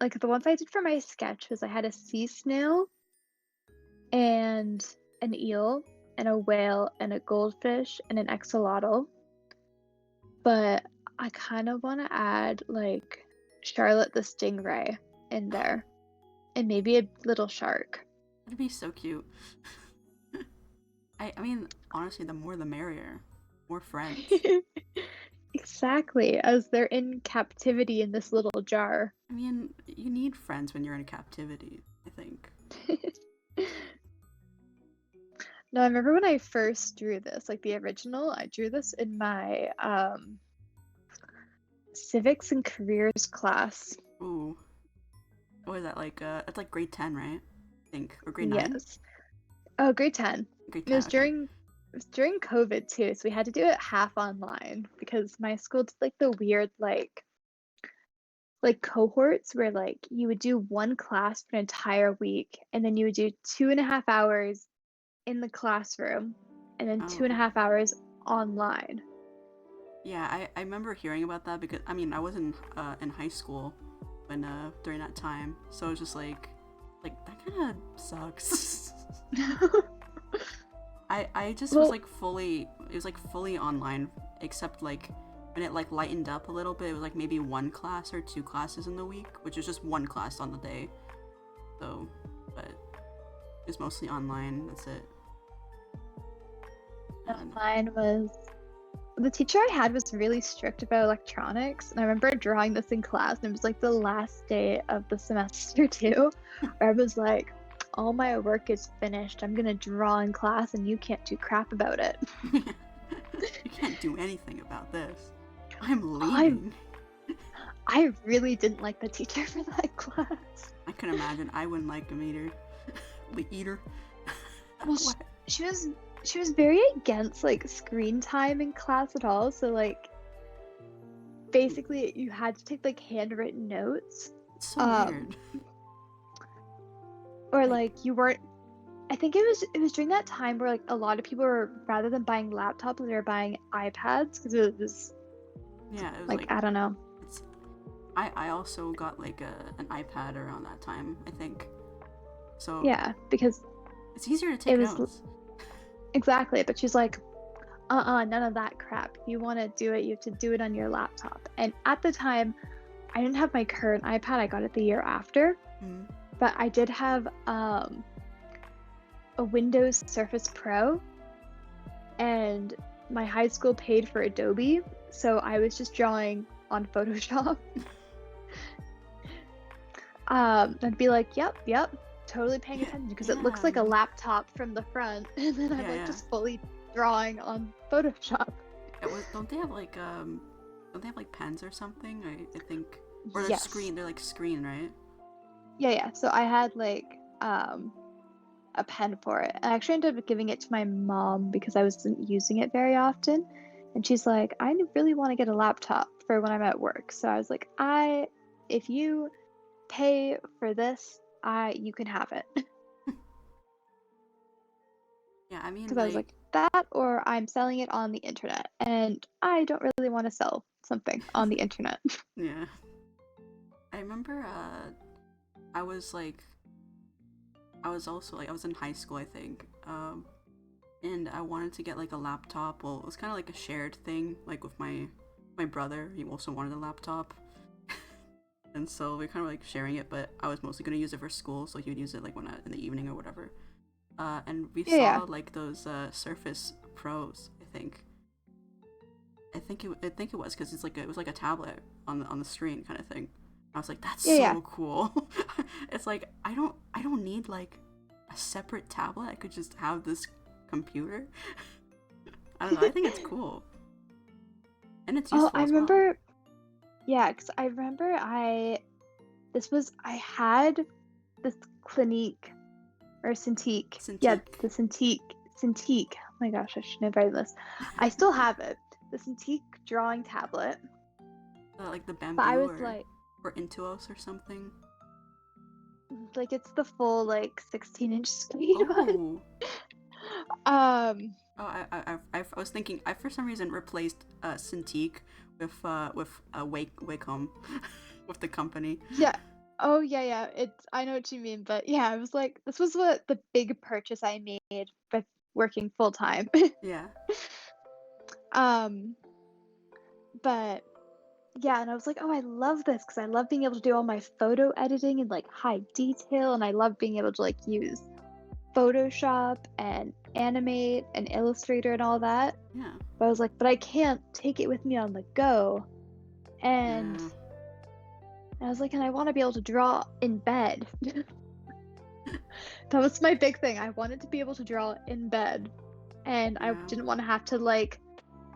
B: like the ones I did for my sketch was I had a sea snail and an eel and a whale and a goldfish and an axolotl. But I kind of want to add like Charlotte the stingray in there and maybe a little shark.
A: That'd be so cute. I mean, honestly, the more the merrier. More friends.
B: Exactly, as they're in captivity in this little jar.
A: I mean, you need friends when you're in captivity, I think.
B: No, I remember when I first drew this, like the original, I drew this in my civics and careers class.
A: Ooh. What is that, like, it's like grade 10, right? I think. Or grade 9?
B: Yes. Oh, grade 10.
A: Grade 10,
B: It was
A: okay.
B: during COVID too, so we had to do it half online because my school did like the weird like cohorts where like you would do one class for an entire week and then you would do 2.5 hours in the classroom and then 2.5 hours online.
A: Yeah, I remember hearing about that because I mean I was in high school when during that time, so it was just like that kind of sucks. I just
B: Well-
A: was like fully, it was like fully online, except like when it like lightened up a little bit, it was like maybe one class or two classes in the week, which is just one class on the day. So, but it's mostly online. That's it. I don't know.
B: Mine was the teacher I had was really strict about electronics, and I remember drawing this in class, and it was like the last day of the semester too, where I was like, all my work is finished. I'm gonna draw in class, and you can't do crap about it.
A: You can't do anything about this. I'm
B: I-
A: leaving.
B: I really didn't like the teacher for that class.
A: I can imagine I wouldn't like him either. The eater.
B: Well,
A: What?
B: she was very against like screen time in class at all. So like, basically, you had to take like handwritten notes,
A: It's so weird.
B: or like you weren't. I think it was during that time where like a lot of people were, rather than buying laptops, they were buying iPads because it was
A: Yeah, it was
B: like I don't know.
A: It's, I also got like an iPad around that time, I think. So
B: Yeah, because
A: it's easier to take
B: was-
A: notes.
B: exactly. But she's like, none of that crap. If you want to do it, you have to do it on your laptop. And at the time, I didn't have my current iPad. I got it the year after.
A: Mhm.
B: But I did have a Windows Surface Pro, and my high school paid for Adobe, so I was just drawing on Photoshop. I'd be like, yep, totally paying
A: Yeah,
B: attention because it looks like a
A: yeah.
B: laptop from the front, and then I'm
A: Yeah,
B: like
A: yeah.
B: just fully drawing on Photoshop.
A: Don't they have like pens or something? I think, or they're
B: Yes.
A: screen. They're like screen, right?
B: Yeah. So I had like a pen for it. I actually ended up giving it to my mom because I wasn't using it very often. And she's like, I really want to get a laptop for when I'm at work. So I was like, if you pay for this, you can have it.
A: Yeah, I mean,
B: Because I was like, that or I'm selling it on the internet. And I don't really want to sell something on the internet.
A: yeah. I remember, I was in high school, I think, and I wanted to get like a laptop. Well, it was kind of like a shared thing, like with my brother. He also wanted a laptop, and so we kind of like sharing it. But I was mostly gonna use it for school, so he would use it like in the evening or whatever. And we
B: Yeah.
A: saw like those Surface Pros. I think it was because it was like a tablet on the screen kind of thing. I was like, that's
B: Yeah.
A: so cool. It's like I don't need like a separate tablet. I could just have this computer. I don't know. I think it's cool, and it's useful.
B: I
A: as well.
B: remember. Yeah, because I remember I had this Clinique or Cintiq. Yeah,
A: Cintiq.
B: the Cintiq. Oh my gosh, I shouldn't have read this. I still have it. The Cintiq drawing tablet.
A: Like the bamboo
B: But I was
A: or Intuos or something.
B: like it's the full like 16-inch screen one.
A: Oh. Oh, I was thinking. I for some reason replaced Cintiq with Wacom with the company.
B: Yeah. Oh yeah. I know what you mean, but yeah, I was like, this was what the big purchase I made with working full time.
A: Yeah.
B: But yeah, and I was like, oh, I love this because I love being able to do all my photo editing in like high detail, and I love being able to like use Photoshop and animate and Illustrator and all that.
A: Yeah.
B: But I was like, but I can't take it with me on the go. And
A: Yeah.
B: I was like, and I want to be able to draw in bed. That was my big thing. I wanted to be able to draw in bed. And I
A: Yeah.
B: didn't want to have to like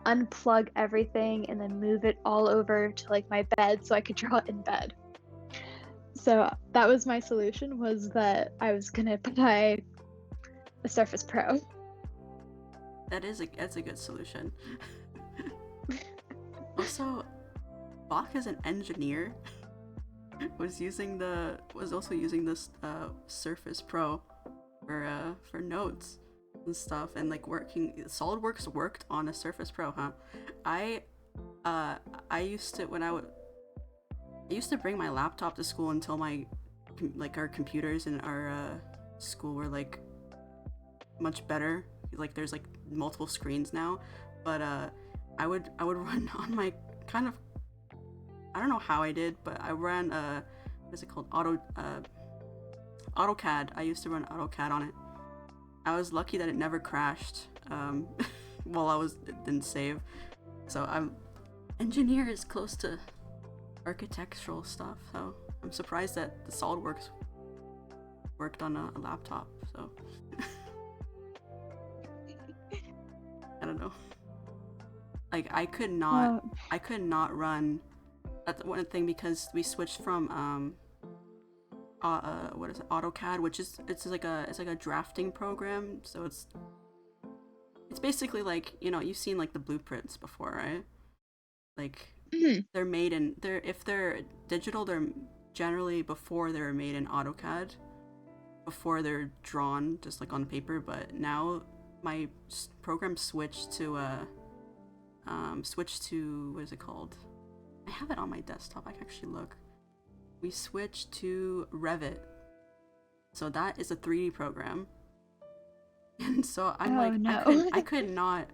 B: unplug everything and then move it all over to like my bed so I could draw in bed. So that was my solution, was that I was gonna buy a Surface Pro.
A: That's a good solution. Also, Bach as an engineer was also using this Surface Pro for notes and stuff, and like SolidWorks worked on a Surface Pro, huh? I used to bring my laptop to school until our computers in our school were like much better, like there's like multiple screens now, but I would run on my kind of, I don't know how I did, but I ran what is it called, AutoCAD. I used to run AutoCAD on it. I was lucky that it never crashed while it didn't save. So engineer is close to architectural stuff, so I'm surprised that the SolidWorks worked on a laptop. So I don't know. Like I could not run. That's one thing, because we switched from what is it, AutoCAD, which is it's like a drafting program. So it's basically like, you know, you've seen like the blueprints before, right? Like they're made in if they're digital, they're generally before they're made in AutoCAD, before they're drawn just like on paper. But now my program switched to what is it called? I have it on my desktop. I can actually look. We switched to Revit. So that is a 3D program. And so I'm I could not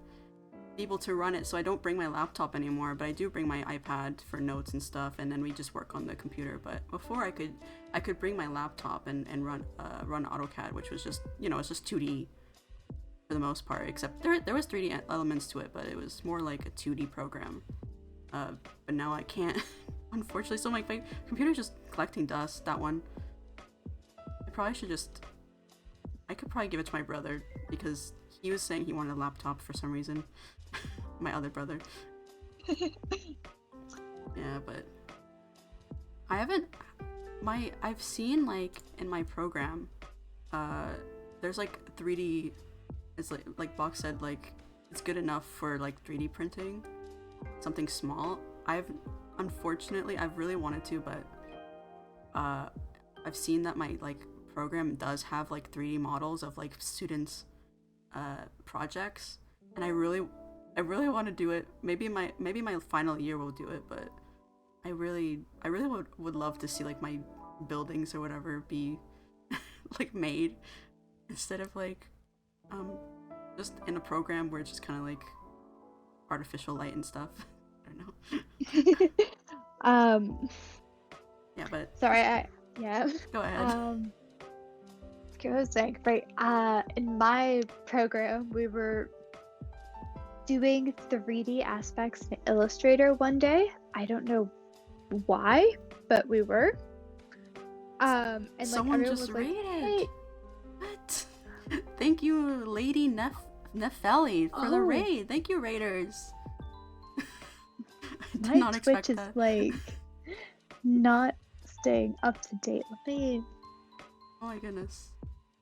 A: be able to run it, so I don't bring my laptop anymore, but I do bring my iPad for notes and stuff, and then we just work on the computer. But before I could bring my laptop and run AutoCAD, which was just, you know, it's just 2D for the most part, except there was 3D elements to it, but it was more like a 2D program. But now I can't, unfortunately. So my computer's just collecting dust. That one, I could probably give it to my brother, because he was saying he wanted a laptop for some reason. My other brother. Yeah, but I've seen like in my program, there's like 3D. It's like Bach said, like it's good enough for like 3D printing, something small. Unfortunately I've really wanted to, but I've seen that my like program does have like 3D models of like students' projects, and I really want to do it. Maybe my final year will do it, but I really would love to see like my buildings or whatever be like made instead of like just in a program where it's just kind of like artificial light and stuff. I don't know. Yeah, but
B: sorry,
A: go ahead.
B: I was saying, right, in my program we were doing 3D aspects in Illustrator one day. I don't know why, but we were. And like
A: someone
B: everyone
A: just
B: was like,
A: rated.
B: hey.
A: What? Thank you, Lady Nefelli, for the raid. Thank you, raiders. I did
B: My
A: not expect
B: Twitch
A: that.
B: is like not staying up to date. Let me.
A: Oh my goodness.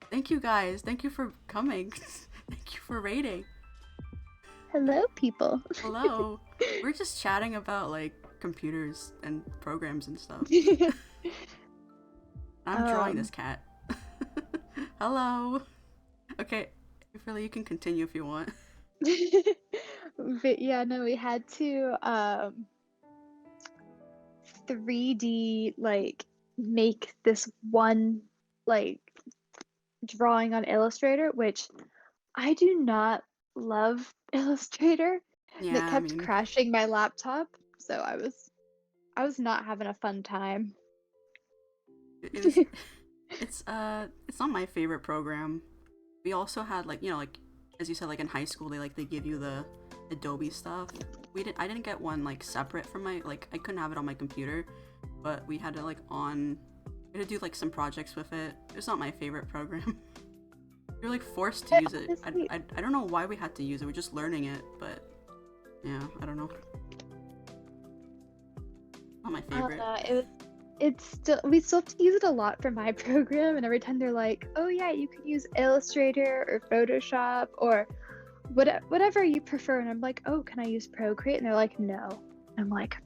A: Thank you guys. Thank you for coming. Thank you for raiding.
B: Hello, people.
A: Hello. We're just chatting about like computers and programs and stuff. I'm drawing this cat. Hello. Okay, Philly, you can continue if you want.
B: But yeah, no, we had to 3D like make this one like drawing on Illustrator, which I do not love Illustrator.
A: Yeah,
B: And it kept crashing my laptop, so I was not having a fun time.
A: It's not my favorite program. We also had like, you know, like as you said, like in high school they give you the Adobe stuff. I didn't get one like separate from my, like I couldn't have it on my computer, but we had to we had to do like some projects with it. It's not my favorite program. You're like forced to use it. I don't know why we had to use it. We're just learning it, but yeah, I don't know. Not my favorite.
B: We still have to use it a lot for my program, and every time they're like, oh yeah, you can use Illustrator or Photoshop or whatever you prefer, and I'm like, oh, can I use Procreate? And they're like, no. I'm like,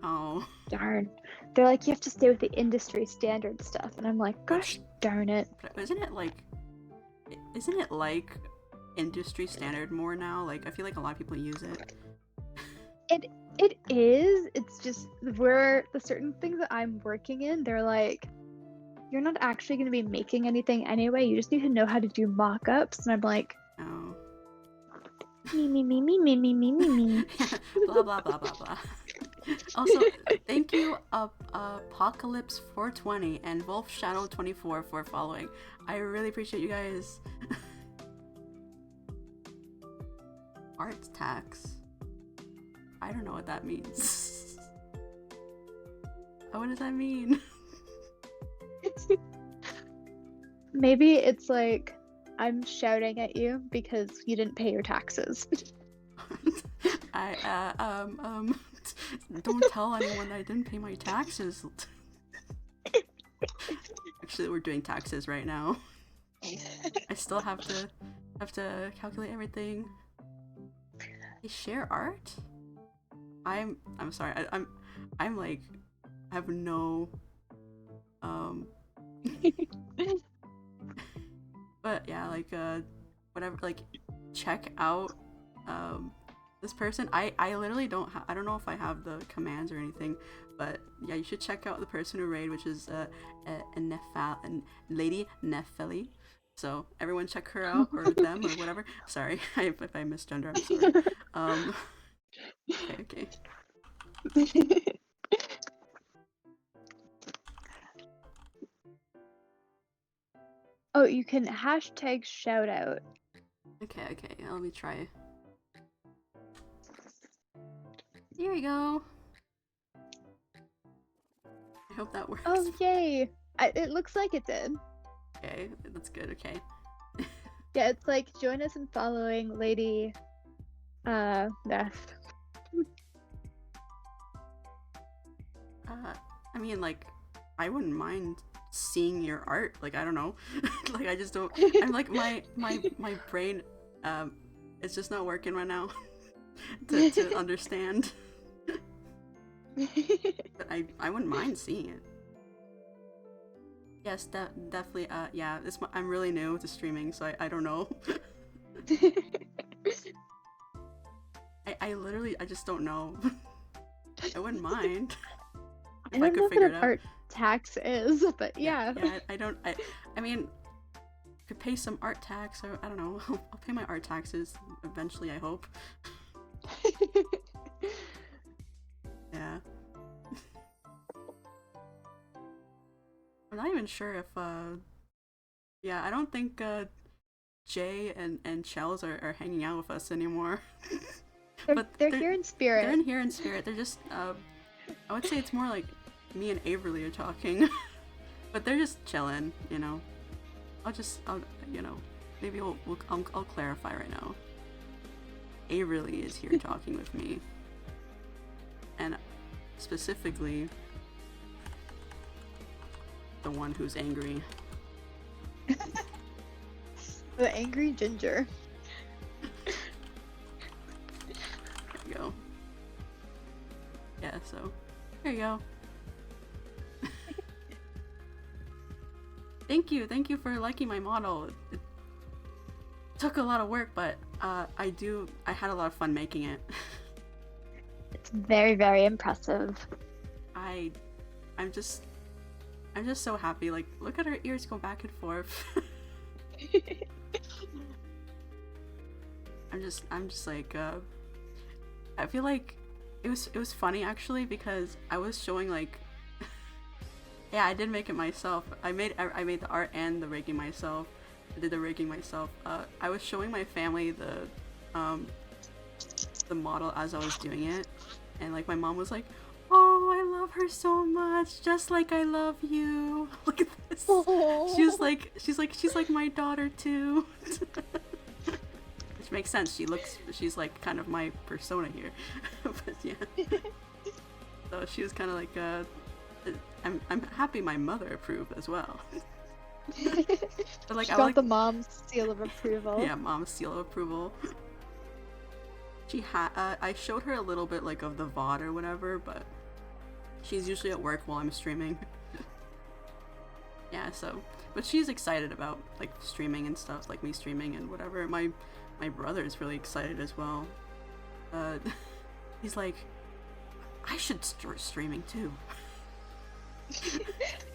A: oh
B: darn. They're like, you have to stay with the industry standard stuff, and I'm like, gosh darn it.
A: Isn't it like industry standard more now? Like I feel like a lot of people use it.
B: It is. It's just where the certain things that I'm working in, they're like, you're not actually going to be making anything anyway. You just need to know how to do mock-ups. And I'm like,
A: Oh.
B: Me.
A: Blah blah blah blah blah. Also, thank you Apocalypse 420 and Wolf Shadow 24 for following. I really appreciate you guys. Art tax. I don't know what that means. What does that mean?
B: Maybe it's like I'm shouting at you because you didn't pay your taxes.
A: Don't tell anyone that I didn't pay my taxes. Actually, we're doing taxes right now. I still have to calculate everything. They share art? I'm sorry. I'm like, I have no but yeah, like whatever, like check out this person. I literally don't I don't know if I have the commands or anything, but yeah, you should check out the person who raid, which is Lady Nefeli. So everyone check her out, or them, or whatever. Sorry if I misgender, I'm sorry. Okay.
B: Oh, you can hashtag shout out.
A: Okay, let me try. Here we go. I hope that works.
B: Oh, yay! It looks like it did.
A: Okay, that's good, okay.
B: Yeah, it's like join us in following Lady Nef.
A: I mean, like, I wouldn't mind seeing your art. Like, I don't know. Like, I just don't. I'm like, my brain, it's just not working right now to understand. But I wouldn't mind seeing it. Yes, definitely. Yeah, I'm really new to streaming, so I don't know. I literally, I just don't know. I wouldn't mind.
B: I don't know what an art tax is, but yeah.
A: Yeah, I mean, could pay some art tax, or I don't know. I'll pay my art taxes eventually, I hope. Yeah. I'm not even sure if yeah, I don't think Jay and Shells are hanging out with us anymore.
B: They're here in spirit.
A: They're in here in spirit. They're just I would say it's more like me and Averly are talking. But they're just chilling, you know. I'll you know, maybe I'll clarify right now. Averly is here talking with me. And specifically the one who's angry.
B: The angry ginger.
A: There you go. Yeah, so there you go. Thank you for liking my model. It took a lot of work, but I had a lot of fun making it.
B: It's very, very impressive.
A: I'm just so happy. Like, look at her ears go back and forth. I'm just like I feel like it was funny actually, because I was showing like yeah, I did make it myself. I made the art and the rigging myself. I did the rigging myself. I was showing my family the model as I was doing it, and like my mom was like, "Oh, I love her so much, just like I love you." Look at this.
B: Aww.
A: She's like my daughter too. Which makes sense. She's like kind of my persona here. But yeah. So she was kind of like I'm happy my mother approved as well. But like,
B: she got the mom's seal of approval.
A: Yeah, mom's seal of approval. She I showed her a little bit like of the VOD or whatever, but she's usually at work while I'm streaming. Yeah, so, but she's excited about like streaming and stuff, like me streaming and whatever. My brother is really excited as well. He's like, I should start streaming too.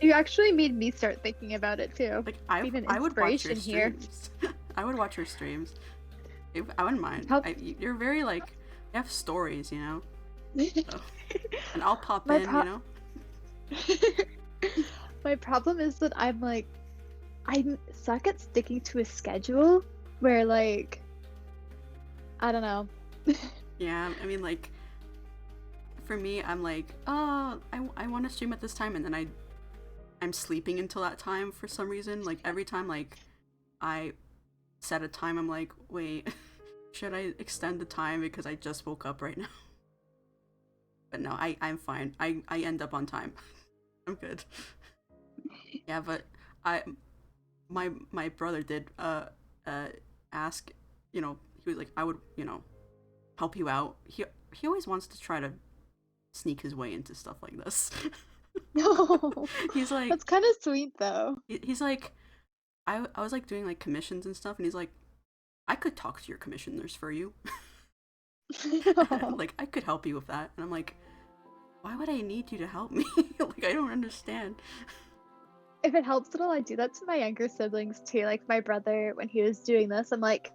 B: You actually made me start thinking about it too.
A: Like I would watch your
B: here.
A: streams. I would watch your streams. I wouldn't mind.
B: How-
A: You're very like you have stories, you know. So, and I'll pop
B: My
A: in,
B: pro-
A: you know.
B: My problem is that I suck at sticking to a schedule where like I don't know.
A: Yeah, I mean like for me, I'm like, oh, I want to stream at this time, and then I'm sleeping until that time for some reason. Like every time like I set a time, I'm like, wait, should I extend the time because I just woke up right now? But no, I'm fine. I end up on time. I'm good. Yeah, but my brother did ask, you know, he was like, I would, you know, help you out. He always wants to try to sneak his way into stuff like this.
B: No.
A: He's like,
B: That's kind of sweet though.
A: he's like, I was like doing like commissions and stuff, and he's like, I could talk to your commissioners for you. Like I could help you with that, and I'm like, why would I need you to help me? Like I don't understand.
B: If it helps at all, I do that to my younger siblings too. Like my brother, when he was doing this, I'm like,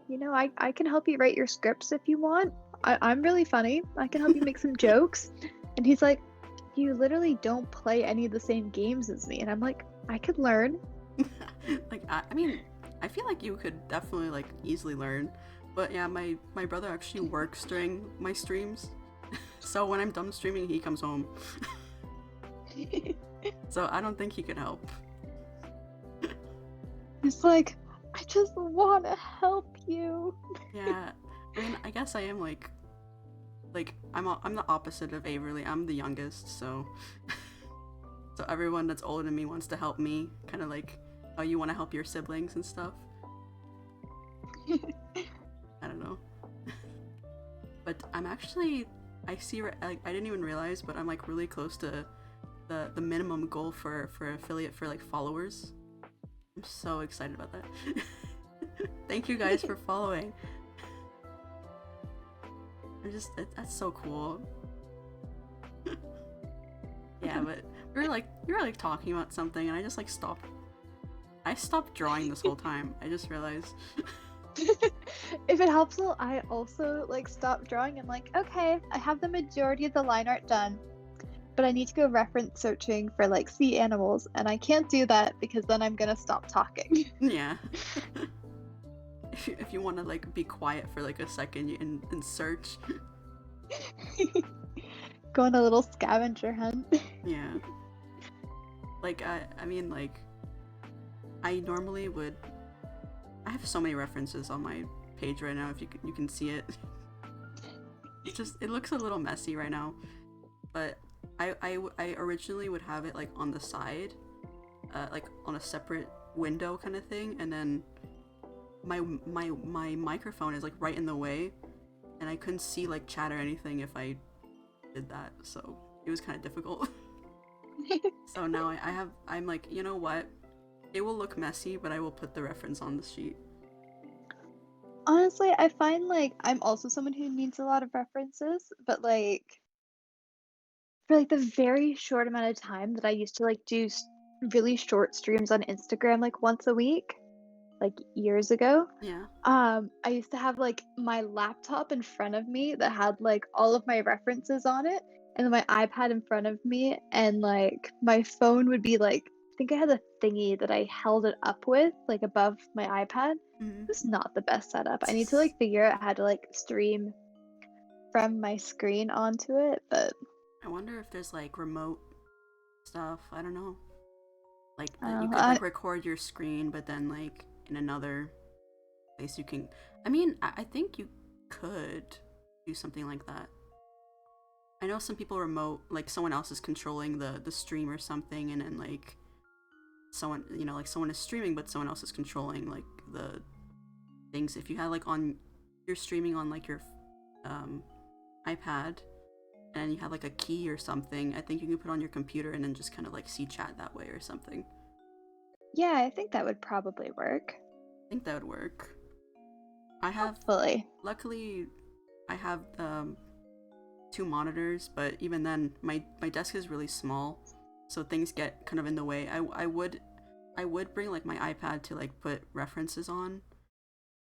B: you know, I can help you write your scripts if you want. I'm really funny. I can help you make some jokes. And he's like, you literally don't play any of the same games as me. And I'm like, I could learn.
A: Like I mean, I feel like you could definitely like easily learn. But yeah, my brother actually works during my streams. So when I'm done streaming, he comes home. So I don't think he could help.
B: He's like, I just want to help you.
A: Yeah, I mean, I guess I am like I'm the opposite of Averly. I'm the youngest, so so everyone that's older than me wants to help me. Kind of like how you want to help your siblings and stuff. I don't know. But I'm actually I didn't even realize, but I'm like really close to the minimum goal for affiliate for like followers. I'm so excited about that. Thank you guys for following. That's so cool. Yeah, but we were like talking about something, and I just like stopped. I stopped drawing this whole time. I just realized.
B: If it helps a little, I also like stop drawing. I'm like, okay, I have the majority of the line art done, but I need to go reference searching for like sea animals, and I can't do that because then I'm gonna stop talking.
A: Yeah. If you want to like be quiet for like a second and search.
B: Go on a little scavenger hunt.
A: Yeah. Like I mean like I normally would. I have so many references on my page right now. If you can see it. It looks a little messy right now, but I originally would have it like on the side, like on a separate window kind of thing, and then my microphone is like right in the way, and I couldn't see like chat or anything if I did that, so it was kind of difficult. So now I'm like, you know what? It will look messy, but I will put the reference on the sheet.
B: Honestly, I find like I'm also someone who needs a lot of references, but like for like the very short amount of time that I used to like do really short streams on Instagram like once a week, like years ago,
A: Yeah.
B: I used to have like my laptop in front of me that had like all of my references on it, and then my iPad in front of me, and like my phone would be like, I think I had a thingy that I held it up with like above my iPad.
A: Mm-hmm.
B: It's not the best setup. I need to like figure out how to like stream from my screen onto it, but
A: I wonder if there's like remote stuff. I don't know. Like
B: I
A: that
B: don't
A: you
B: know.
A: could like record your screen, but then like in another place you can. I mean, I think you could do something like that. I know some people remote, like someone else is controlling the stream or something, and then like someone, you know, like someone is streaming, but someone else is controlling like the things. If you had like on, you're streaming on like your iPad, and you have like a key or something, I think you can put on your computer and then just kind of like see chat that way or something.
B: yeah, I think that would probably work.
A: I think that would work. I have,
B: Hopefully.
A: luckily, I have 2 monitors, but even then, my desk is really small, so things get kind of in the way. I would bring like my iPad to like put references on,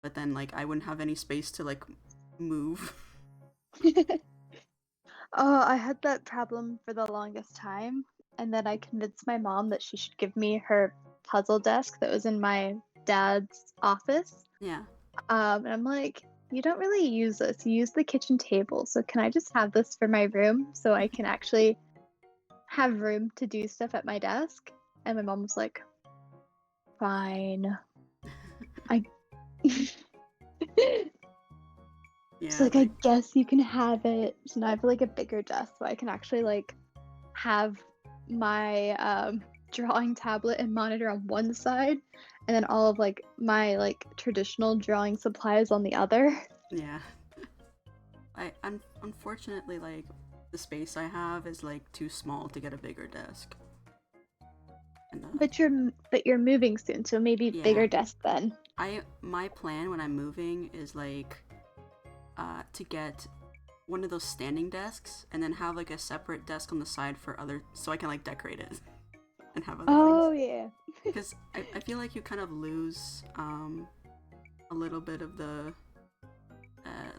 A: but then like I wouldn't have any space to like move.
B: Oh, I had that problem for the longest time, and then I convinced my mom that she should give me her puzzle desk that was in my dad's office.
A: Yeah.
B: And I'm like, you don't really use this. You use the kitchen table, so can I just have this for my room so I can actually have room to do stuff at my desk? And my mom was like, fine. I
A: Yeah.
B: It's like, I guess you can have it. So now I have like a bigger desk so I can actually like have my drawing tablet and monitor on one side and then all of like my like traditional drawing supplies on the other.
A: Yeah. Unfortunately, like, the space I have is like too small to get a bigger desk. And,
B: But you're moving soon, so maybe
A: Yeah.
B: bigger desk then.
A: my plan when I'm moving is like to get one of those standing desks and then have like a separate desk on the side for other, so I can like decorate it and have other
B: Oh
A: things.
B: yeah.
A: Because I feel like you kind of lose a little bit of the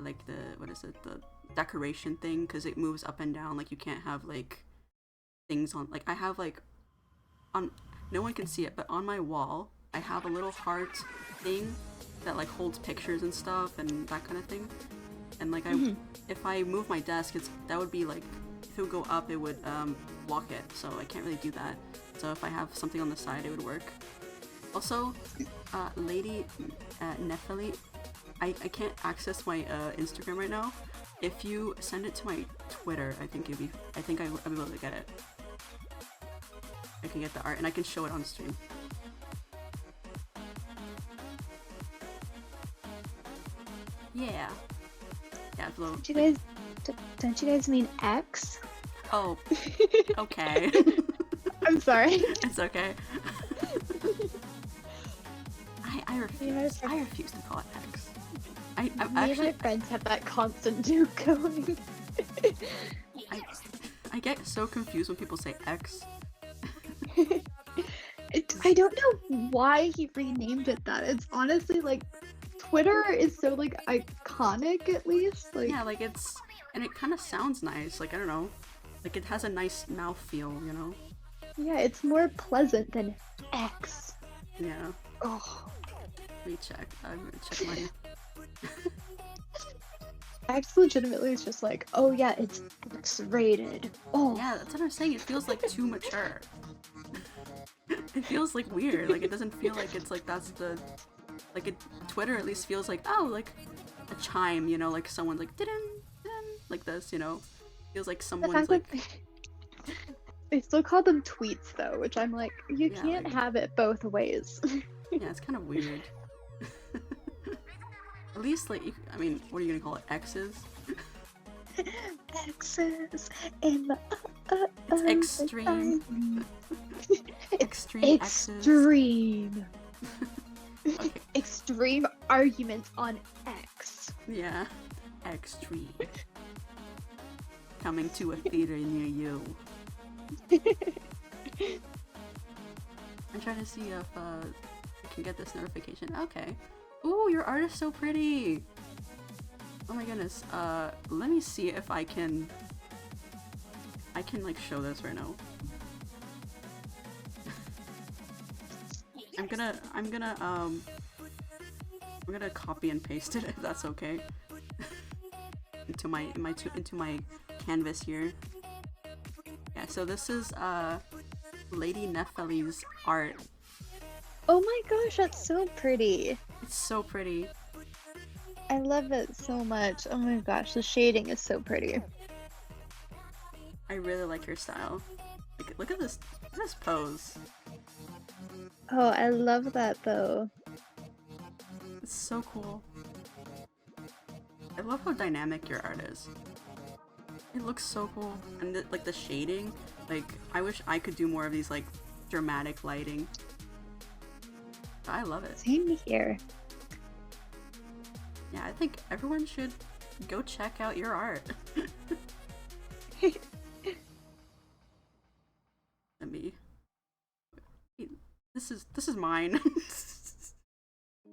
A: like the, what is it, the decoration thing, because it moves up and down. Like you can't have like things on, like I have like on, no one can see it, but on my wall I have a little heart thing that like holds pictures and stuff and that kind of thing. And like if I move my desk, that would be like, if it would go up, it would block it, so I can't really do that. So if I have something on the side, it would work. Also, Lady Nephili, I can't access my Instagram right now. If you send it to my Twitter, I think I'll be able to get it. I can get the art and I can show it on stream. Yeah. Yeah, it's a little.
B: Don't you guys mean X?
A: Oh, okay.
B: I'm sorry.
A: It's okay. I refuse. I refuse to call it X. I'm
B: Me and
A: actually.
B: my friends have that constant joke going.
A: I get so confused when people say X.
B: I don't know why he renamed it that. It's honestly like Twitter is so like iconic, at least. Like
A: Yeah, like it's, and it kind of sounds nice. Like I don't know, like it has a nice mouthfeel, you know.
B: yeah, it's more pleasant than X.
A: Yeah.
B: Oh,
A: Let me check. I'm gonna check my.
B: X legitimately is just like, oh yeah, it's X-rated. Oh,
A: Yeah, that's what I'm saying. It feels like too mature. It feels like weird. Like it doesn't feel like it's like that's the, like it. Twitter at least feels like, oh, like a chime, you know, like someone's like didn't like this, you know. Feels like
B: the
A: someone's
B: fact
A: like.
B: that they still call them tweets though, which I'm like, you
A: Yeah,
B: can't
A: like-
B: have it both ways.
A: Yeah, it's kind of weird. At least, like, I mean, what are you gonna call it? X's?
B: X's in the
A: It's extreme. Extreme X's.
B: extreme.
A: Okay.
B: Extreme arguments on X.
A: Yeah. Extreme. Coming to a theater near you. I'm trying to see if I can get this notification. Okay. Ooh, your art is so pretty. Oh my goodness. Let me see if I can like show this right now. I'm gonna copy and paste it if that's okay. into my canvas here. Yeah, so this is Lady Nephili's art.
B: Oh my gosh, that's so pretty.
A: It's so pretty.
B: I love it so much. Oh my gosh, the shading is so pretty.
A: I really like her style. Like, look at this pose.
B: Oh, I love that though.
A: It's so cool. I love how dynamic your art is. It looks so cool. And like the shading, like I wish I could do more of these like dramatic lighting. I love it.
B: Same here.
A: Yeah, I think everyone should go check out your art. Let me. This is mine.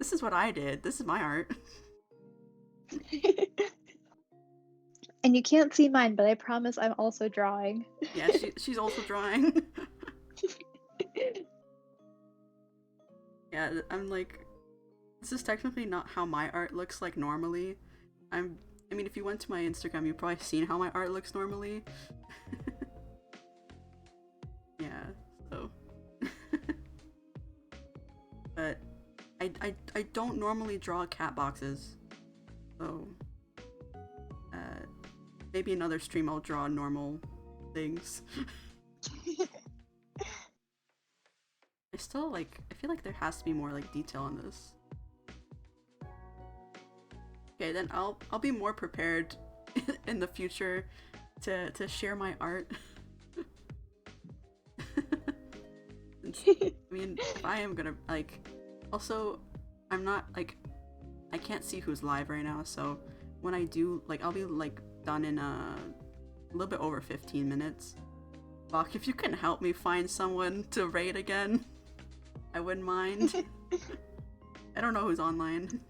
A: This is what I did. This is my art.
B: And you can't see mine, but I promise I'm also drawing.
A: Yeah, she's also drawing. Yeah, I'm like, this is technically not how my art looks like normally. I mean, if you went to my Instagram, you've probably seen how my art looks normally. Yeah, so. But I don't normally draw cat boxes, so maybe another stream I'll draw normal things. I still like, I feel like there has to be more like detail on this. Okay, then I'll be more prepared in the future to share my art. I mean, if I am gonna like, also, I'm not like, I can't see who's live right now, so when I do, like, I'll be like done in a little bit over 15 minutes. Bach, if you can help me find someone to raid again, I wouldn't mind. I don't know who's online.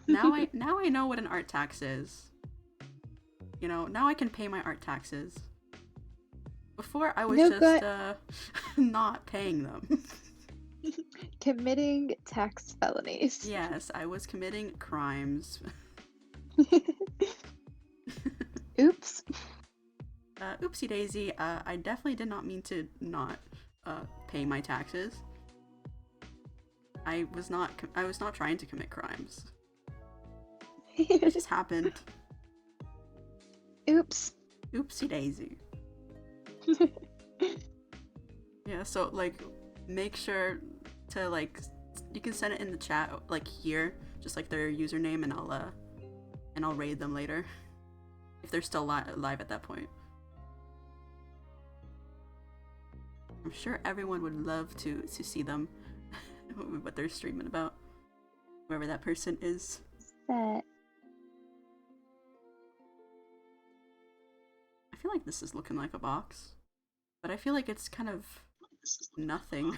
A: Now I know what an art tax is. You know, now I can pay my art taxes. Before I was not paying them.
B: Committing tax felonies.
A: Yes, I was committing crimes.
B: Oops.
A: Oopsie daisy, I definitely did not mean to not pay my taxes. I was not trying to commit crimes. It just happened.
B: Oops.
A: Oopsie daisy. Yeah, so like make sure to like, you can send it in the chat like here, just like their username, and I'll raid them later if they're still live at that point. I'm sure everyone would love to see them, what they're streaming about, whoever that person is.
B: That.
A: I feel like this is looking like a box, but I feel like it's kind of nothing.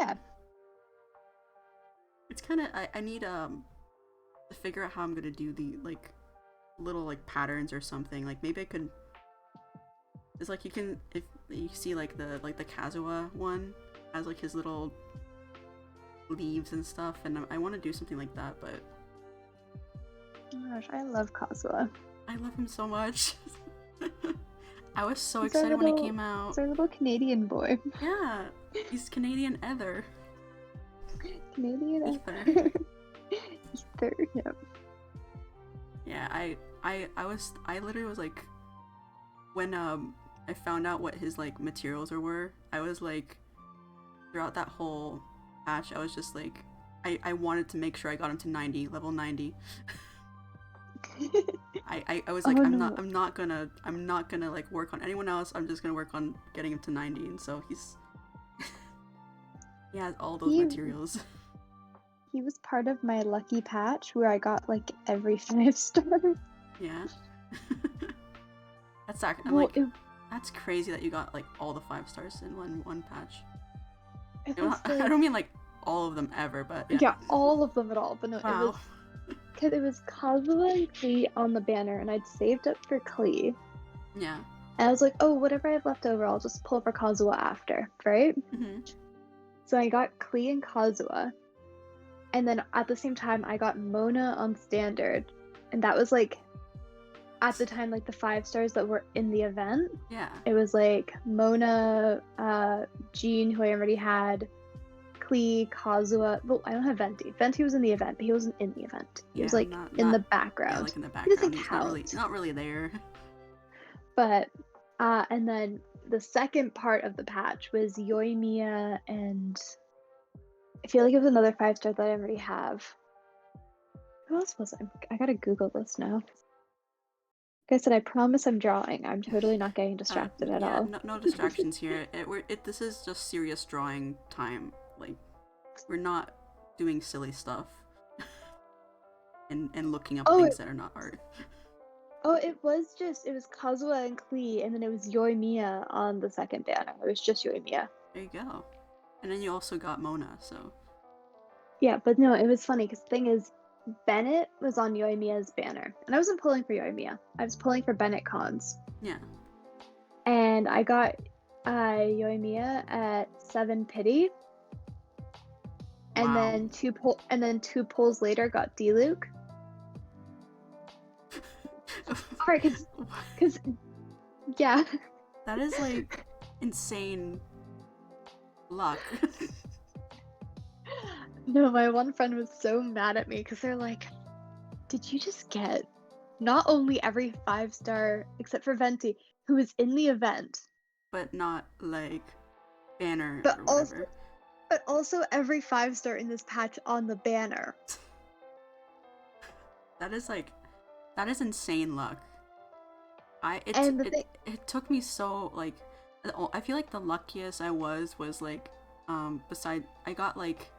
B: Yeah.
A: It's kind of, I need to figure out how I'm gonna do the like little like patterns or something. Like maybe I could. It's like you can, if you see like the Kazuha one has like his little leaves and stuff, and I want to do something like that, but
B: Oh my gosh, I love Kazuha.
A: I love him so much. I was so
B: He's our
A: excited when it
B: little-
A: came out.
B: He's our little Canadian boy.
A: Yeah, he's Canadian Ether.
B: Canadian
A: Ether.
B: Ether, yep.
A: Yeah, I literally was like, when I found out what his like materials were, I was like, throughout that whole patch, I was just like, I wanted to make sure I got him to 90, level 90. I was like,
B: Oh,
A: I'm
B: no.
A: not gonna like work on anyone else. I'm just gonna work on getting him to 90, and so he has all those
B: He-
A: materials.
B: He was part of my lucky patch where I got like every 5-star.
A: Yeah. That's I'm
B: Well,
A: like, that's crazy that you got like all the 5 stars in one patch.
B: it
A: You know,
B: was
A: I
B: like-
A: don't mean like all of them ever, but yeah.
B: yeah, all of them at all, but no,
A: Wow.
B: it was because it was Kazuha and Klee on the banner, and I'd saved up for Klee,
A: Yeah.
B: and I was like, oh, whatever I have left over, I'll just pull for Kazuha after, right?
A: Hmm.
B: So I got Klee and Kazuha, and then at the same time I got Mona on standard, and that was like at the time like the 5 stars that were in the event.
A: Yeah.
B: It was like Mona, Jean, who I already had, Klee, Kazuha. Well, I don't have Venti. Venti was in the event, but he wasn't in the event. He was
A: Yeah,
B: like
A: not-
B: in the
A: not-
B: background.
A: Yeah, like in the
B: He doesn't
A: background. He's not really there.
B: But and then the second part of the patch was Yoimiya, and I feel like it was another 5-star that I already have. Who else was it? I gotta Google this now. Like I said, I promise I'm drawing. I'm totally not getting distracted at
A: yeah,
B: all.
A: no distractions here. This is just serious drawing time. Like, we're not doing silly stuff and looking up
B: Oh,
A: things that are not art.
B: Oh, it was Kazuha and Klee, and then it was Yoimiya on the second banner. It was just Yoimiya.
A: There you go. And then you also got Mona, so
B: Yeah, but no, it was funny because the thing is, Bennett was on Yoimiya's banner, and I wasn't pulling for Yoimiya. I was pulling for Bennett cons,
A: yeah.
B: and I got Yoimiya at 7 pity, and
A: Wow.
B: then two pulls later got D-Luke. Alright, cause yeah.
A: That is like insane luck.
B: No, my one friend was so mad at me because they're like, did you just get not only every 5-star except for Venti, who was in the event,
A: But not like banner
B: but
A: or
B: also
A: whatever.
B: every 5-star in this patch on the banner?
A: That is insane luck.
B: And the thing,
A: It took me so like I feel like the luckiest I was like beside I got like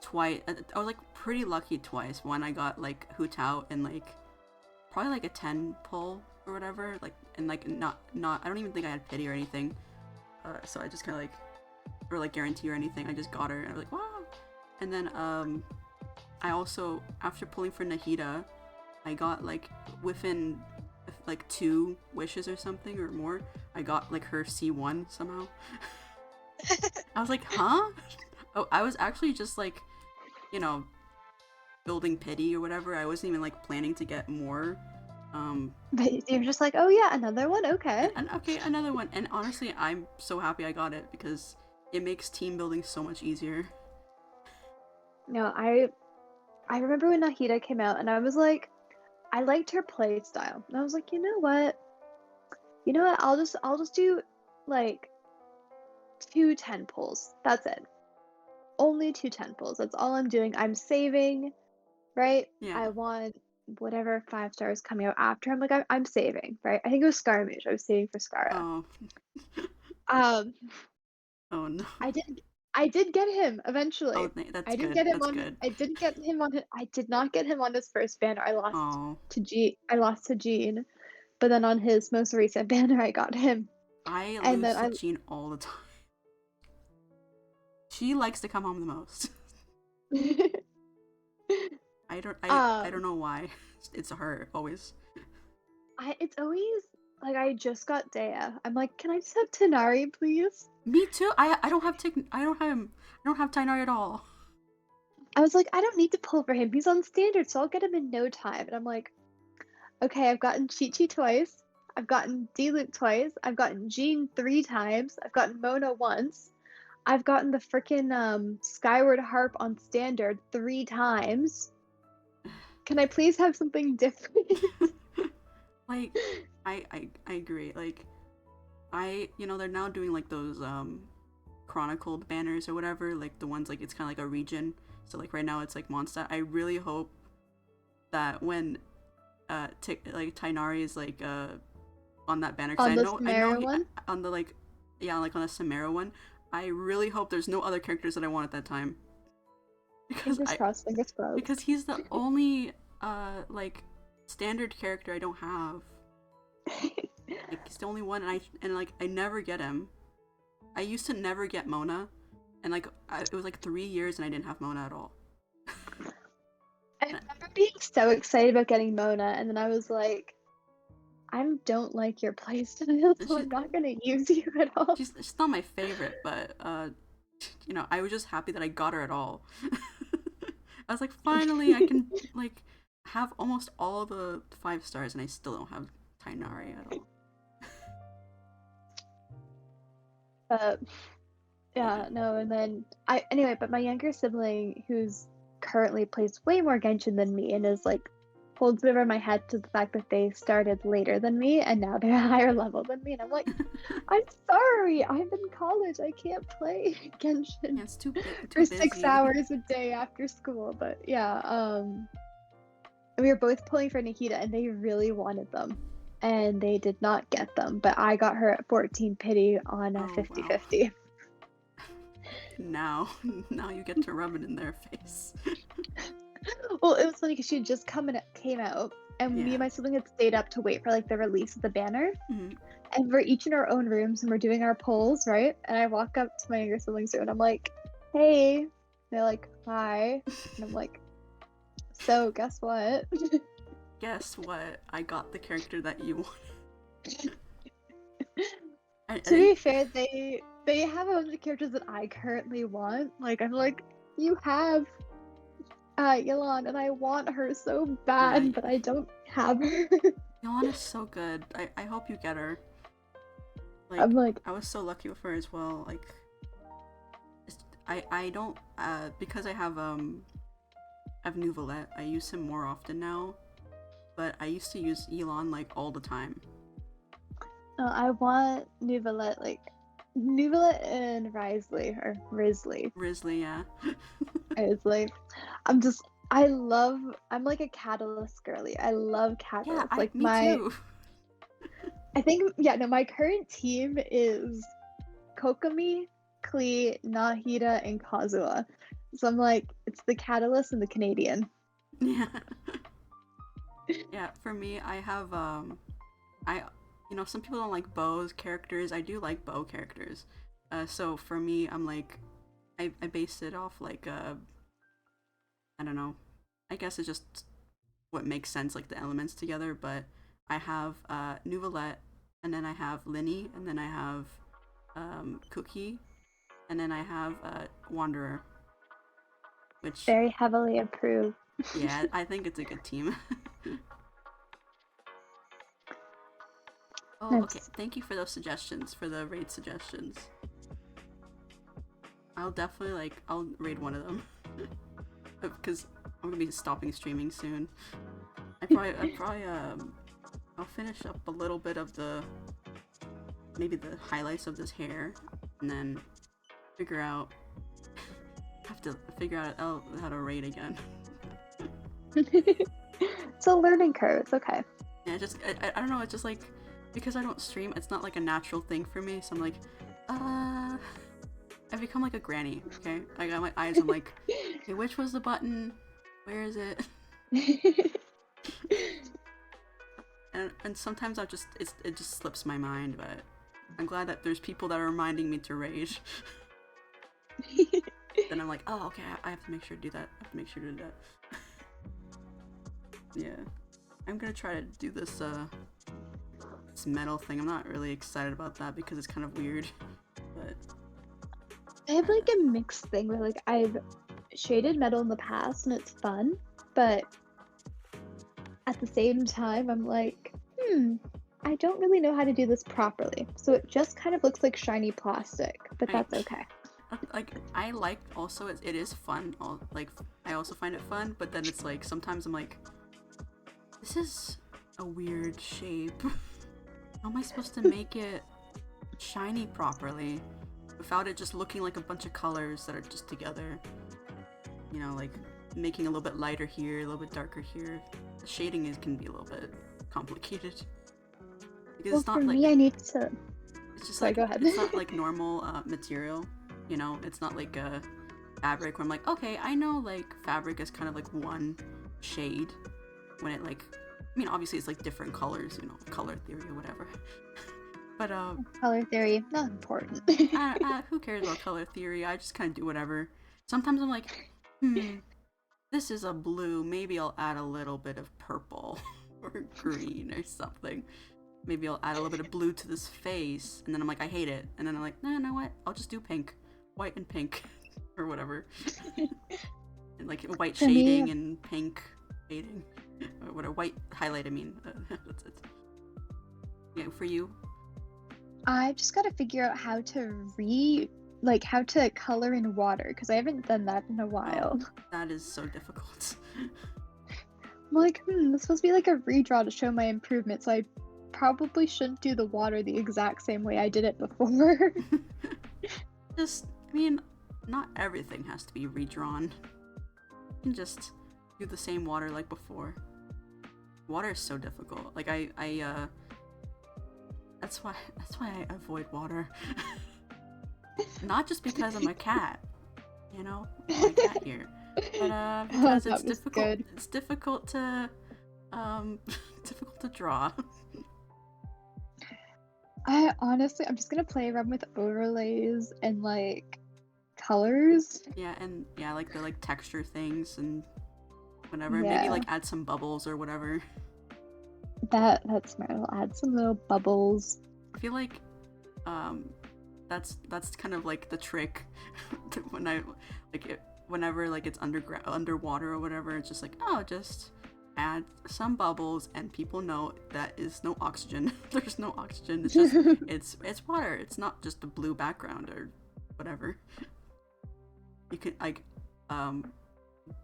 A: twice. I was like pretty lucky twice. One I got like Hoot Out and like probably like a 10 pull or whatever. Like and like not I don't even think I had pity or anything. So I just kind of like or like guarantee or anything. I just got her and I was like wow. And then I also after pulling for Nahida, I got like within like 2 wishes or something or more. I got like her C1 somehow. I was like, huh? Oh, I was actually just like, you know, building pity or whatever. I wasn't even like planning to get more.
B: but you're just like, oh yeah, another one, okay.
A: And okay, another one. And honestly, I'm so happy I got it because it makes team building so much easier.
B: No, I remember when Nahida came out, and I was like, I liked her play style, and I was like, you know what? I'll just do like 2 10 pulls. That's it. Only 2 10 pulls. That's all I'm doing. I'm saving, right?
A: Yeah.
B: I want whatever 5-stars coming out after. I'm like, I'm saving, right? I think it was Scaramouche. I was saving for Scara.
A: Oh.
B: Um,
A: Oh no.
B: I did get him eventually.
A: Oh, that's
B: I didn't
A: good.
B: get him
A: That's
B: on.
A: good.
B: I didn't get him on. I did not get him on his first banner. I lost
A: Oh.
B: I lost to Jean, but then on his most recent banner, I got him.
A: I
B: And
A: lose
B: then
A: to Jean all the time. She likes to come home the most. I don't know why. It's her always.
B: It's always like I just got Dea. I'm like, can I just have Tanari, please?
A: Me too. I don't have him. I don't have Tainari at all.
B: I was like, I don't need to pull for him. He's on standard, so I'll get him in no time. And I'm like, okay, I've gotten Chi-Chi twice. I've gotten D-Luke twice. I've gotten Jean 3 times. I've gotten Mona once. I've gotten the freaking Skyward Harp on standard 3 times. Can I please have something different?
A: Like, I agree. Like, they're now doing like those chronicled banners or whatever. Like the ones like it's kind of like a region. So like right now it's like Mondstadt. I really hope that when like Tainari is like on that banner, because
B: On
A: I
B: the
A: know
B: Samara one?
A: on the like like on the Samara one. I really hope there's no other characters that I want at that time. Because
B: Fingers crossed, fingers crossed.
A: because he's the only like standard character I don't have. Like he's the only one, and like I never get him. I used to never get Mona, and like it was like 3 years and I didn't have Mona at all.
B: I remember being so excited about getting Mona, and then I was like, I don't like your playstyle, so I'm not gonna use you at all.
A: She's not my favorite, but I was just happy that I got her at all. I was like, finally, I can like have almost all the 5 stars, and I still don't have Tainari at all.
B: Yeah, no, and then but my younger sibling, who's currently plays way more Genshin than me, and is like holds over my head to the fact that they started later than me and now they're a higher level than me, and I'm like, I'm sorry, I'm in college, I can't play Genshin
A: Yeah, it's too
B: for
A: busy.
B: 6 hours a day after school. But yeah, we were both pulling for Nikita, and they really wanted them, and they did not get them, but I got her at 14 pity on a 50-50.
A: Now you get to rub it in their face.
B: Well, it was funny because she had just came out, and me
A: Yeah.
B: and my sibling had stayed up to wait for like the release of the banner.
A: Mhm.
B: And we're each in our own rooms and we're doing our polls, right? And I walk up to my younger sibling's room and I'm like, "Hey." And they're like, "Hi." And I'm like, "So guess what?"
A: Guess what? I got the character that you wanted. I
B: To be
A: think
B: fair, they have a bunch of characters that I currently want. Like I'm like, you have Yolanda, and I want her so bad,
A: Yeah.
B: but I don't have her.
A: Yolana's so good. I hope you get her. Like,
B: I'm like,
A: I was so lucky with her as well. Like, I don't because I have Nouvelet. I use him more often now, but I used to use Elon like all the time.
B: no, I want Nouvelet, like Nouvelet and Risley.
A: Risley, yeah.
B: Risley. I'm like a Catalyst girly. I love Catalyst.
A: Yeah,
B: Like
A: me too.
B: I think, yeah, no, my current team is Kokomi, Klee, Nahida, and Kazuha. So I'm like, it's the Catalyst and the Canadian.
A: Yeah. Yeah, for me, I have some people don't like Bo's characters. I do like Bo characters. So for me, I'm like, I based it off like I don't know. I guess it's just what makes sense, like the elements together. But I have Nouvelet, and then I have Linny, and then I have Cookie, and then I have Wanderer. Which
B: Very heavily approved.
A: yeah, I think it's a good team. Oh, okay.
B: Nice.
A: Thank you for those suggestions, for the raid suggestions. I'll definitely I'll raid one of them because I'm gonna be stopping streaming soon. I'll finish up a little bit of maybe the highlights of this hair, and then have to figure out how to raid again.
B: It's a learning curve. It's okay.
A: Yeah, I don't know. It's just like because I don't stream, it's not like a natural thing for me. So I'm like, I've become like a granny. Okay, I got my eyes. I'm like, hey, which was the button? Where is it? And sometimes it just slips my mind. But I'm glad that there's people that are reminding me to rage. Then I'm like, oh, okay, I have to make sure to do that. I have to make sure to do that. Yeah, I'm gonna try to do this metal thing. I'm not really excited about that because it's kind of weird, but
B: I have like a mixed thing where like I've shaded metal in the past and it's fun, but at the same time I'm like, I don't really know how to do this properly. So it just kind of looks like shiny plastic, but that's okay.
A: like I like also it is fun. Like I also find it fun, but then it's like sometimes I'm like, this is a weird shape. How am I supposed to make it shiny properly without it just looking like a bunch of colors that are just together? You know, like making a little bit lighter here, a little bit darker here. The shading can be a little bit complicated. Because
B: Well,
A: it's not
B: for
A: like
B: me, I need to.
A: it's just
B: Sorry,
A: like
B: go ahead.
A: it's not like normal material. You know, it's not like a fabric where I'm like, okay, I know like fabric is kind of like one shade when it like. I mean, obviously it's like different colors, you know, color theory or whatever. But
B: Color theory, not important.
A: who cares about color theory? I just kind of do whatever. Sometimes I'm like, this is a blue. Maybe I'll add a little bit of purple or green or something. Maybe I'll add a little bit of blue to this face, and then I'm like, I hate it. And then I'm like, no, you know what? I'll just do pink, white and pink, or whatever, and like white
B: For me-
A: shading and pink shading. Or what a white highlight, I mean. That's it. Yeah, for you?
B: I've just got to figure out how to how to color in water because I haven't done that in a while.
A: That is so difficult.
B: I'm like, it's supposed to be like a redraw to show my improvement, so I probably shouldn't do the water the exact same way I did it before.
A: I mean, not everything has to be redrawn. You can just do the same water like before. Water is so difficult. Like that's why I avoid water. Not just because I'm a cat, you know, I'm a cat here, but because
B: That
A: it's
B: was
A: difficult.
B: good.
A: It's difficult to Difficult to draw.
B: I'm just gonna play around with overlays and like colors.
A: Yeah, and yeah, like the like texture things and whatever.
B: Yeah.
A: Maybe like add some bubbles or whatever.
B: That's smart. I'll add some little bubbles.
A: I feel like that's kind of like the trick when I like it, whenever like it's underwater or whatever, it's just like, oh, just add some bubbles and people know that is no oxygen. There's no oxygen. It's just it's water. It's not just a blue background or whatever. You could like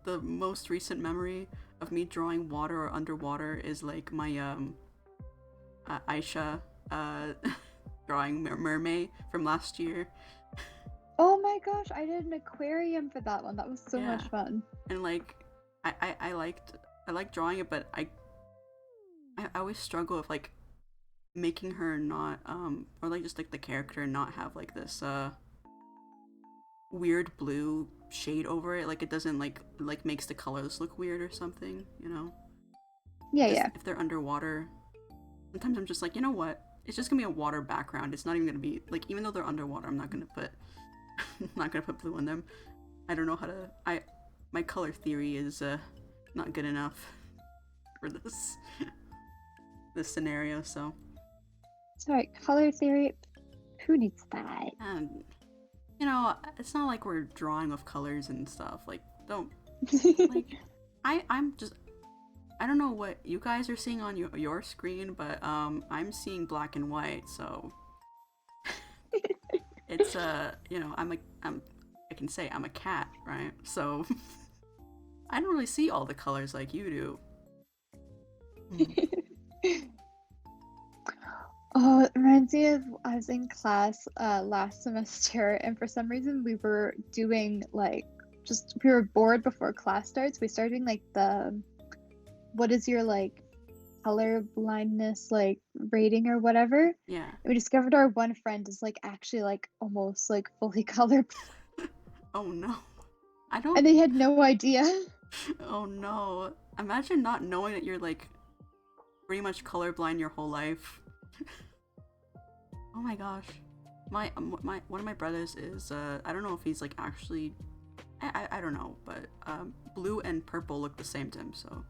A: the most recent memory of me drawing water or underwater is like my Aisha drawing mermaid from last year.
B: Oh my gosh, I did an aquarium for that one. That was so
A: Yeah.
B: much fun.
A: And like I liked drawing it, but I always struggle with like making her not or like just like the character not have like this weird blue shade over it. Like it doesn't like makes the colors look weird or something, you know?
B: Yeah,
A: Just
B: yeah.
A: if they're underwater, sometimes I'm just like, you know what? It's just gonna be a water background. It's not even gonna be like, even though they're underwater, I'm not gonna put blue on them. I don't know how to. My color theory is not good enough for this scenario. So
B: Sorry, color theory. Who needs that?
A: and you know, it's not like we're drawing with colors and stuff. Like don't like I'm just. I don't know what you guys are seeing on your screen, but I'm seeing black and white, so it's you know, I can say I'm a cat, right? So I don't really see all the colors like you do.
B: Oh, it reminds me of I was in class last semester, and for some reason we were doing like we were bored before class starts. We started doing like what is your like color blindness like rating or whatever.
A: Yeah.
B: And we discovered our one friend is like actually like almost like fully color,
A: Oh no.
B: and they had no idea.
A: Oh no. Imagine not knowing that you're like pretty much colorblind your whole life. Oh my gosh. My one of my brothers is I don't know if he's like actually I don't know, but blue and purple look the same to him, so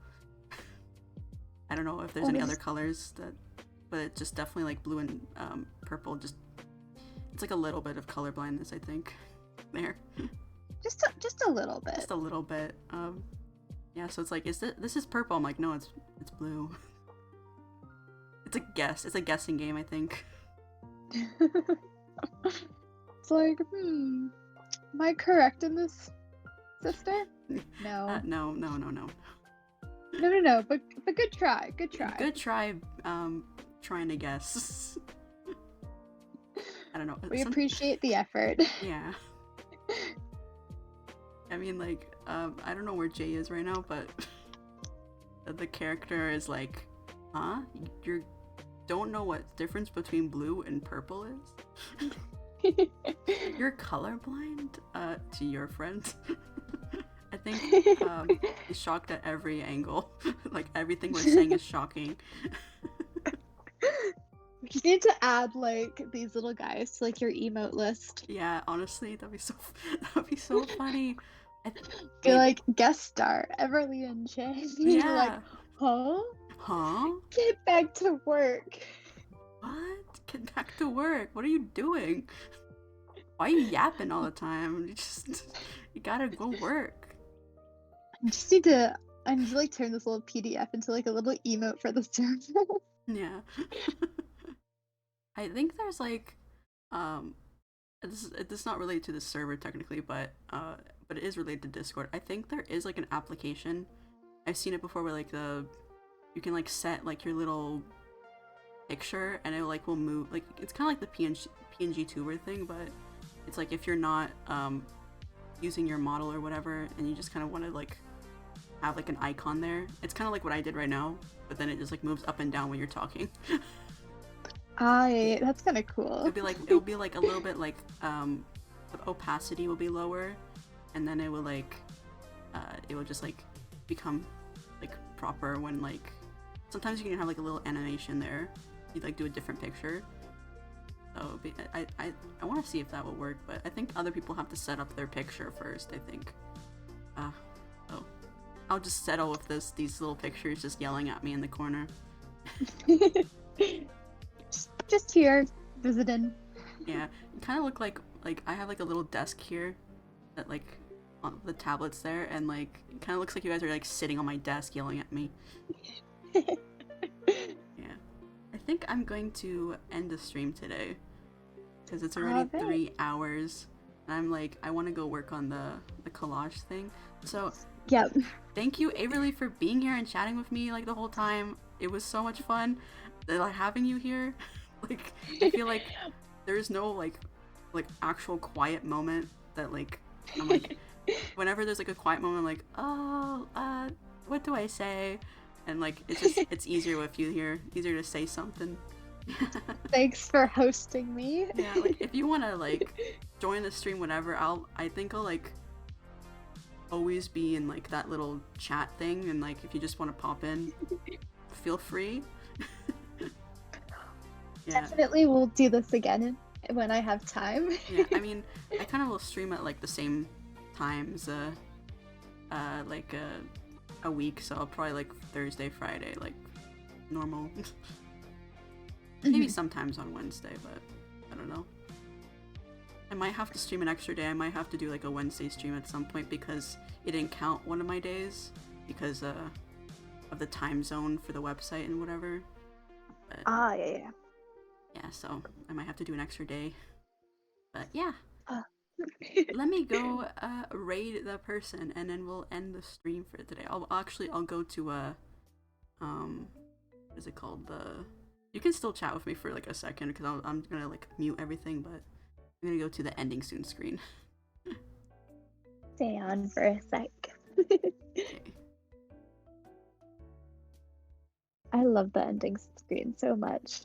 A: I don't know if there's any other colors that, but it's just definitely like blue and purple. Just it's like a little bit of color blindness, I think. There,
B: Just a little bit.
A: just a little bit. Yeah. So it's like, this is purple? I'm like, no, it's blue. It's a guess. It's a guessing game, I think.
B: It's like, am I correct in this, sister? No.
A: No.
B: No. But good try. Good try.
A: Good try. Trying to guess. I don't know.
B: We appreciate the effort.
A: Yeah. I mean, like, I don't know where Jay is right now, but the character is like, huh? You don't know what difference between blue and purple is? You're colorblind? To your friends? I think he's shocked at every angle. Like, everything we're saying is shocking.
B: We just need to add like these little guys to like your emote list.
A: Yeah, honestly, that'd be so funny.
B: Be like guest star Everly and Jay. You're
A: Yeah.
B: like, huh?
A: Huh?
B: Get back to work.
A: What? Get back to work. What are you doing? Why are you yapping all the time? You gotta go work.
B: I need to like turn this little PDF into like a little emote for the server.
A: Yeah. I think there's like, this is not related to the server technically, but it is related to Discord. I think there is like an application. I've seen it before where like you can like set like your little picture and it like will move, like it's kind of like the PNG tuber thing, but it's like if you're not using your model or whatever and you just kind of want to like have like an icon there, it's kind of like what I did right now, but then it just like moves up and down when you're talking.
B: That's kind of cool.
A: It'll be like a little bit like the opacity will be lower, and then it will like it will just like become like proper when like sometimes you can have like a little animation there. You like do a different picture. So I want to see if that will work, but I think other people have to set up their picture first. I think. So I'll just settle with these little pictures just yelling at me in the corner.
B: Just here, visiting.
A: Yeah, it kind of look like I have like a little desk here, that like on the tablets there, and like it kind of looks like you guys are like sitting on my desk yelling at me. Yeah, I think I'm going to end the stream today because it's already
B: Alright.
A: 3 hours, and I'm like I want to go work on the collage thing. So
B: Yep.
A: thank you, Averly, for being here and chatting with me like the whole time. It was so much fun, like having you here. Like I feel like there's no like actual quiet moment that like I'm like whenever there's like a quiet moment I'm like, oh, what do I say? And like it's easier with you here, easier to say something.
B: Thanks for hosting me.
A: Yeah, like if you wanna like join the stream whenever, I think I'll like always be in like that little chat thing, and like if you just wanna pop in, feel free. Yeah.
B: Definitely we'll do this again when I have time.
A: Yeah, I mean, I kind of will stream at like the same times, like a week, so I'll probably like Thursday, Friday, like normal. Maybe sometimes on Wednesday, but I don't know. I might have to stream an extra day. I might have to do like a Wednesday stream at some point because it didn't count one of my days because of the time zone for the website and whatever. But,
B: Yeah.
A: yeah, so I might have to do an extra day. But yeah.
B: Uh.
A: Let me go raid the person and then we'll end the stream for today. I'll go to what is it called? You can still chat with me for like a second because I'm gonna like mute everything, but I'm gonna go to the ending soon screen.
B: Stay on for a sec.
A: Okay.
B: I love the ending screen so much.